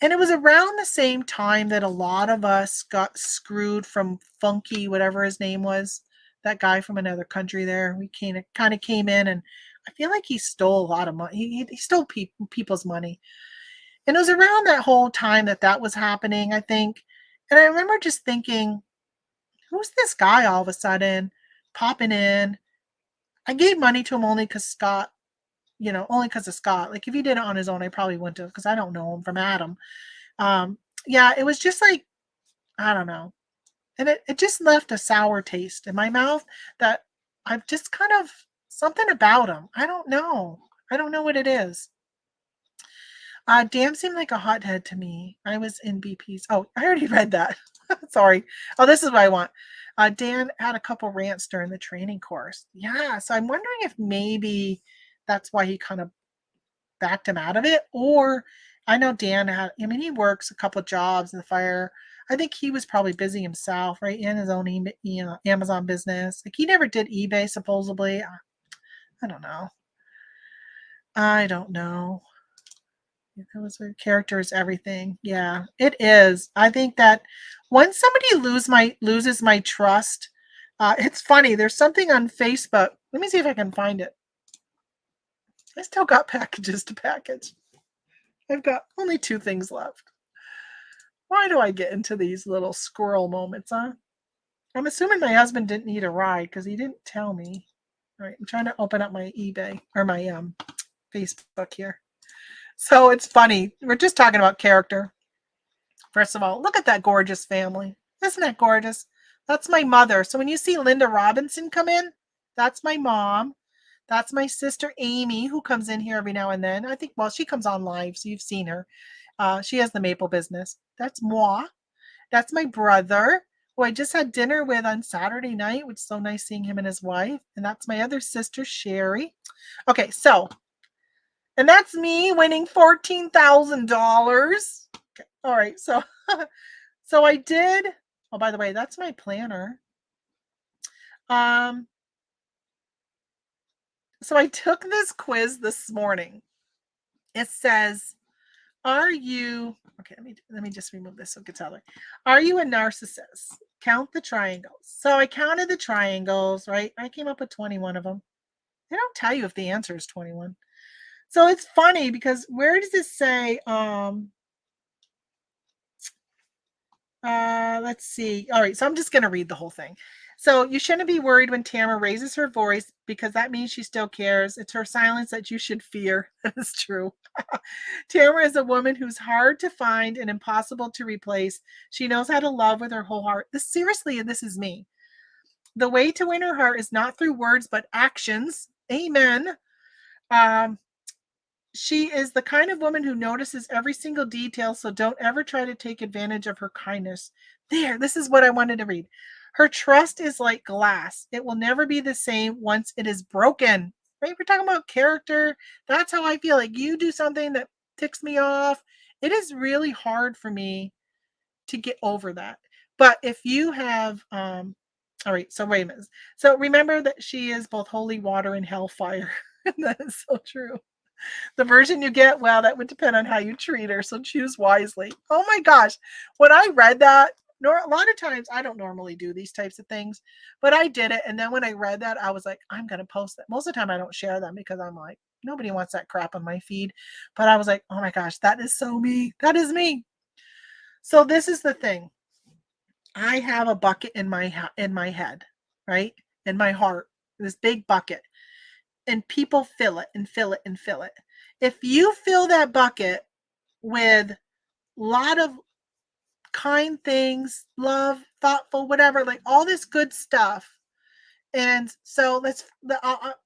and it was around the same time that a lot of us got screwed from Funky, whatever his name was, that guy from another country there. We kind of came in, and I feel like he stole a lot of money. He stole people's money. And it was around that whole time that was happening, I think. And I remember just thinking, who's this guy all of a sudden popping in? I gave money to him only because Scott, only because of Scott. Like if he did it on his own, I probably wouldn't have, because I don't know him from Adam. Yeah, it was just like, I don't know. And it just left a sour taste in my mouth that I've just kind of something about him. I don't know. I don't know what it is. Dan seemed like a hothead to me. I was in BP's. Oh, I already read that. Sorry. Oh, this is what I want. Dan had a couple rants during the training course. Yeah, so I'm wondering if maybe that's why he kind of backed him out of it. Or I know Dan he works a couple of jobs in the fire. I think he was probably busy himself, right? In his own Amazon business. Like he never did eBay, supposedly. I don't know. I don't know. Character is everything. Yeah, it is. I think that when somebody loses my trust, it's funny. There's something on Facebook. Let me see if I can find it. I still got packages to package. I've got only 2 things left. Why do I get into these little squirrel moments, huh? I'm assuming my husband didn't need a ride because he didn't tell me. All right, I'm trying to open up my eBay or my Facebook here. So it's funny. We're just talking about character. First of all, look at that gorgeous family. Isn't that gorgeous? That's my mother. So when you see Linda Robinson come in, that's my mom. That's my sister Amy, who comes in here every now and then. I think, well, she comes on live, so you've seen her. She has the maple business. That's moi. That's my brother, who I just had dinner with on Saturday night, which is so nice seeing him and his wife. And that's my other sister, Sherry. Okay, so, and that's me winning $14,000. Okay, all right, so, so I did. Oh, by the way, that's my planner. So I took this quiz this morning. It says, are you, okay, let me just remove this so it gets out of there. Are you a narcissist? Count the triangles. So I counted the triangles, right? I came up with 21 of them. They don't tell you if the answer is 21. So it's funny because where does it say, let's see. All right, so I'm just going to read the whole thing. So you shouldn't be worried when Tamara raises her voice because that means she still cares. It's her silence that you should fear. That is true. Tamara is a woman who's hard to find and impossible to replace. She knows how to love with her whole heart. Seriously, this is me. The way to win her heart is not through words, but actions. Amen. She is the kind of woman who notices every single detail, so don't ever try to take advantage of her kindness. There, this is what I wanted to read. Her trust is like glass. It will never be the same once it is broken. Right? We're talking about character. That's how I feel. Like you do something that ticks me off. It is really hard for me to get over that. But if you have, all right, so wait a minute. So remember that she is both holy water and hellfire. That is so true. The version you get, well, that would depend on how you treat her, so choose wisely. Oh my gosh. When I read that, a lot of times I don't normally do these types of things, but I did it. And then when I read that, I was like, I'm going to post it. Most of the time I don't share them because I'm like, nobody wants that crap on my feed. But I was like, oh my gosh, that is so me. That is me. So this is the thing. I have a bucket in my head, right? In my heart, this big bucket. And people fill it and fill it and fill it. If you fill that bucket with a lot of kind things, love, thoughtful, whatever, like all this good stuff. And so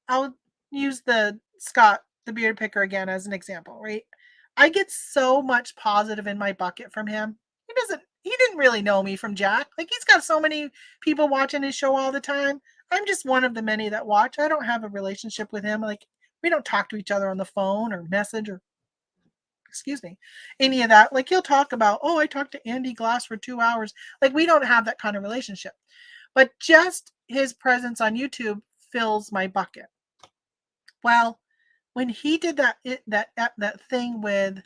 I'll use the Scott, the beard picker again as an example, right? I get so much positive in my bucket from him. He didn't really know me from Jack. Like he's got so many people watching his show all the time. I'm just one of the many that watch. I don't have a relationship with him. Like, we don't talk to each other on the phone or message or, excuse me, any of that. Like, he'll talk about, oh, I talked to Andy Glass for 2 hours. Like, we don't have that kind of relationship. But just his presence on YouTube fills my bucket. Well, when he did that thing with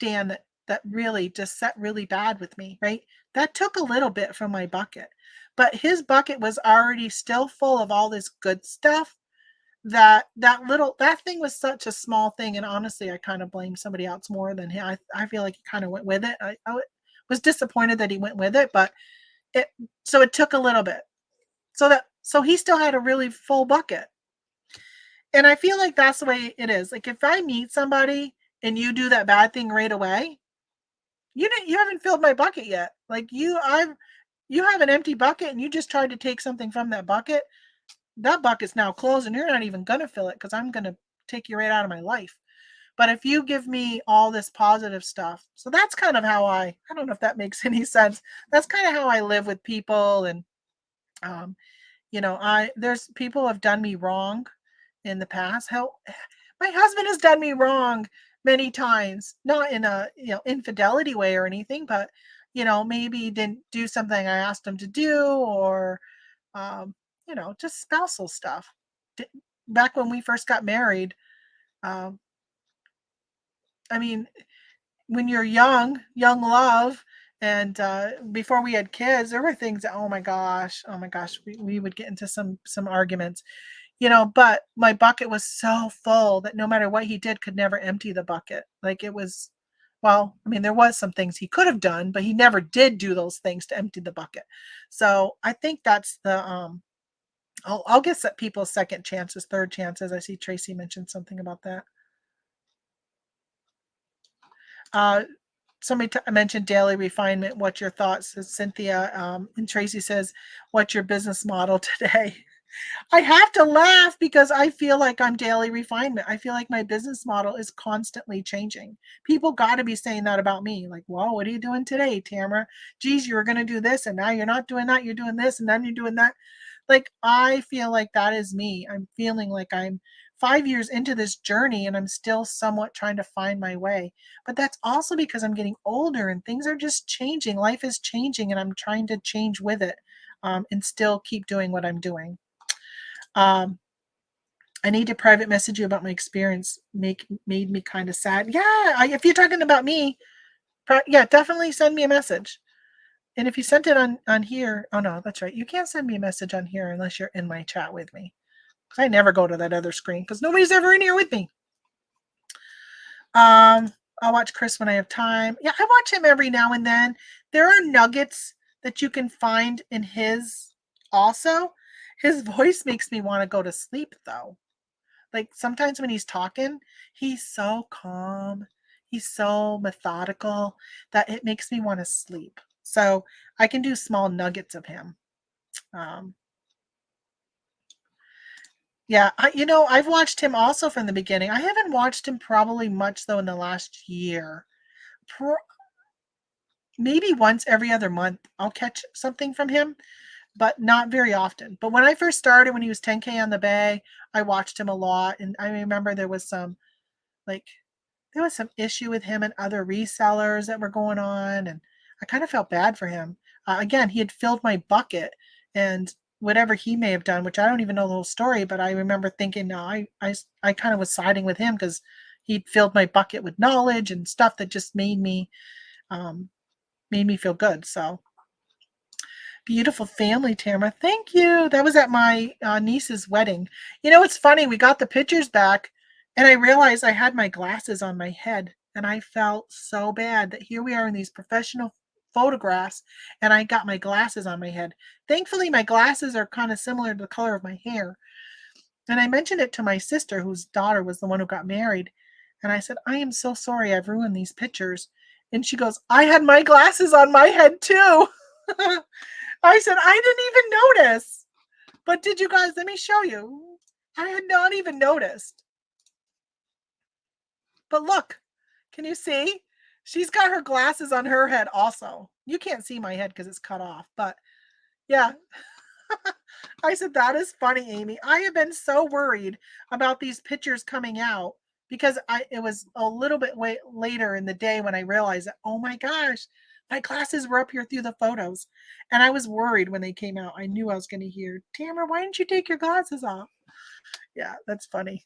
Dan that really just set really bad with me, right? That took a little bit from my bucket. But his bucket was already still full of all this good stuff that thing was such a small thing, and honestly, I kind of blame somebody else more than him. I feel like he kind of went with it. I was disappointed that he went with it, but it took a little bit. So he still had a really full bucket. And I feel like that's the way it is. Like, if I meet somebody and you do that bad thing right away, you haven't filled my bucket yet. Like, you have an empty bucket and you just tried to take something from that bucket. That bucket's now closed and you're not even gonna fill it because I'm gonna take you right out of my life. But if you give me all this positive stuff, so that's kind of how I don't know if that makes any sense. That's kind of how I live with people. And um, there's people who have done me wrong in the past. How my husband has done me wrong many times, not in a infidelity way or anything, but maybe he didn't do something I asked him to do, or um, just spousal stuff. Back when we first got married, um, I mean, when you're young love, and before we had kids, there were things that, oh my gosh, we would get into some arguments, but my bucket was so full that no matter what he did, could never empty the bucket. Like, it was, well, I mean, there was some things he could have done, but he never did do those things to empty the bucket. So I think that's the I'll give people second chances, third chances. I see Tracy mentioned something about that. Uh, Somebody mentioned daily refinement. What's your thoughts, says Cynthia? And Tracy says, what's your business model today? I have to laugh because I feel like I'm daily refinement. I feel like my business model is constantly changing. People got to be saying that about me. Like, well, what are you doing today, Tamara? Geez, you were going to do this and now you're not doing that. You're doing this and then you're doing that. Like, I feel like that is me. I'm feeling like I'm 5 years into this journey and I'm still somewhat trying to find my way. But that's also because I'm getting older and things are just changing. Life is changing and I'm trying to change with it, and still keep doing what I'm doing. I need to private message you about my experience. Made me kind of sad. Yeah, if you're talking about me, yeah, definitely send me a message. And if you sent it on here, oh no, that's right. You can't send me a message on here unless you're in my chat with me. Because I never go to that other screen because nobody's ever in here with me. I'll watch Chris when I have time. Yeah, I watch him every now and then. There are nuggets that you can find in his also. His voice makes me want to go to sleep though. Like, sometimes when he's talking, he's so calm. He's so methodical that it makes me want to sleep. So I can do small nuggets of him. Yeah, I've watched him also from the beginning. I haven't watched him probably much though in the last year. Maybe once every other month I'll catch something from him, but not very often. But when I first started, when he was 10K on the bay, I watched him a lot, and I remember there was some issue with him and other resellers that were going on, and I kind of felt bad for him. Again, he had filled my bucket, and whatever he may have done, which I don't even know the whole story, but I remember thinking, no, I kind of was siding with him because he'd filled my bucket with knowledge and stuff that just made me feel good. So beautiful family, Tamara. Thank you. That was at my niece's wedding. It's funny. We got the pictures back, and I realized I had my glasses on my head, and I felt so bad that here we are in these professional photographs, and I got my glasses on my head. Thankfully, my glasses are kind of similar to the color of my hair. And I mentioned it to my sister, whose daughter was the one who got married. And I said, I am so sorry I've ruined these pictures. And she goes, I had my glasses on my head too. I said, I didn't even notice. But did you guys, let me show you. I had not even noticed. But look, can you see? She's got her glasses on her head also. You can't see my head because it's cut off. But yeah, I said, that is funny, Amy. I have been so worried about these pictures coming out because it was a little bit later in the day when I realized that, oh my gosh, my glasses were up here through the photos. And I was worried when they came out. I knew I was going to hear, Tamara, why didn't you take your glasses off? Yeah, that's funny.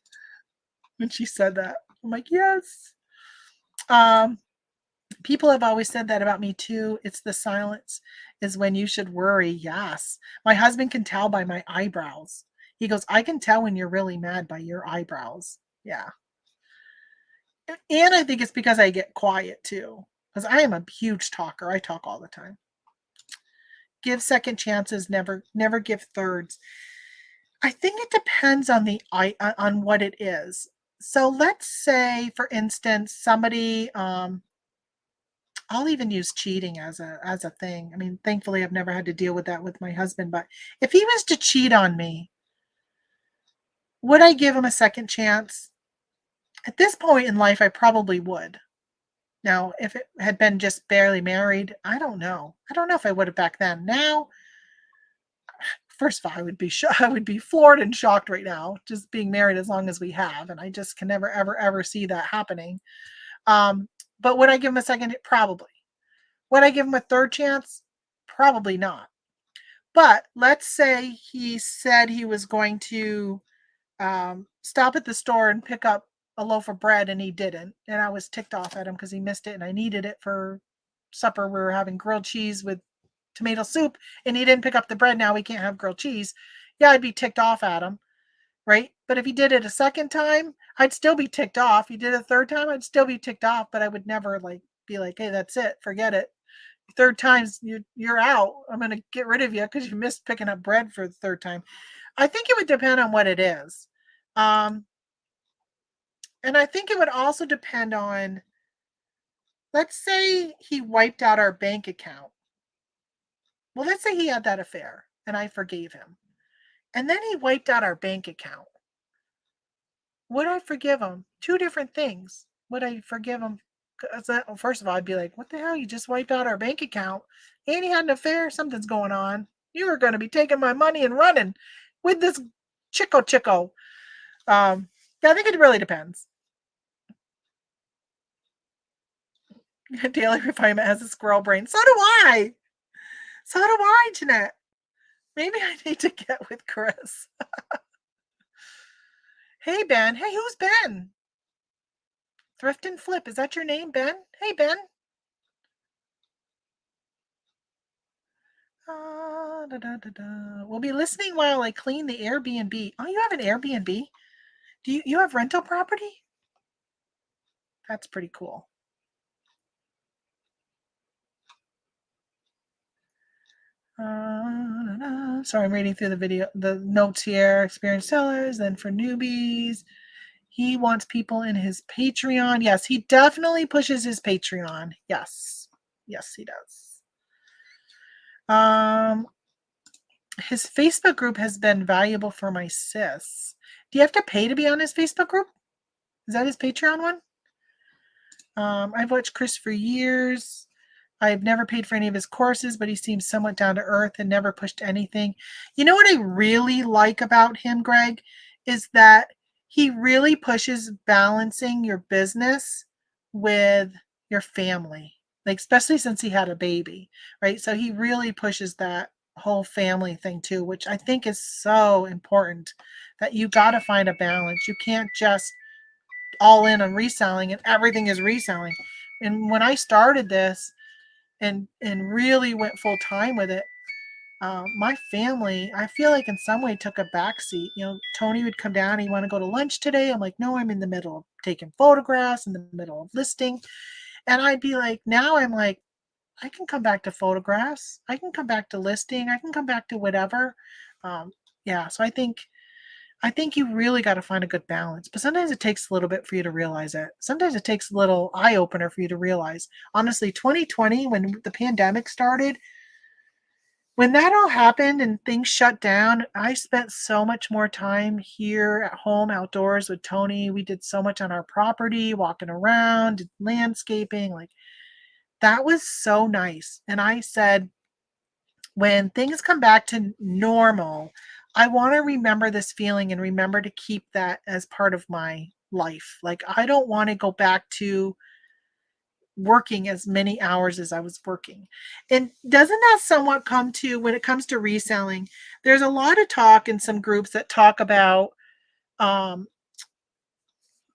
When she said that, I'm like, yes. Um, People have always said that about me too. It's the silence is when you should worry. Yes. My husband can tell by my eyebrows. He goes, I can tell when you're really mad by your eyebrows. Yeah. And I think it's because I get quiet too. Because I am a huge talker. I talk all the time. Give second chances, never give thirds. I think it depends on on what it is. So let's say, for instance, somebody I'll even use cheating as a thing. I mean, thankfully I've never had to deal with that with my husband, but if he was to cheat on me, would I give him a second chance? At this point in life, I probably would. Now, if it had been just barely married, I don't know. I don't know if I would have back then. Now, first of all, I would be floored and shocked right now, just being married as long as we have, and I just can never ever ever see that happening. But would I give him a second? Probably. Would I give him a third chance? Probably not. But let's say he said he was going to stop at the store and pick up a loaf of bread and he didn't. And I was ticked off at him because he missed it and I needed it for supper. We were having grilled cheese with tomato soup and he didn't pick up the bread. Now we can't have grilled cheese. Yeah, I'd be ticked off at him, right? But if he did it a second time, I'd still be ticked off. He did it a third time, I'd still be ticked off, but I would never be like, hey, that's it, forget it. Third time's you're out. I'm going to get rid of you because you missed picking up bread for the third time. I think it would depend on what it is. And I think it would also depend on, let's say he wiped out our bank account. Well, let's say he had that affair and I forgave him. And then he wiped out our bank account. Would I forgive him? Two different things. Would I forgive him? First of all, I'd be like, what the hell? You just wiped out our bank account. And he had an affair. Something's going on. You were going to be taking my money and running with this chico. Yeah, I think it really depends. Daily refinement has a squirrel brain. So do I. So do I, Jeanette. Maybe I need to get with Chris. Hey, Ben. Hey, who's Ben? Thrift and Flip. Is that your name, Ben? Hey, Ben. We'll be listening while I clean the Airbnb. Oh, you have an Airbnb? Do you have rental property? That's pretty cool. Sorry, I'm reading through the notes here. Experienced sellers, then for newbies. He wants people in his Patreon. Yes, he definitely pushes his Patreon. Yes, he does. His Facebook group has been valuable for my sis. Do you have to pay to be on his Facebook group? Is that his Patreon one? I've watched Chris for years. I've never paid for any of his courses, but he seems somewhat down to earth and never pushed anything. You know what I really like about him, Greg, is that he really pushes balancing your business with your family, like especially since he had a baby, right? So he really pushes that whole family thing too, which I think is so important, that you got to find a balance. You can't just all in on reselling and everything is reselling. And when I started this and really went full time with it, my family, I feel like in some way took a backseat. You know, Tony would come down, you want to go to lunch today? I'm like, no, I'm in the middle of taking photographs, in the middle of listing. And I'd be like, now I'm like, I can come back to photographs. I can come back to listing. I can come back to whatever. Yeah. So I think you really got to find a good balance, but sometimes it takes a little bit for you to realize it. Sometimes it takes a little eye opener for you to realize. Honestly, 2020, when the pandemic started, when that all happened and things shut down, I spent so much more time here at home, outdoors with Tony. We did so much on our property, walking around, did landscaping. Like, that was so nice. And I said, when things come back to normal, I want to remember this feeling and remember to keep that as part of my life. Like, I don't want to go back to working as many hours as I was working. And doesn't that somewhat come to, when it comes to reselling, there's a lot of talk in some groups that talk about, um,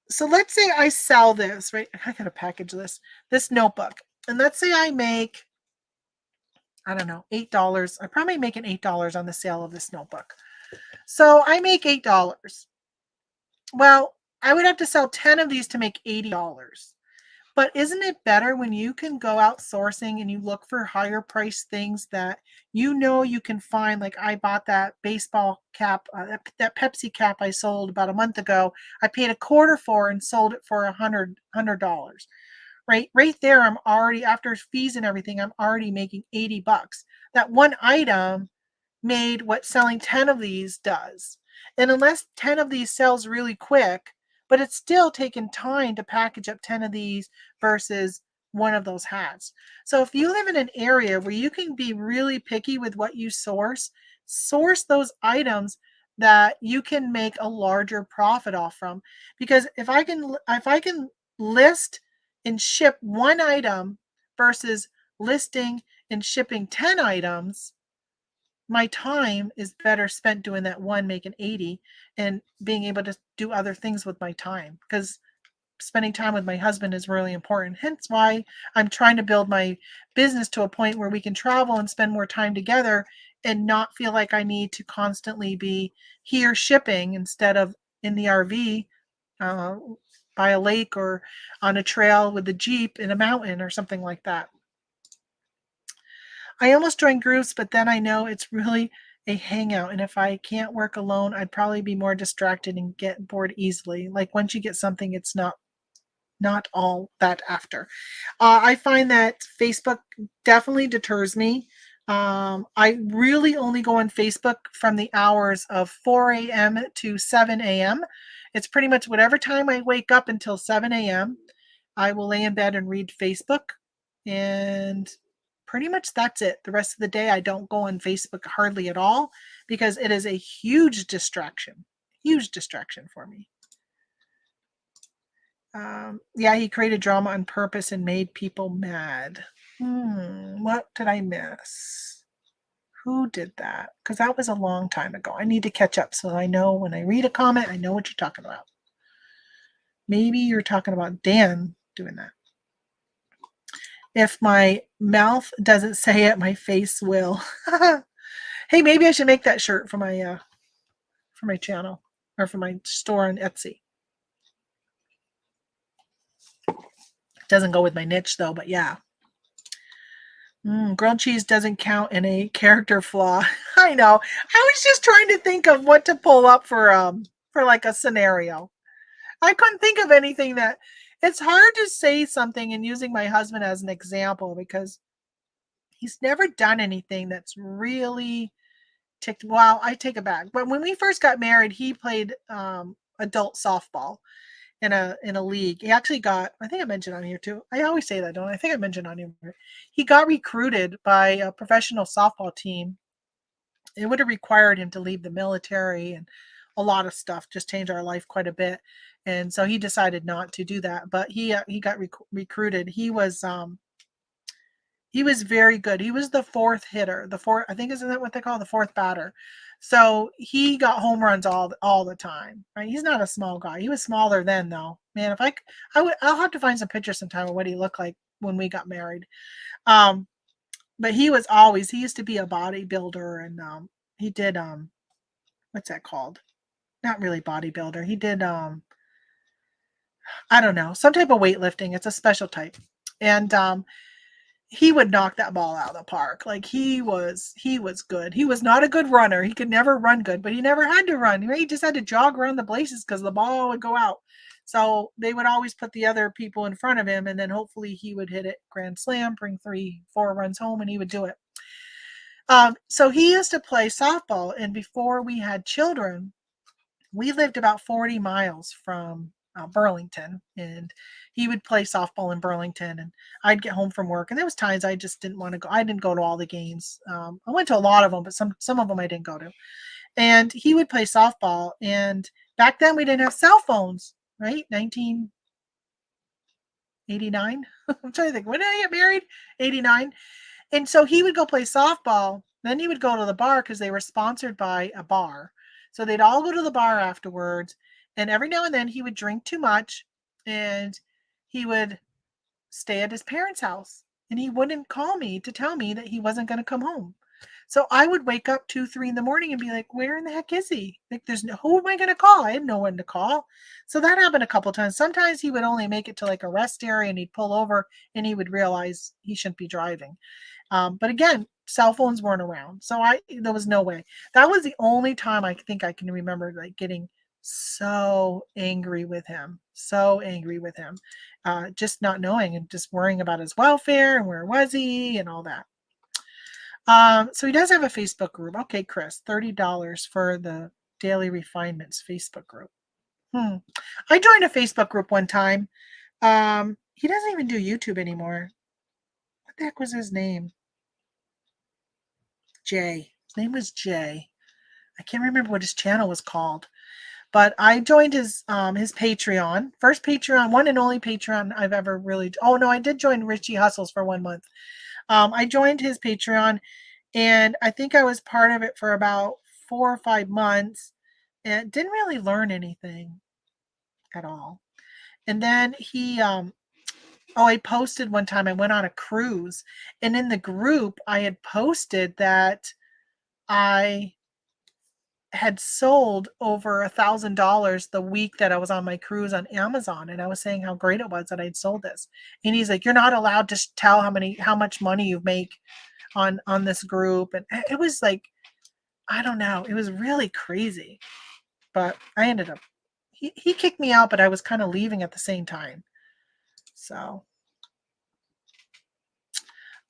so let's say I sell this, right? I gotta package this notebook. And let's say I make, I don't know, $8. I probably making $8 on the sale of this notebook. So I make $8. Well, I would have to sell 10 of these to make $80. But isn't it better when you can go out sourcing and you look for higher price things that you can find? Like, I bought that baseball cap, that Pepsi cap I sold about a month ago. I paid a quarter for and sold it for $100. Right there, I'm already, after fees and everything, I'm already making $80. That one item made what selling 10 of these does. And unless 10 of these sells really quick, but it's still taken time to package up 10 of these versus one of those hats. So if you live in an area where you can be really picky with what you source those items that you can make a larger profit off from. Because if I can list and ship one item versus listing and shipping 10 items, my time is better spent doing that one, making 80, and being able to do other things with my time, because spending time with my husband is really important. Hence why I'm trying to build my business to a point where we can travel and spend more time together and not feel like I need to constantly be here shipping instead of in the RV, uh, by a lake or on a trail with a Jeep in a mountain or something like that. I almost join groups, but then I know it's really a hangout. And if I can't work alone, I'd probably be more distracted and get bored easily. Like, once you get something, it's not all that after. I find that Facebook definitely deters me. I really only go on Facebook from the hours of 4 a.m. to 7 a.m. It's pretty much whatever time I wake up until 7 a.m. I will lay in bed and read Facebook, and pretty much that's it. The rest of the day, I don't go on Facebook hardly at all because it is a huge distraction for me. Yeah, he created drama on purpose and made people mad. What did I miss? Who did that? Because that was a long time ago. I need to catch up so I know when I read a comment, I know what you're talking about. Maybe you're talking about Dan doing that. If my mouth doesn't say it, my face will. Hey, maybe I should make that shirt for my channel or for my store on Etsy. Doesn't go with my niche though, but yeah. Grilled cheese doesn't count in a character flaw. I know. I was just trying to think of what to pull up for like a scenario. I couldn't think of anything that, it's hard to say something and using my husband as an example because he's never done anything that's really ticked. Well, I take it back. But when we first got married, he played adult softball in a league. He actually got, I think I mentioned on here too. I always say that, don't I? I think I mentioned on here. He got recruited by a professional softball team. It would have required him to leave the military and a lot of stuff, just changed our life quite a bit. And so he decided not to do that. But he got recruited. He was very good. He was the fourth hitter, the fourth, I think, isn't that what they call it? The fourth batter. So he got home runs all the time. Right? He's not a small guy. He was smaller then, though. Man, if I'll have to find some pictures sometime of what he looked like when we got married. But he used to be a bodybuilder, and he did what's that called? Not really bodybuilder. He did I don't know, some type of weightlifting. It's a special type, and he would knock that ball out of the park. Like, he was good. He was not a good runner. He could never run good, but he never had to run. He just had to jog around the places because the ball would go out. So they would always put the other people in front of him, and then hopefully he would hit it grand slam, bring 3-4 runs home, and he would do it. So he used to play softball, and before we had children, we lived about 40 miles from Burlington, and he would play softball in Burlington, and I'd get home from work, and there was times I just didn't want to go. I didn't go to all the games. I went to a lot of them, but some of them I didn't go to. And he would play softball, and back then we didn't have cell phones, right? 1989. I'm trying to think. When did I get married? 89. And so he would go play softball. Then he would go to the bar because they were sponsored by a bar. So they'd all go to the bar afterwards. And every now and then he would drink too much and he would stay at his parents' house. And he wouldn't call me to tell me that he wasn't going to come home. So I would wake up 2, 3 in the morning and be like, where in the heck is he? Like, who am I going to call? I had no one to call. So that happened a couple times. Sometimes he would only make it to like a rest area and he'd pull over and he would realize he shouldn't be driving. But again, cell phones weren't around. So there was no way. That was the only time I think I can remember like getting so angry with him, just not knowing and just worrying about his welfare and where was he and all that. So he does have a Facebook group. Okay, Chris, $30 for the Daily Refinements Facebook group. I joined a Facebook group one time. He doesn't even do YouTube anymore. What the heck was his name? Jay. His name was Jay. I can't remember what his channel was called. But I joined his Patreon. First Patreon, one and only Patreon I've ever really. Oh no, I did join Richie Hustles for 1 month. I joined his Patreon, and I think I was part of it for about 4 or 5 months, and didn't really learn anything at all. And then I posted one time. I went on a cruise, and in the group, I had posted that I had sold over $1,000 the week that I was on my cruise on Amazon. And I was saying how great it was that I'd sold this. And he's like, you're not allowed to tell how much money you make on this group. And it was like, I don't know. It was really crazy, but I ended up, he kicked me out, but I was kind of leaving at the same time. So,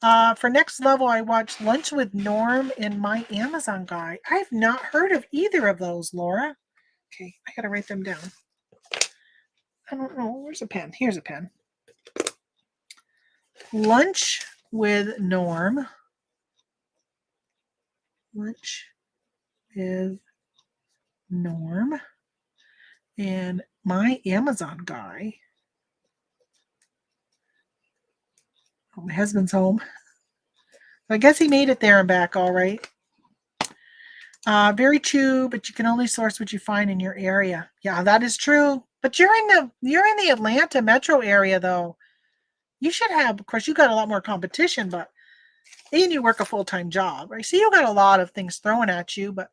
for next level, I watched Lunch with Norm and My Amazon Guy. I've not heard of either of those, Laura. Okay, I gotta write them down. I don't know. Where's a pen? Here's a pen. Lunch with Norm. Lunch with Norm. And My Amazon Guy. Oh, my husband's home. I guess he made it there and back all right. Very true, but you can only source what you find in your area. Yeah, that is true. But you're in the Atlanta metro area, though. You should have, of course, you got a lot more competition, and you work a full-time job, right? So you got a lot of things thrown at you, but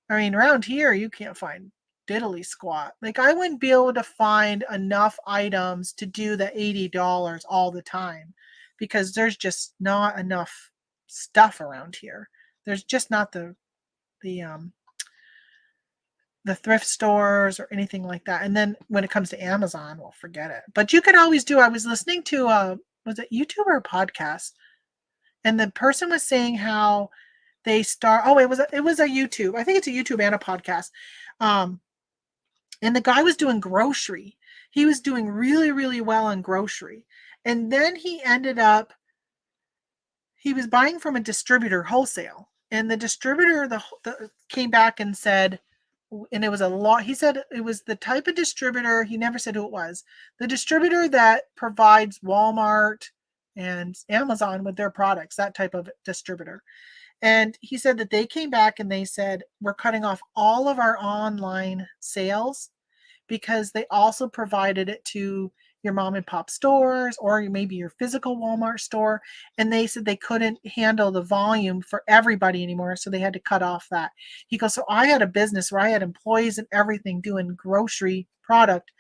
I mean, around here, you can't find diddly squat. Like, I wouldn't be able to find enough items to do the $80 all the time because there's just not enough stuff around here. There's just not the thrift stores or anything like that. And then when it comes to Amazon, well, forget it. But you could always do. I was listening to was it YouTube or a podcast, and the person was saying how they start. Oh, it was a YouTube. I think it's a YouTube and a podcast. And the guy was doing grocery. He was doing really, really well on grocery, and then he was buying from a distributor wholesale, and the distributor came back and said, and it was a lot. He said it was the type of distributor. He never said who it was. The distributor that provides Walmart and Amazon with their products, that type of distributor. And he said that they came back and they said, we're cutting off all of our online sales because they also provided it to your mom and pop stores or maybe your physical Walmart store. And they said they couldn't handle the volume for everybody anymore. So they had to cut off that. He goes, so I had a business where I had employees and everything doing grocery product,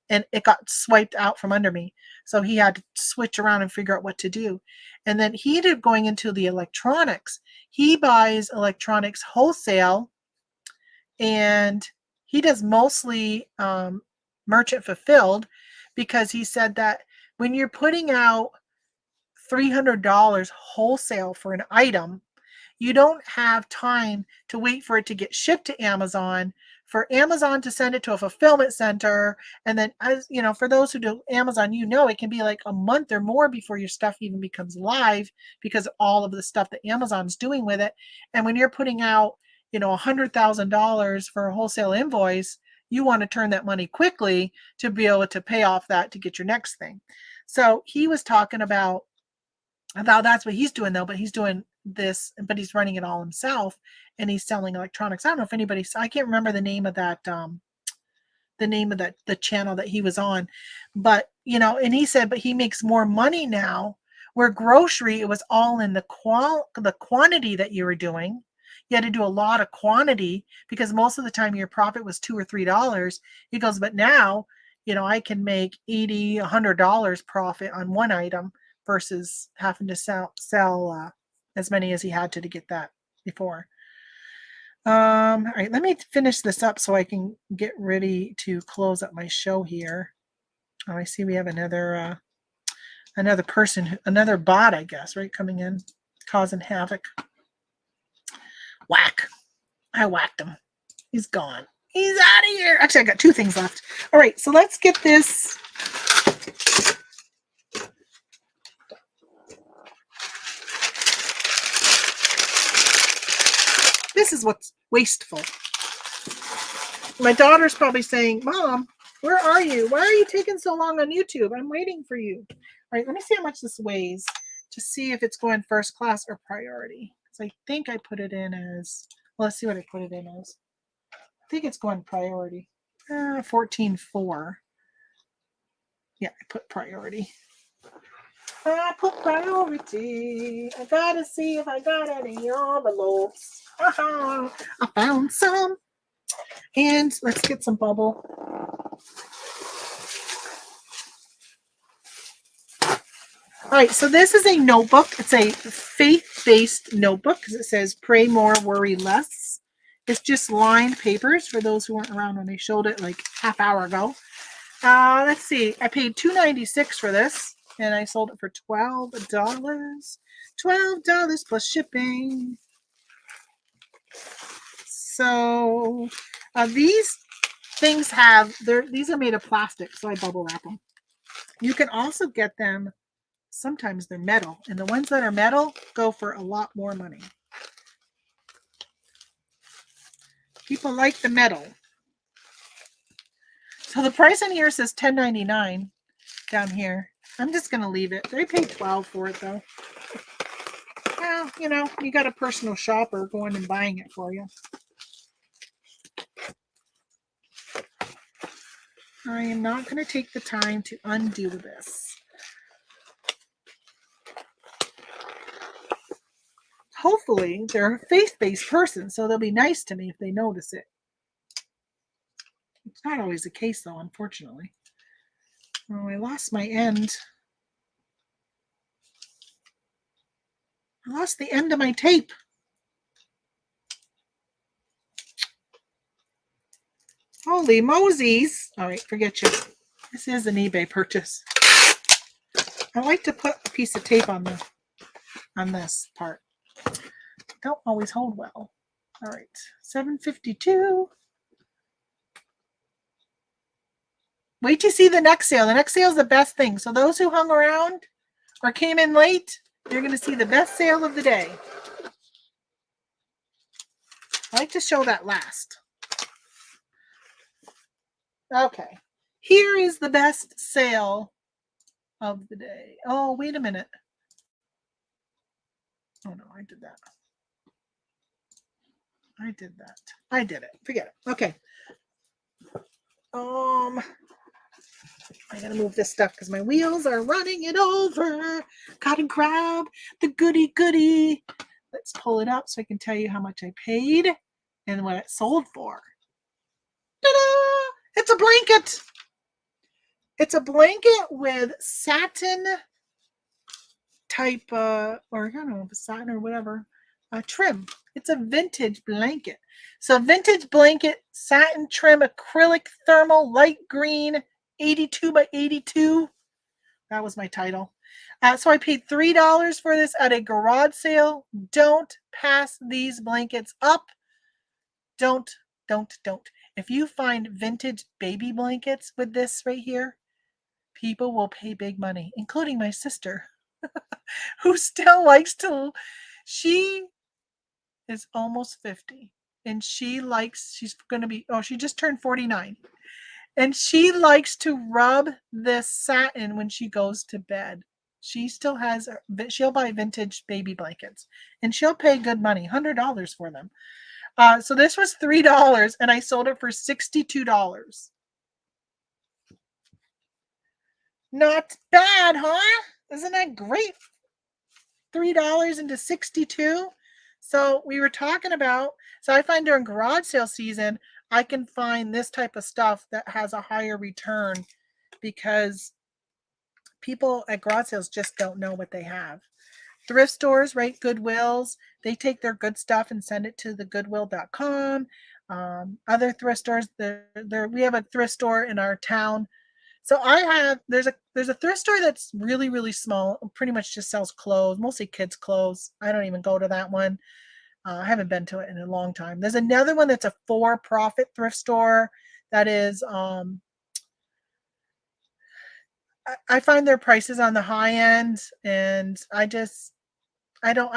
and it got swiped out from under me. So he had to switch around and figure out what to do. And then he ended up going into the electronics. He buys electronics wholesale, and he does mostly merchant fulfilled, because he said that when you're putting out $300 wholesale for an item, you don't have time to wait for it to get shipped to Amazon for Amazon to send it to a fulfillment center. And then, as you know, for those who do Amazon, it can be like a month or more before your stuff even becomes live because of all of the stuff that Amazon's doing with it. And when you're putting out, $100,000 for a wholesale invoice, you want to turn that money quickly to be able to pay off that to get your next thing. So he was talking about that's what he's doing though, but he's doing this, but he's running it all himself and he's selling electronics. I don't know if I can't remember the name of that, the channel that he was on, but and he said, but he makes more money now, where grocery, it was all in the quantity that you were doing. You had to do a lot of quantity because most of the time your profit was $2 or $3. He goes, but now, I can make $80, $100 profit on one item versus having to sell as many as he had to get that before. All right, let me finish this up so I can get ready to close up my show here. Oh, I see we have another person, another bot, I guess, right, coming in, causing havoc. Whack. I whacked him. He's gone. He's out of here. Actually, I got two things left. All right, so let's get this. This is what's wasteful. My daughter's probably saying, Mom, where are you? Why are you taking so long on YouTube? I'm waiting for you. All right, let me see how much this weighs to see if it's going first class or priority. Because I think I put it in as, well, let's see what I put it in as. I think it's going priority. 14.4. Yeah, I put priority. I put priority. I gotta see if I got any envelopes. I found some. And let's get some bubble. All right, so this is a notebook. It's a faith-based notebook because it says pray more, worry less. It's just lined papers for those who weren't around when I showed it like half hour ago. Let's see. I paid $2.96 for this, and I sold it for $12. $12 plus shipping. So these things these are made of plastic, so I bubble wrap them. You can also get them, sometimes they're metal, and the ones that are metal go for a lot more money. People like the metal. So the price on here says $10.99 down here. I'm just going to leave it. They paid $12 for it though. Well, you got a personal shopper going and buying it for you. I am not going to take the time to undo this. Hopefully, they're a faith-based person, so they'll be nice to me if they notice it. It's not always the case, though, unfortunately. Oh, I lost my end. I lost the end of my tape. Holy Moses. All right, forget you. This is an eBay purchase. I like to put a piece of tape on this part. Don't always hold well. All right, $7.52. Wait to see the next sale. The next sale is the best thing. So those who hung around or came in late, you're going to see the best sale of the day. I like to show that last. Okay. Here is the best sale of the day. Oh, wait a minute. Oh, no, I did that. I did it. Forget it. Okay. I gotta move this stuff because my wheels are running it over. Gotta grab the goody. Let's pull it up so I can tell you how much I paid and what it sold for. Ta-da! It's a blanket. It's a blanket with satin type, or I don't know, satin or whatever, trim. It's a vintage blanket. So vintage blanket, satin trim, acrylic thermal, light green, 82 by 82. That was my title. So I paid $3 for this at a garage sale. Don't pass these blankets up. Don't. if you find vintage baby blankets with this right here, people will pay big money, including my sister, who still likes to, she is almost 50 and she's going to be, oh, she just turned 49. And she likes to rub this satin when she goes to bed. She still has, she'll buy vintage baby blankets and she'll pay good money, $100 for them. So this was $3 and I sold it for $62. Not bad, huh? Isn't that great? $3 into 62. So we were talking about, so I find during garage sale season, I can find this type of stuff that has a higher return because people at garage sales just don't know what they have. Thrift stores, right? Goodwills, they take their good stuff and send it to the goodwill.com. Other thrift stores, we have a thrift store in our town. So there's a thrift store that's really, really small, pretty much just sells clothes, mostly kids' clothes. I don't even go to that one. I haven't been to it in a long time. There's another one that's a for-profit thrift store that is, I find their prices on the high end, and I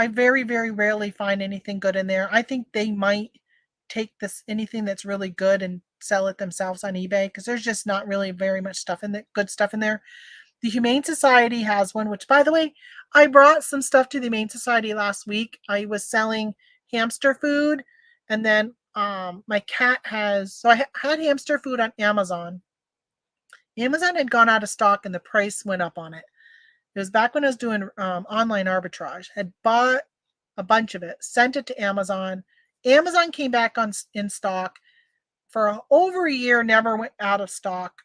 very, very rarely find anything good in there. I think they might take anything that's really good and sell it themselves on eBay because there's just not really very much stuff in good stuff in there. The Humane Society has one, which, by the way, I brought some stuff to the Humane Society last week. I was selling hamster food, and then my cat so I had hamster food on Amazon. Amazon had gone out of stock and the price went up on it. It was back when I was doing online arbitrage. Had bought a bunch of it, sent it to Amazon. Amazon came back in stock for over a year, never went out of stock.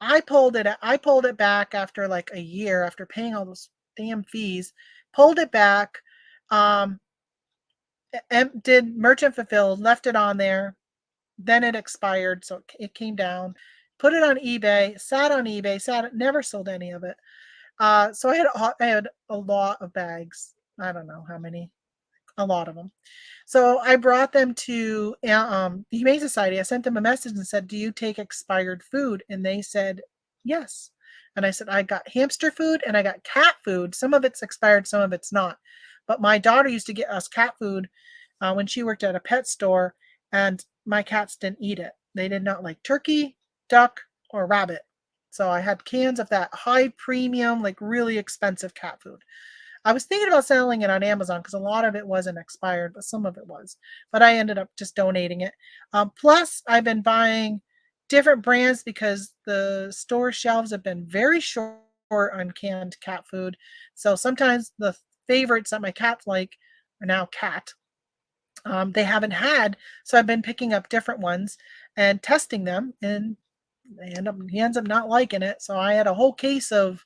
I pulled it back after like a year, after paying all those damn fees. Pulled it back. Did merchant fulfilled, left it on there. Then it expired, so it came down. Put it on eBay, sat on eBay, never sold any of it. So I had a lot of bags. I don't know how many, a lot of them. So I brought them to the Humane Society. I sent them a message and said, "Do you take expired food?" And they said, "Yes." And I said, "I got hamster food and I got cat food. Some of it's expired, some of it's not. But my daughter used to get us cat food when she worked at a pet store, and my cats didn't eat it. They did not like turkey, duck, or rabbit. So I had cans of that high premium, like really expensive cat food. I was thinking about selling it on Amazon because a lot of it wasn't expired, but some of it was. But I ended up just donating it. Plus, I've been buying different brands because the store shelves have been very short on canned cat food. So sometimes the favorites that my cats like are now cat. They haven't had, so I've been picking up different ones and testing them, and he ends up not liking it. So I had a whole case of,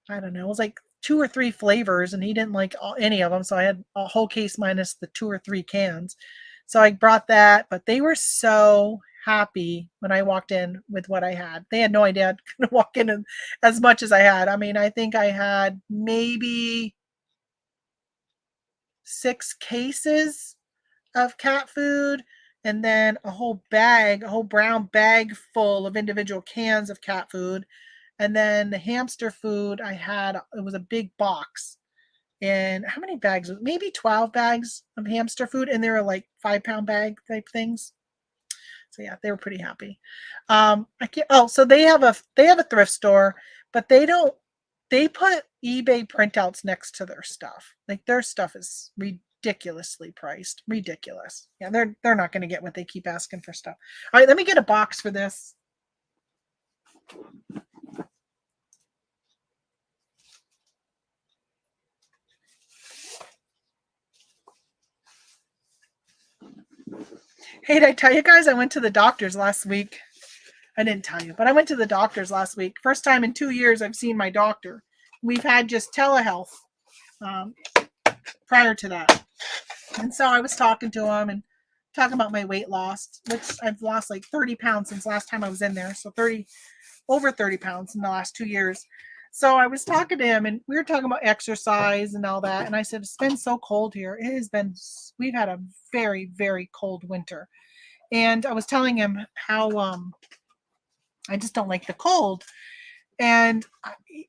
I don't know, it was like 2 or 3 flavors, and he didn't like any of them. So I had a whole case minus the 2 or 3 cans. So I brought that, but they were so happy when I walked in with what I had. They had no idea I'd gonna walk in as much as I had. I mean, I think I had maybe 6 cases of cat food, and then a whole brown bag full of individual cans of cat food. And then the hamster food I had, it was a big box. And how many bags? Maybe 12 bags of hamster food. And they were like 5-pound bag type things. So yeah, they were pretty happy. So they have a thrift store, but they put eBay printouts next to their stuff. Like their stuff is ridiculously priced. Ridiculous. Yeah, they're not going to get what they keep asking for stuff. All right, let me get a box for this. Hey, did I tell you guys I went to the doctor's last week? I didn't tell you, but I went to the doctor's last week. First time in 2 years I've seen my doctor. We've had just telehealth prior to that. And so I was talking to him and talking about my weight loss, which I've lost like 30 pounds since last time I was in there. So over 30 pounds in the last 2 years. So I was talking to him and we were talking about exercise and all that. And I said, it's been so cold here. We've had a very, very cold winter. And I was telling him how I just don't like the cold. And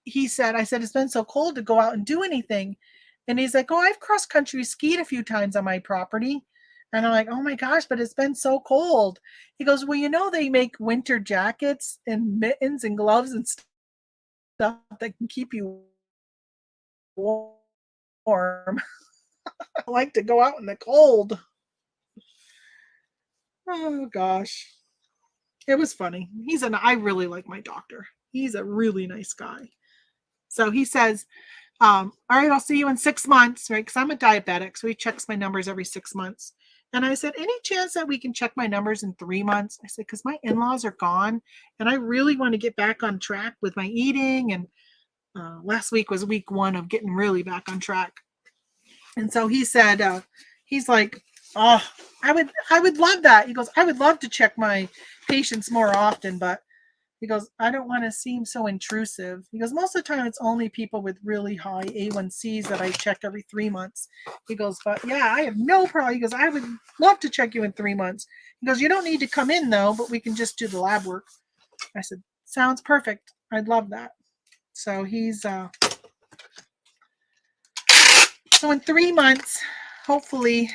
he said, I said, it's been so cold to go out and do anything. And he's like, oh, I've cross country skied a few times on my property. And I'm like, oh my gosh, but it's been so cold. He goes, well, they make winter jackets and mittens and gloves and stuff that can keep you warm. I like to go out in the cold. Oh gosh. It was funny. I really like my doctor. He's a really nice guy. So he says, all right, I'll see you in 6 months, right? Because I'm a diabetic, so he checks my numbers every 6 months. And I said, any chance that we can check my numbers in 3 months? I said, because my in-laws are gone, and I really want to get back on track with my eating. And last week was week 1 of getting really back on track. And so he said, he's like, oh, I would love that. He goes, I would love to check my patients more often, but he goes, I don't want to seem so intrusive. He goes, most of the time it's only people with really high A1Cs that I check every 3 months. He goes, but yeah, I have no problem. He goes, I would love to check you in 3 months. He goes, you don't need to come in though, but we can just do the lab work. I said, sounds perfect. I'd love that. So he's, so in 3 months, hopefully,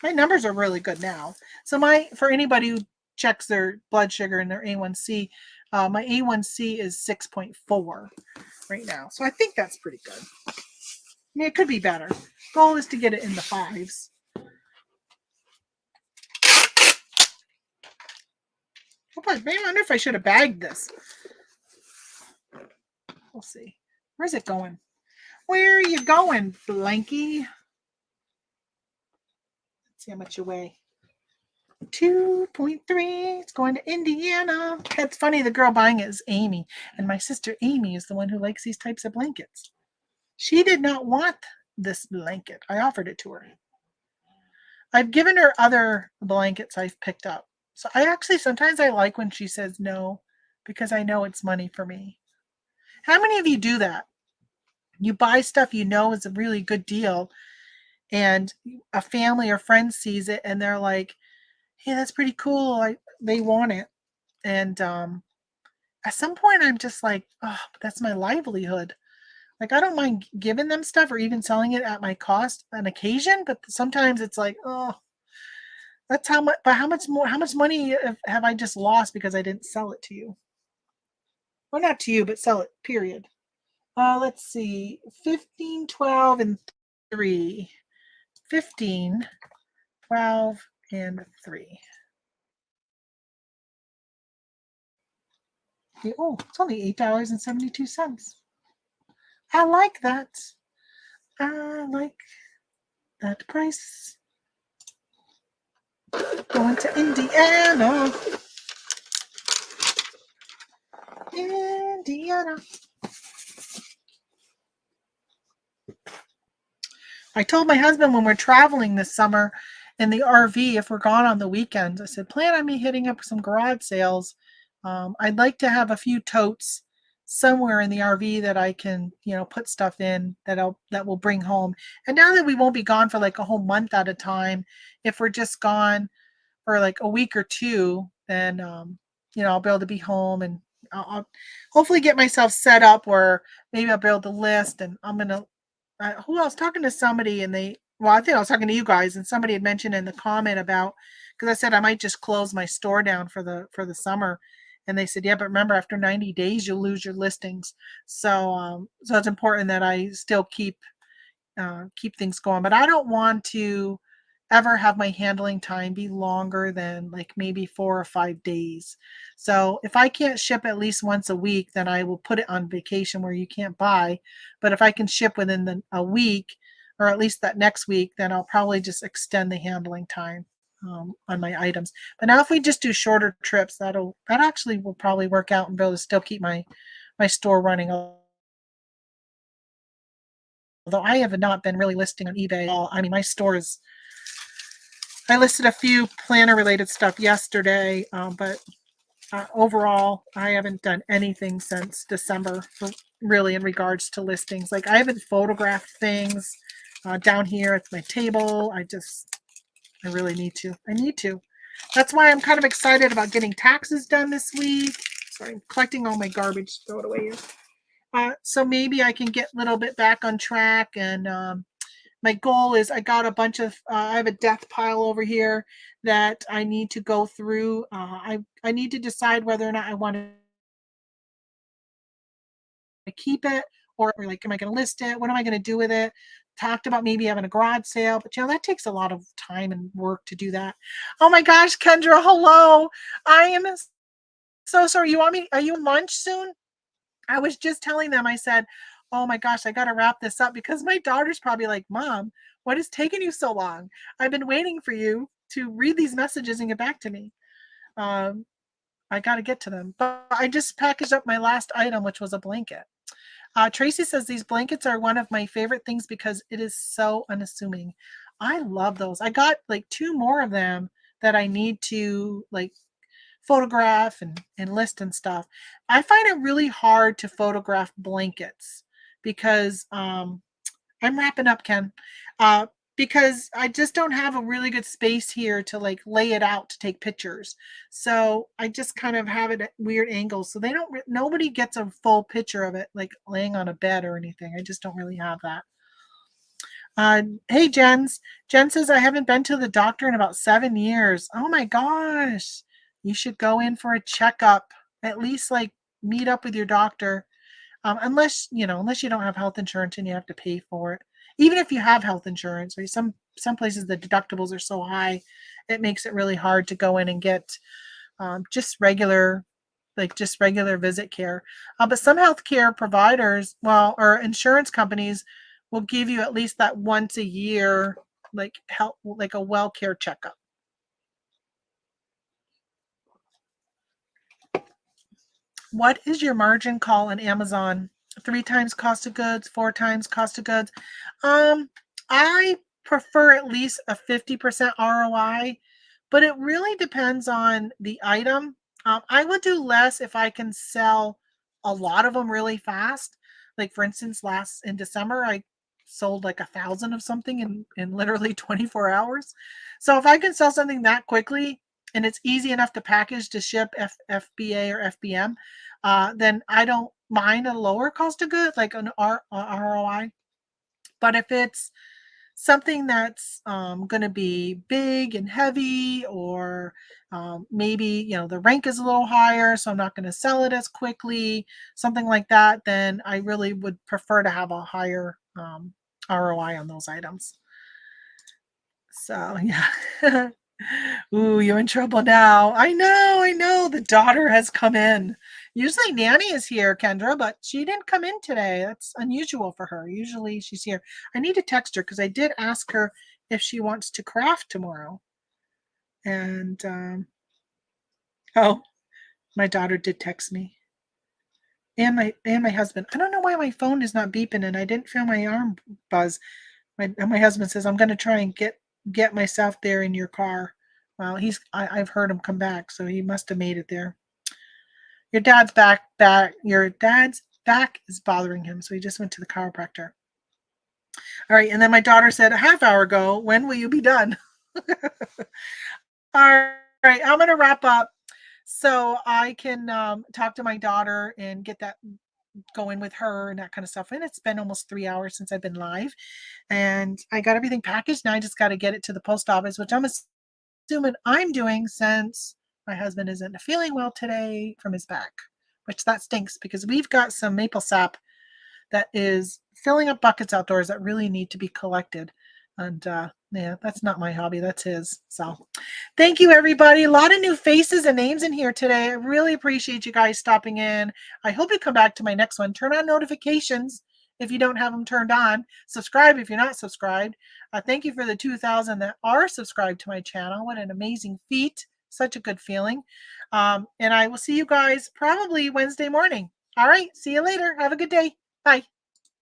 my numbers are really good now. So for anybody who checks their blood sugar and their A1C, my A1C is 6.4 right now. So I think that's pretty good. I mean, it could be better. Goal is to get it in the 5s. I wonder if I should have bagged this. We'll see. Where's it going? Where are you going, Blanky? Let's see how much you weigh. 2.3. It's going to Indiana. It's funny, the girl buying it is Amy, and my sister Amy is the one who likes these types of blankets. She did not want this blanket. I offered it to her. I've given her other blankets I've picked up. So sometimes I like when she says no, because I know it's money for me. How many of you do that? You buy stuff you know is a really good deal, and a family or friend sees it and they're like, hey, that's pretty cool. They want it. And at some point I'm just like, oh, that's my livelihood. Like, I don't mind giving them stuff or even selling it at my cost on occasion, but sometimes it's like, oh, that's how much, but how much money have I just lost because I didn't sell it to you? Well, not to you, but sell it, period. Let's see, 15, 12, and 3. 15, 12, and 3. Oh, it's only $8.72. I like that. I like that price. Going to Indiana. Indiana. I told my husband when we're traveling this summer in the RV, if we're gone on the weekends, I said, plan on me hitting up some garage sales. I'd like to have a few totes somewhere in the RV that I can, put stuff in that will bring home. And now that we won't be gone for like a whole month at a time, if we're just gone for like a week or two, then I'll be able to be home, and I'll hopefully get myself set up where maybe I'll be able to list. And I'm gonna who else talking to somebody, and I think I was talking to you guys, and somebody had mentioned in the comment about, because I said I might just close my store down for the summer, and they said, yeah, but remember, after 90 days you'll lose your listings. So it's important that I still keep things going, but I don't want to ever have my handling time be longer than like maybe 4 or 5 days. So if I can't ship at least once a week, then I will put it on vacation where you can't buy. But if I can ship within a week, or at least that next week, then I'll probably just extend the handling time on my items. But now if we just do shorter trips, that actually will probably work out and be able to still keep my store running. Although I have not been really listing on eBay at all. I mean, my store is, I listed a few planner related stuff yesterday, but overall, I haven't done anything since December, really, in regards to listings. Like, I haven't photographed things down here at my table. I really need to. I need to. That's why I'm kind of excited about getting taxes done this week. Sorry, I'm collecting all my garbage. Throw it away here. So maybe I can get a little bit back on track. And my goal is I got a bunch of, I have a death pile over here that I need to go through. I need to decide whether or not I want to keep it or like, am I going to list it? What am I going to do with it? Talked about maybe having a garage sale, but that takes a lot of time and work to do that. Oh my gosh, Kendra, hello. I am so sorry. Are you on lunch soon? I was just telling them, I said, oh my gosh, I got to wrap this up because my daughter's probably like, Mom, what is taking you so long? I've been waiting for you to read these messages and get back to me. I got to get to them. But I just packaged up my last item, which was a blanket. Tracy says these blankets are one of my favorite things because it is so unassuming. I love those. I got like 2 more of them that I need to like photograph and list and stuff. I find it really hard to photograph blankets because I'm wrapping up, Ken. Because I just don't have a really good space here to like lay it out to take pictures. So I just kind of have it at weird angles. So nobody gets a full picture of it like laying on a bed or anything. I just don't really have that. Hey, Jens. Jen says, I haven't been to the doctor in about 7 years. Oh my gosh. You should go in for a checkup. At least like meet up with your doctor. Unless you don't have health insurance and you have to pay for it. Even if you have health insurance, or some places the deductibles are so high, it makes it really hard to go in and get just regular visit care. But some healthcare providers, or insurance companies, will give you at least that once a year, like a well care checkup. What is your margin call on Amazon? 3 times cost of goods, 4 times cost of goods. I prefer at least a 50% ROI, but it really depends on the item. I would do less if I can sell a lot of them really fast. Like for instance, in December, I sold like 1,000 of something in literally 24 hours. So if I can sell something that quickly and it's easy enough to package to ship FBA or FBM, then I don't mind a lower cost of goods, like an ROI. But if it's something that's going to be big and heavy, or maybe the rank is a little higher, so I'm not going to sell it as quickly, something like that, then I really would prefer to have a higher ROI on those items. So yeah. Ooh, you're in trouble now. I know. The daughter has come in. Usually Nanny is here, Kendra, but she didn't come in today. That's unusual for her. Usually she's here. I need to text her because I did ask her if she wants to craft tomorrow. And oh, my daughter did text me. And my husband. I don't know why my phone is not beeping and I didn't feel my arm buzz. My husband says I'm going to try and get myself there in your car. Well, I've heard him come back, so he must have made it there. Your dad's back. Your dad's back is bothering him, so he just went to the chiropractor. All right, and then my daughter said a half hour ago, when will you be done? All right, I'm going to wrap up so I can talk to my daughter and get that going with her and that kind of stuff. And it's been almost 3 hours since I've been live, and I got everything packaged. Now I just got to get it to the post office, which I'm assuming I'm doing since my husband isn't feeling well today from his back, which that stinks because we've got some maple sap that is filling up buckets outdoors that really need to be collected. And yeah, that's not my hobby, that's his. So thank you, everybody. A lot of new faces and names in here today. I really appreciate you guys stopping in. I hope you come back to my next one. Turn on notifications if you don't have them turned on. Subscribe if you're not subscribed. Thank you for the 2,000 that are subscribed to my channel. What an amazing feat. Such a good feeling. And I will see you guys probably Wednesday morning. All right. See you later. Have a good day. Bye.